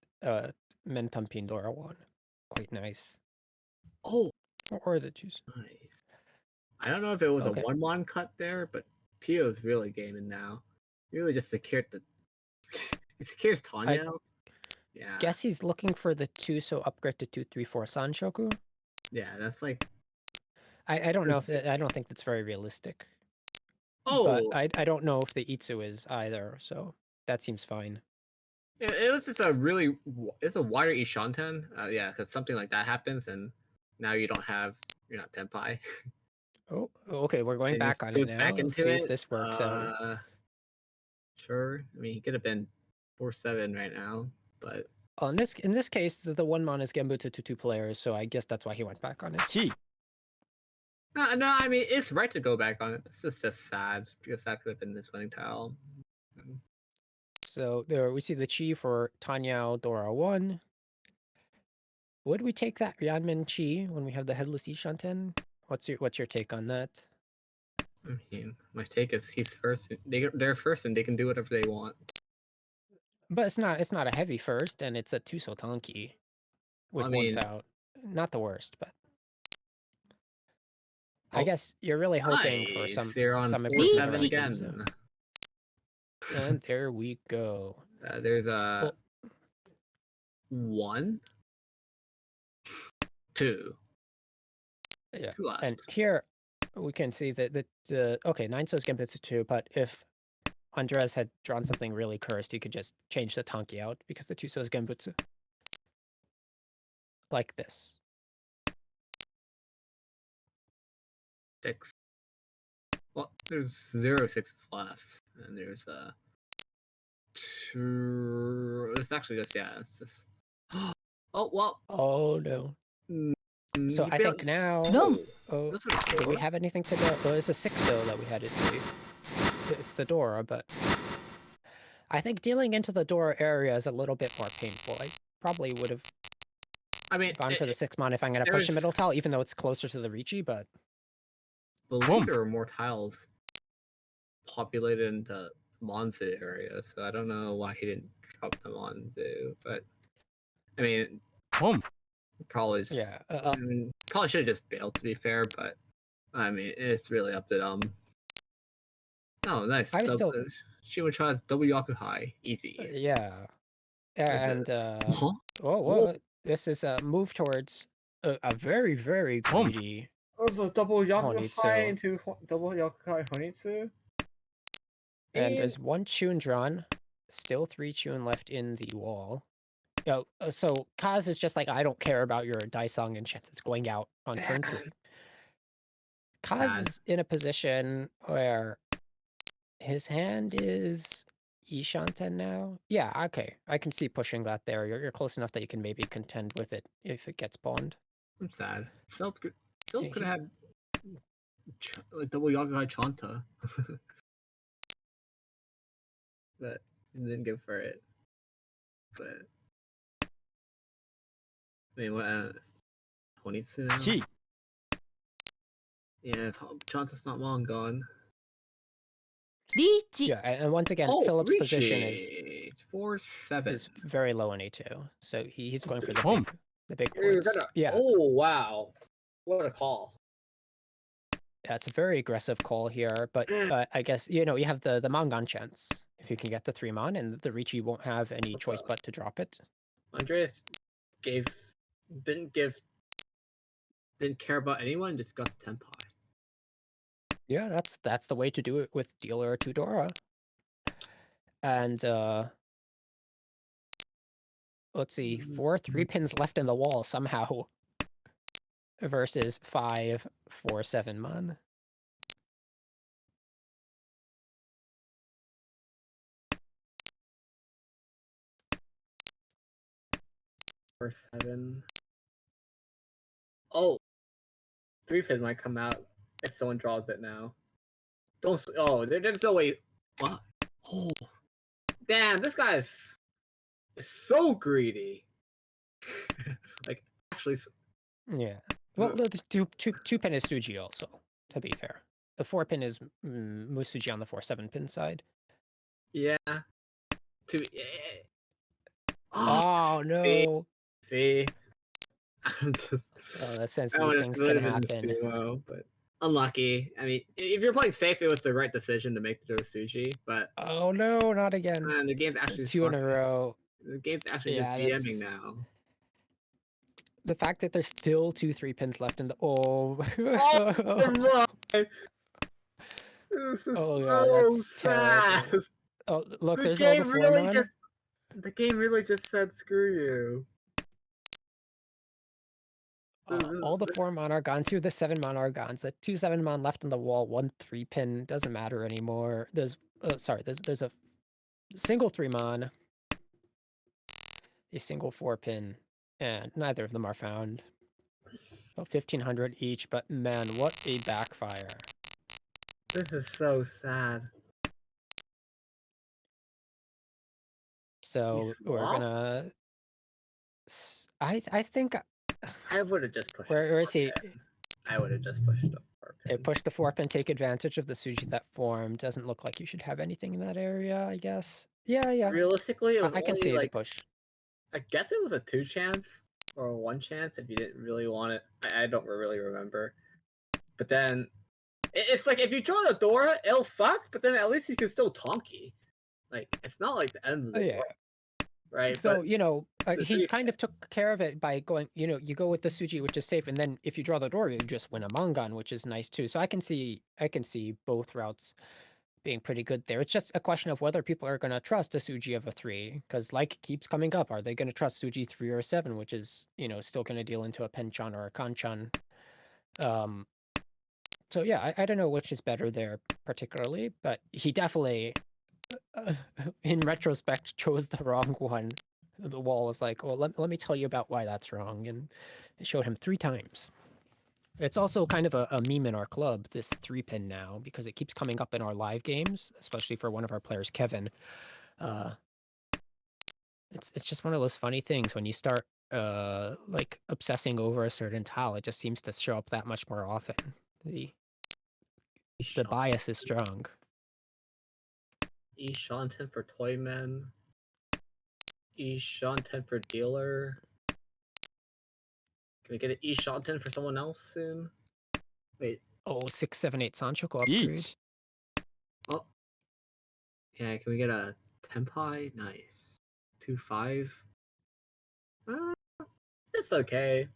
Mentam Pindora one. Quite nice. Oh, Or is it juice? nice. I don't know if it was Okay. a 1-1 cut there, but Pio's really gaming now. He really just secured the. He secures Tanya. Yeah. Guess he's looking for the 2 So upgrade to 2-3-4 Sanshoku. Yeah, that's like. I don't know if I don't think that's very realistic. But Oh, I don't know if the Itsu is either, so that seems fine. It was just it's a wider Ishanten. Yeah, because something like that happens, and now you're not Tenpai. Oh, okay, we're going And he back on it goes now. back Let's into see if it. this works out. Sure. I mean, he could have been 4-7 right now, but Well, in this case, the one mon is Genbutsu to 2 players, so I guess that's why he went back on it. Chi. no. I mean, it's right to go back on it. This is just sad because that could have been his winning tile. So there we see the Chi for Tanyao Dora 1. Would we take that Ryanman Chi when we have the headless Ishanten? What's your take on that? I mean, my take is he's first. They're first, and they can do whatever they want. But it's not a heavy first, and it's a 2 Sotanki with I one mean, out. Not the worst, but I oh, guess you're really hoping for nice. They're on some 4-7 ability again. And there we go. There's a Well, 1, 2. yeah, 2 left. and here we can see that okay, 9 So's Genbutsu 2, but if Andres had drawn something really cursed, you could just change the Tanki out because the 2 So's Genbutsu. Like this. 6. Well, there's 0 6s left, and there's 2. It's actually just it's just. Oh well. Oh no. So You I failed. think now. No. Oh, That's what do we have anything to go? Oh, it's a 6 So that we had to see. It's the Dora, but I think dealing into the Dora area is a little bit more painful. I probably would have I mean, gone for the 6 mon if I'm going to push a middle tile, even though it's closer to the Ricci, but believe there are more tiles populated in the Monzu area, so I don't know why he didn't drop the Monzu, but I mean, Home. probably yeah. probably should have just bailed, to be fair, but I mean, it's really up to them. Oh, nice. I was still Shimocha's double Yakuhai. Easy. yeah. And Huh? whoa, this is a move towards a very, very Home. greedy Also, double Honitsu. Yakuhai into double Yakuhai Honitsu. And there's 1 Chun drawn, still 3 Chun left in the wall. So Kaz is just like, I don't care about your Daisong and chance it's going out on turn 3. Kaz is in a position where his hand is Ishanten now. Yeah, okay. I can see pushing that there. You're close enough that you can maybe contend with it if it gets pawned. I'm sad. Philip could have had like double Yakuhai Chanta. But he didn't go for it. But I mean, what? 22. Chi. Yeah, Chanta's not long gone. Richi. Yeah, and once again, Philip's position is 4-7. very low in A2, so he's going for Home. the big points. Yeah, Oh wow, what a call! yeah, it's a very aggressive call here, but I guess you have the Mangan chance if you can get the 3 mon, and the Ricci won't have any choice but to drop it. Andreas didn't care about anyone, just got the Tenpai. Yeah, that's the way to do it with dealer to Dora. And let's see, 4 3-pins left in the wall somehow versus 5 4-7 mon. Or 7. Oh, 3-pin might come out if someone draws it now. Don't. Oh, there's no way. What? Oh, damn! This guy is so greedy. Like actually. Yeah. Well, the 2-pin is Suji also, to be fair. The 4-pin is Musuji on the 4-7-pin side. Yeah. Oh no! See. That sense these things can happen. Tsumo, but unlucky. I mean, if you're playing safe, it was the right decision to make the Suji. But Oh no, not again! the game's actually 2 in a row. The game's actually Yeah, just DMing now. The fact that there's still 2 3-pins left in the Oh my! This is Oh so yeah, that's sad. terrible. Oh look, The there's all the game 4 really mon. just The game really just said screw you. All the 4-mon are gone, 2 of the 7-mon are gone. So 2 7-mon left on the wall, 1 3-pin, doesn't matter anymore. There's there's a single 3-mon, a single 4-pin, and neither of them are found. So 1,500 each, but man, what a backfire. This is so sad. So we're swapped? gonna. I think. I would have just pushed. Where is he? I would have just pushed the 4-pin. Push the 4-pin, take advantage of the Suji that formed. Doesn't look like you should have anything in that area, I guess. Yeah. Realistically, it was I can only see like the push. I guess it was a 2 chance or a 1 chance if you didn't really want it. I don't really remember. But then it's like if you draw the Dora, it'll suck. But then at least you can still Tonki. Like it's not like the end of the world, right? So but he kind of took care of it by going. You go with the Suji, which is safe, and then if you draw the Dora, you just win a Mangan, which is nice too. So I can see both routes being pretty good there. It's just a question of whether people are going to trust a Suji of a 3, because like keeps coming up. Are they going to trust Suji 3 or 7, which is still going to deal into a Penchan or a Kanchan? So yeah, I don't know which is better there particularly, but he definitely, in retrospect, chose the wrong one. The wall was like, well, let me tell you about why that's wrong, and it showed him 3 times. It's also kind of a meme in our club, this 3-pin now, because it keeps coming up in our live games, especially for one of our players, Kevin. It's just one of those funny things when you start like obsessing over a certain tile, it just seems to show up that much more often. The bias is strong. E Shanton for Toyman. E Shanton for dealer. Can we get an E Shanton for someone else soon? Wait. Oh, 6, 7, 8 Sanchoku upgrade. Each. Oh. Yeah, can we get a Tenpai? Nice. 2-5. It's okay.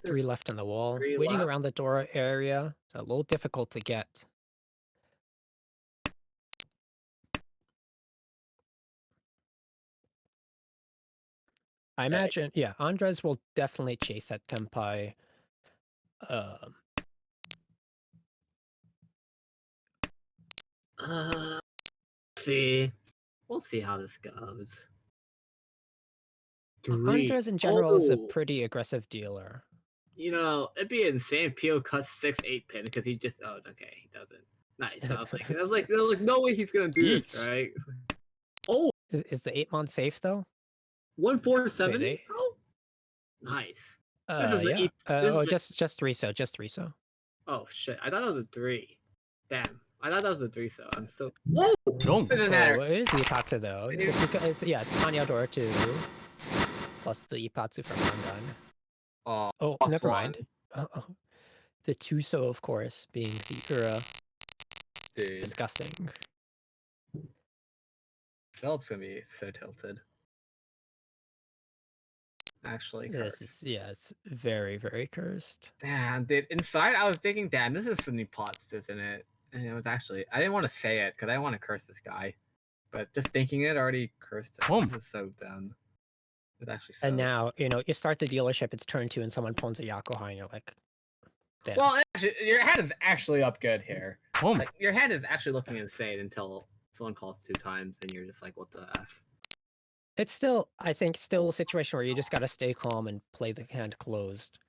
3 left on the wall. 3 Waiting left. around the Dora area. It's a little difficult to get. I imagine, yeah, Andres will definitely chase at Tenpai. See. We'll see how this goes. Andres in general is a pretty aggressive dealer. It'd be insane if Pio cuts 6 8-pin because he just okay, he doesn't. Nice. I was like, no way he's gonna do this, right? Oh, is the 8-mon safe though? 1-4-70? Oh, nice. Yeah. Just 3 so, just 3 so. Oh shit! I thought it was a 3. Damn, I thought that was a 3 so. I'm so. Wrong. Doesn't matter. It is the Ipatsu though. It's because it's Tanya Dora 2 plus the Ipatsu from Mangan. Oh, never mind. The Tsumo, of course, being the Ura. Dude. Disgusting. Philip's gonna be so tilted. Actually, it's very, very cursed. Damn, dude. Inside, I was thinking, damn, this is some new pots, isn't it? And it was actually, I didn't want to say it because I didn't want to curse this guy, but just thinking it already cursed him. This is so dumb. It's actually so. And now you start the dealership. It's turn 2, and someone pawns a Yakuhai, and you're like, damn. Well, actually, your hand is actually up good here. Like, your hand is actually looking insane until someone calls 2 times, and you're just like, what the f? It's still, I think, a situation where you just gotta stay calm and play the hand closed.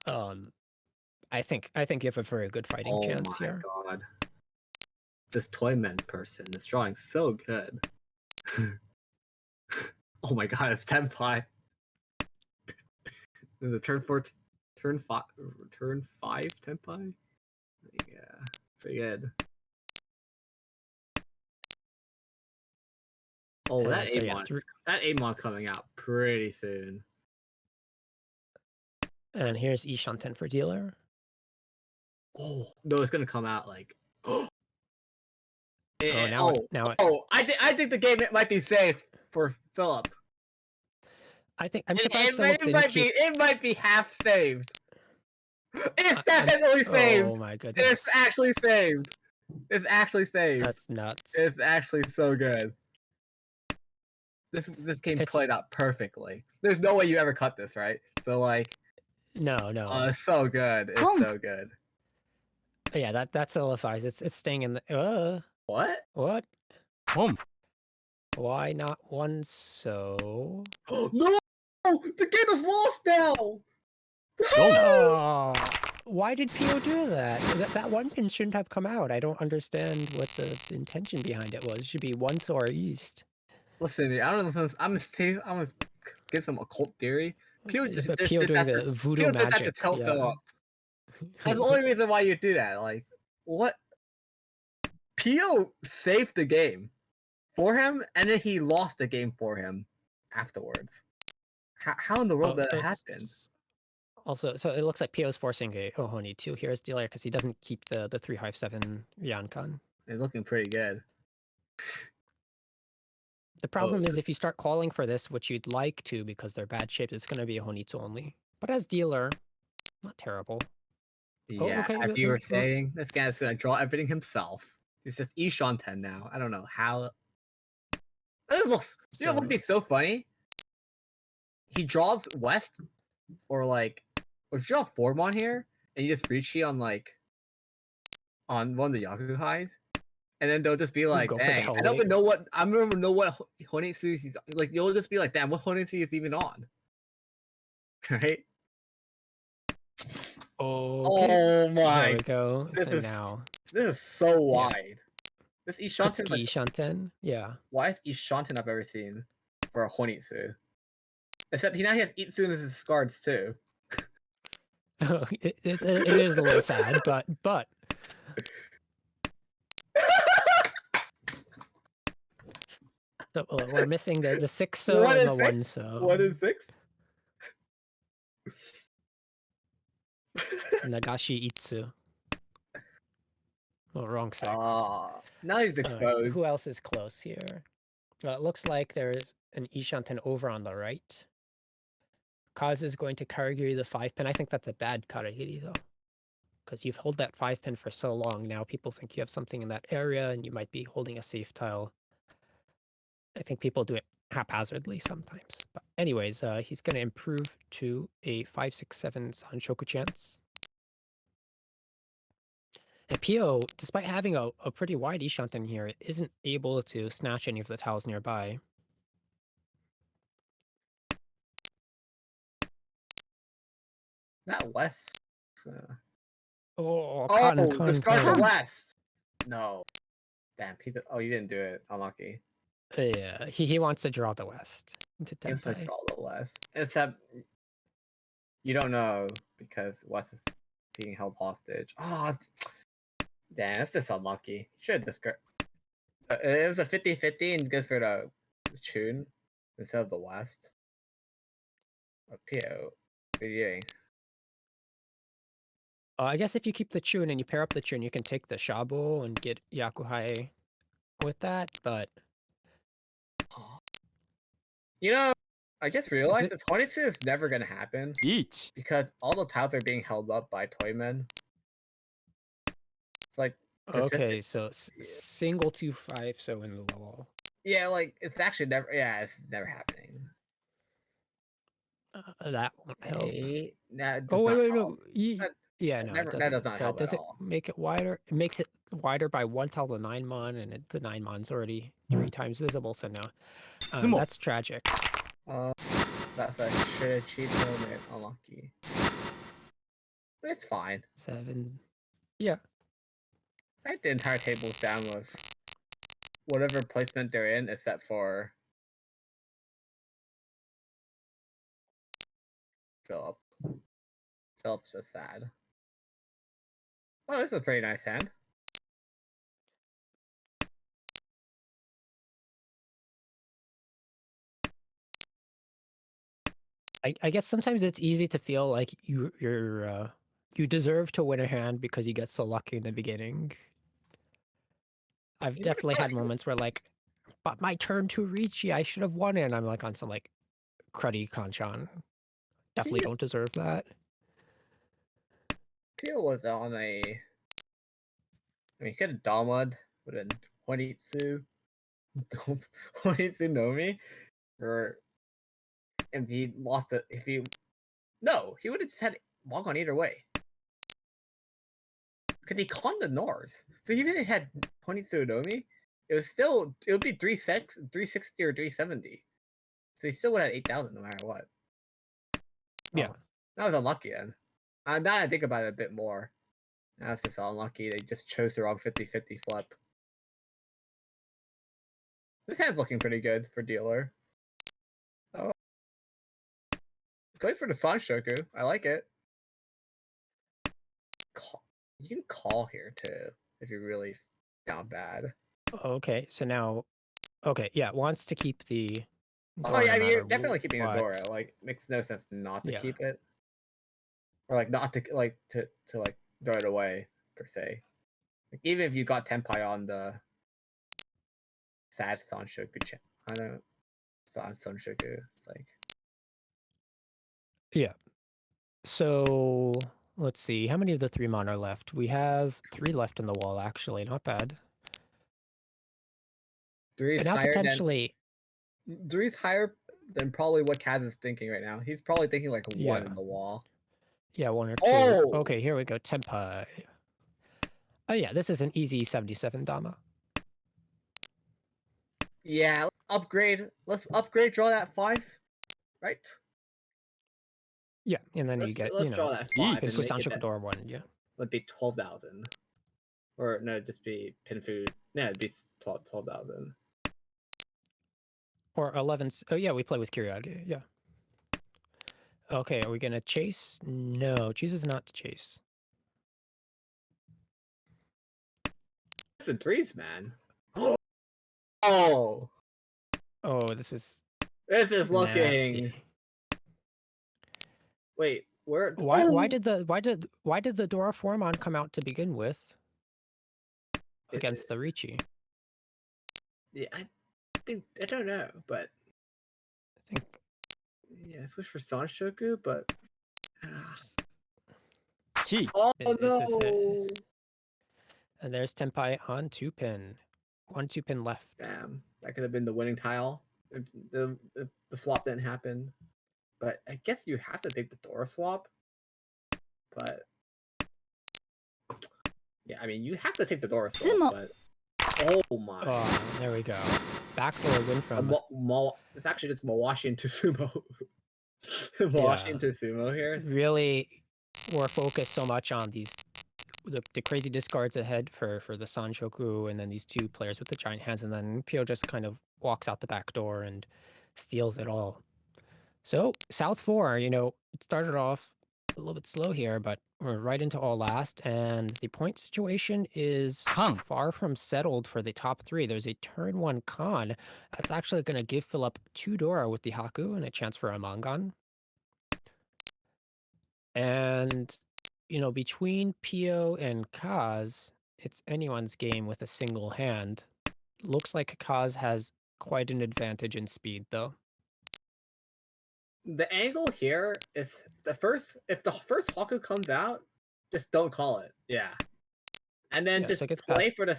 I think you have a very good fighting chance here. Oh my god. This Toyman person is drawing so good. Oh my god, it's Tenpai. Is it turn 5 Tenpai? Yeah, pretty good. Oh, that Amon's coming out pretty soon. And here's Ishanten for dealer. Oh no, it's gonna come out like. I think the game might be safe for Philip. I'm surprised Philip didn't keep... It might be half saved. It's definitely saved. Oh my goodness! It's actually saved. It's actually saved. That's nuts. It's actually so good. this game It's played out perfectly. There's no way you ever cut this, right? So like, no. it's so good. It's Boom. so good. Yeah, that solidifies. It's staying in the. What? What? Boom. Why not one so? No! The game is lost now! Don't. Oh, why did Pio do that? That one pin shouldn't have come out. I don't understand what the intention behind it was. It should be one so or east. Listen, I don't know. I'm gonna get some occult theory. Pio just Pio did doing that. the voodoo Pio did that to magic. tell Yeah. Philip. That's the only reason why you do that. Like, what? Pio saved the game for him, and then he lost the game for him afterwards. How in the world did that happen? Also, so it looks like Pio's forcing a Ohoni too here as dealer because he doesn't keep the 357 Yankan. It's looking pretty good. The problem is if you start calling for this, which you'd like to because they're bad shapes, it's going to be a Honitsu only. But as dealer, not terrible. Yeah, okay. as you were saying, this guy's gonna draw everything himself. It's just Ishan 10 now. I don't know how. This looks. You know what would be so funny? He draws west, or like, if you draw Formon here and you just reach on like on one of the Yaku highs, and then they'll just be like, Go for the "Dang, hell I don't weight. even know what I don't even know what Honitsu he's like." You'll just be like, "Damn, what Honitsu is even on?" Right? Okay. Oh my! There we go. This So is now this is so wide. This Ishanten, Kutsuki like, Shanten. Yeah. why is Ishanten I've ever seen for a Honitsu? Except he now has Itsun as his cards too. it is a little sad, but so we're missing the 6 so What and is the 1 six? so. What is 6? Nagashi Itsu. Oh, wrong 6. Now he's exposed. Who else is close here? It looks like there's an Ishanten over on the right. Kaz is going to Karagiri the 5 pin. I think that's a bad Karagiri though. Because you've held that 5 pin for so long now, people think you have something in that area and you might be holding a safe tile. I think people do it haphazardly sometimes. But anyways, he's going to improve to a 5/6/7 Sanshoku chance. And Pio, despite having a pretty wide Ishanten here, isn't able to snatch any of the tiles nearby. Not West. Oh, discard the Con. West. No. Damn, Peter. Oh, you didn't do it. Unlucky. Yeah, he wants to draw the West into He has to Tentai. draw the West. Except you don't know because West is being held hostage. Oh, damn, that's just unlucky. Should have discard. It was a 50-50 and goes for the tune instead of the West. Pio, what are you doing? I guess if you keep the Chun and you pair up the Chun, you can take the Shabo and get Yakuhai with that, but... You know, I just realized this Honitsu is never going to happen. Each. Because all the tiles are being held up by Toymen. It's like... Okay, so single 2/5, so in the level. Yeah, like, it's actually never... Yeah, it's never happening. That won't help. Wait, no. Yeah, no, it doesn't. That does not help does at it all. make it wider? It makes it wider by 1 tile the 9 mon, and the 9 mon's already 3 times visible, so no. That's tragic. That's a shit cheat moment. Unlucky. It's fine. 7. Yeah. I think the entire table's down with whatever placement they're in, except for Philip. Philip's just sad. Oh, this is a pretty nice hand. I guess sometimes it's easy to feel like you deserve to win a hand because you get so lucky in the beginning. I've definitely had moments where like, but my turn to Ricci, I should have won it. And I'm like on some like cruddy Kanchan. Definitely don't deserve that. Pio was on a... I mean, he could have Damad with a Honitsu. Honitsu Nomi. Or if he lost it, no, he would have just had walk on either way. Because he conned the Norse. So even if he had Pony Tsunomi, it would be 360 or 370. So he still would have 8,000 no matter what. Yeah. Oh, that was unlucky then. Now I think about it a bit more. That's just unlucky. They just chose the wrong 50-50 flip. This hand's looking pretty good for dealer. Oh. Going for the Sanshoku. I like it. You can call here too if you're really down bad. Okay, so now, okay, yeah, wants to keep the Oh door yeah, no I mean you're matter definitely keeping the door. what. Like makes no sense not to Yeah. keep it, or like not to like to like throw it away per se. Like, even if you got Tenpai on the sad Sanshoku, I don't Sanshoku. It's like Yeah. So let's see, how many of the 3 mon are left? We have 3 left in the wall, actually, not bad. three And is now higher potentially, than probably what Kaz is thinking right now. He's probably thinking like one yeah, in the wall. yeah, 1 or 2. Oh Okay, here we go, Tenpai. Oh yeah, this is an easy 77 Dama. yeah, upgrade. Let's upgrade. Draw that 5, right? Yeah, and then you get, Let's draw that 5 Pinfu and make it Sanchoku that door 1, yeah. would be 12,000. Or no, just be pin food. No, it'd be 12,000. Or 11, oh yeah, we play with Kyriage, yeah. Okay, are we gonna chase? No, chooses not to chase. It's a threes, man. Oh, Oh, this is this is looking. nasty. Wait, where? Why Oh! did the Dora Formon come out to begin with against the Ricci? Yeah, I don't know, but I think yeah, I switch for Sanshoku, but Chi. oh this is it. no! And there's Tenpai on 2-pin. 1 2-pin left. Damn, that could have been the winning tile if the swap didn't happen. But I guess you have to take the Dora swap. But yeah, I mean you have to take the Dora swap. Tsumo. But oh my! Oh, there we go. Backdoor win from. It's actually just Mawashi into Sumo. Mawashi into Sumo here. Really, we're focused so much on the crazy discards ahead for the Sanshoku, and then these 2 players with the giant hands, and then Pio just kind of walks out the back door and steals it all. So South 4, it started off a little bit slow here, but we're right into all last, and the point situation is Kang. far from settled for the top 3. There's a turn 1 con that's actually going to give Philip 2 Dora with the Haku and a chance for a Mangan. And, between Pio and Kaz, it's anyone's game with a single hand. Looks like Kaz has quite an advantage in speed, though. The angle here is if the first Haku comes out, just don't call it. Yeah. And then Yeah, just so it gets play past. for the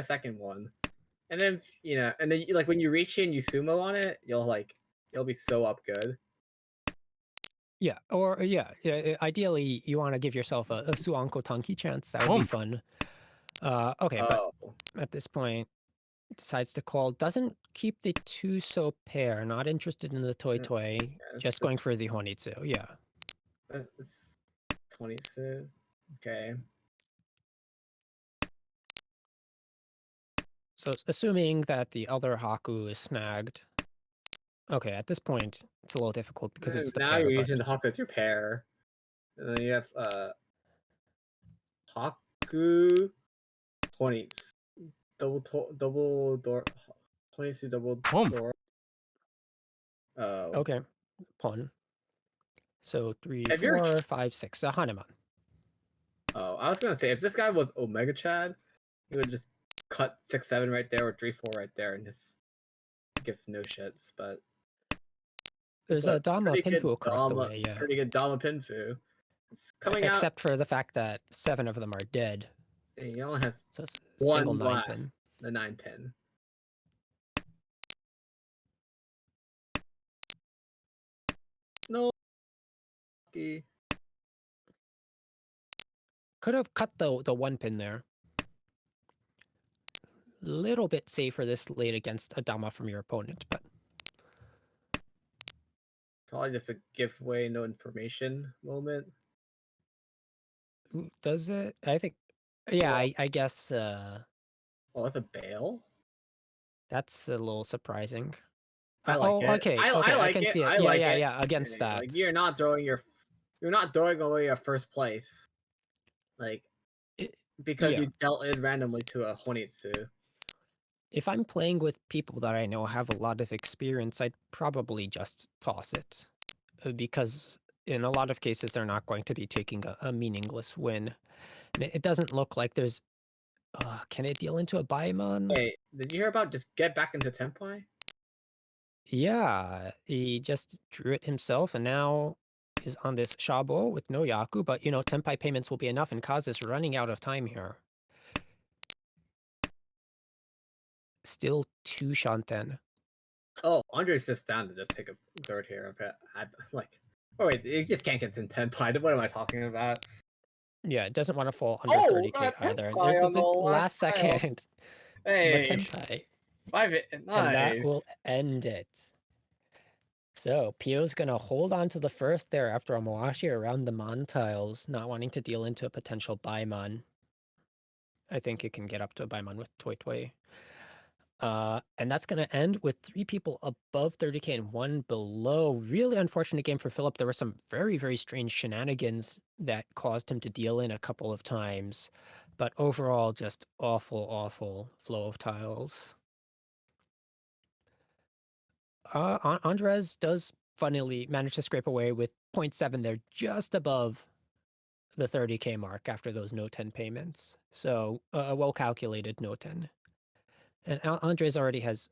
second one. And then and then like when you reach in you sumo on it, you'll be so up good. Yeah, or ideally you want to give yourself a Suanko Tanki chance. That would be fun. Okay, but Oh. at this point, decides to call. Doesn't keep the 2 so pair. Not interested in the Toy Toy. Just going for the Honitsu. Yeah. It's 26. Okay. So assuming that the other Haku is snagged. Okay, at this point, it's a little difficult because it's the Now pair, you're but using the Haku as your pair. And then you have Haku 20s. Double door 20s double door. Oh. okay. Pawn. So 3, If you're 4, 5, 6. A Hanuman. Oh, I was gonna say if this guy was Omega Chad, he would just cut 6-7 right there or 3-4 right there and just give no shits. But There's a Dama pretty good Pinfu across the Dama, way, yeah. pretty good Dama Pinfu. It's coming out. Except for the fact that 7 of them are dead. He only has So it's one single 9 left, pin. the 9 pin. Unlucky. Could have cut the one pin there. Little bit safer this late against a dama from your opponent, but Probably just a giveaway, no information moment. does it? I think, yeah, Well, I guess oh, that's a bail. that's a little surprising. I like Oh, it. okay, I I like can it. see it. I Yeah, like yeah, it. yeah, against that. Like you're not throwing away your first place, like It- because yeah. you dealt it randomly to a Honitsu. If I'm playing with people that I know have a lot of experience, I'd probably just toss it. Because in a lot of cases, they're not going to be taking a meaningless win. And it doesn't look like there's... can it deal into a Baimon? Wait, did you hear about just get back into Tenpai? Yeah, he just drew it himself and now is on this Shabo with no Yaku, but you know, Tenpai payments will be enough and Kaz is running out of time here. Still 2 Shanten. Oh, Andre's just down to just take a third here. Like, oh wait, you just can't get in Tenpai. What am I talking about? Yeah, it doesn't want to fall under Oh, 30k either. And Tenpai there's on the the last last tile. second, but Hey, Tenpai. And that nice. will end it. So Pio's gonna hold on to the first there after a Mawashi around the Mon tiles, not wanting to deal into a potential Baimon. I think it can get up to a Baimon with Toy Toy. And that's going to end with 3 people above 30k and 1 below. Really unfortunate game for Philip. There were some very, very strange shenanigans that caused him to deal in a couple of times. But overall, just awful, awful flow of tiles. Andres does funnily manage to scrape away with 0.7 there, just above the 30k mark after those no 10 payments. So a well-calculated no 10. And Andres already has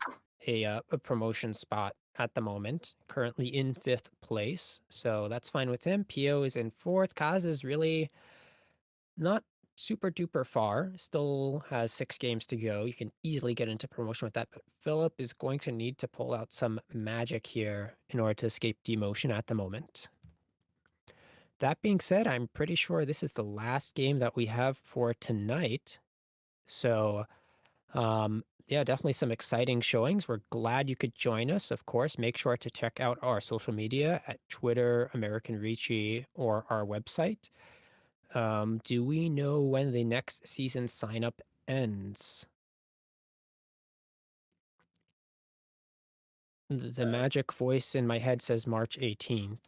a promotion spot at the moment, currently in 5th place. So that's fine with him. Pio is in 4th. Kaz is really not super duper far, still has 6 games to go. You can easily get into promotion with that. But Philip is going to need to pull out some magic here in order to escape demotion at the moment. That being said, I'm pretty sure this is the last game that we have for tonight. So yeah, definitely some exciting showings. We're glad you could join us. Of course, make sure to check out our social media at Twitter, American Ricci, or our website. Do we know when the next season sign up ends? The magic voice in my head says March 18th.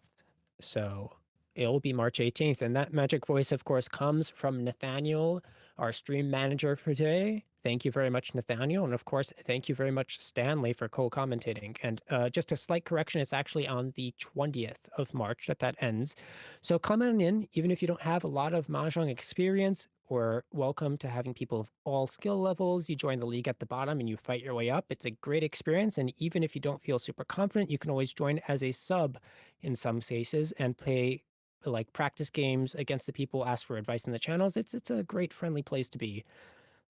So it'll be March 18th. And that magic voice, of course, comes from Nathaniel, our stream manager for today. Thank you very much, Nathaniel. And of course, thank you very much, Stanley, for co-commentating. And just a slight correction, it's actually on the 20th of March that ends. So come on in, even if you don't have a lot of Mahjong experience. We're welcome to having people of all skill levels. You join the league at the bottom and you fight your way up. It's a great experience. And even if you don't feel super confident, you can always join as a sub in some cases and play like practice games against the people, ask for advice in the channels. It's a great friendly place to be.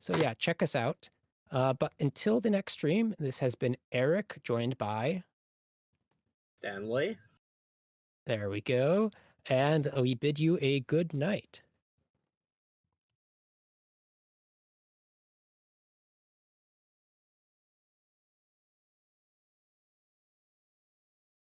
So yeah, check us out. But until the next stream, this has been Eric, joined by... Stanley. There we go. And we bid you a good night.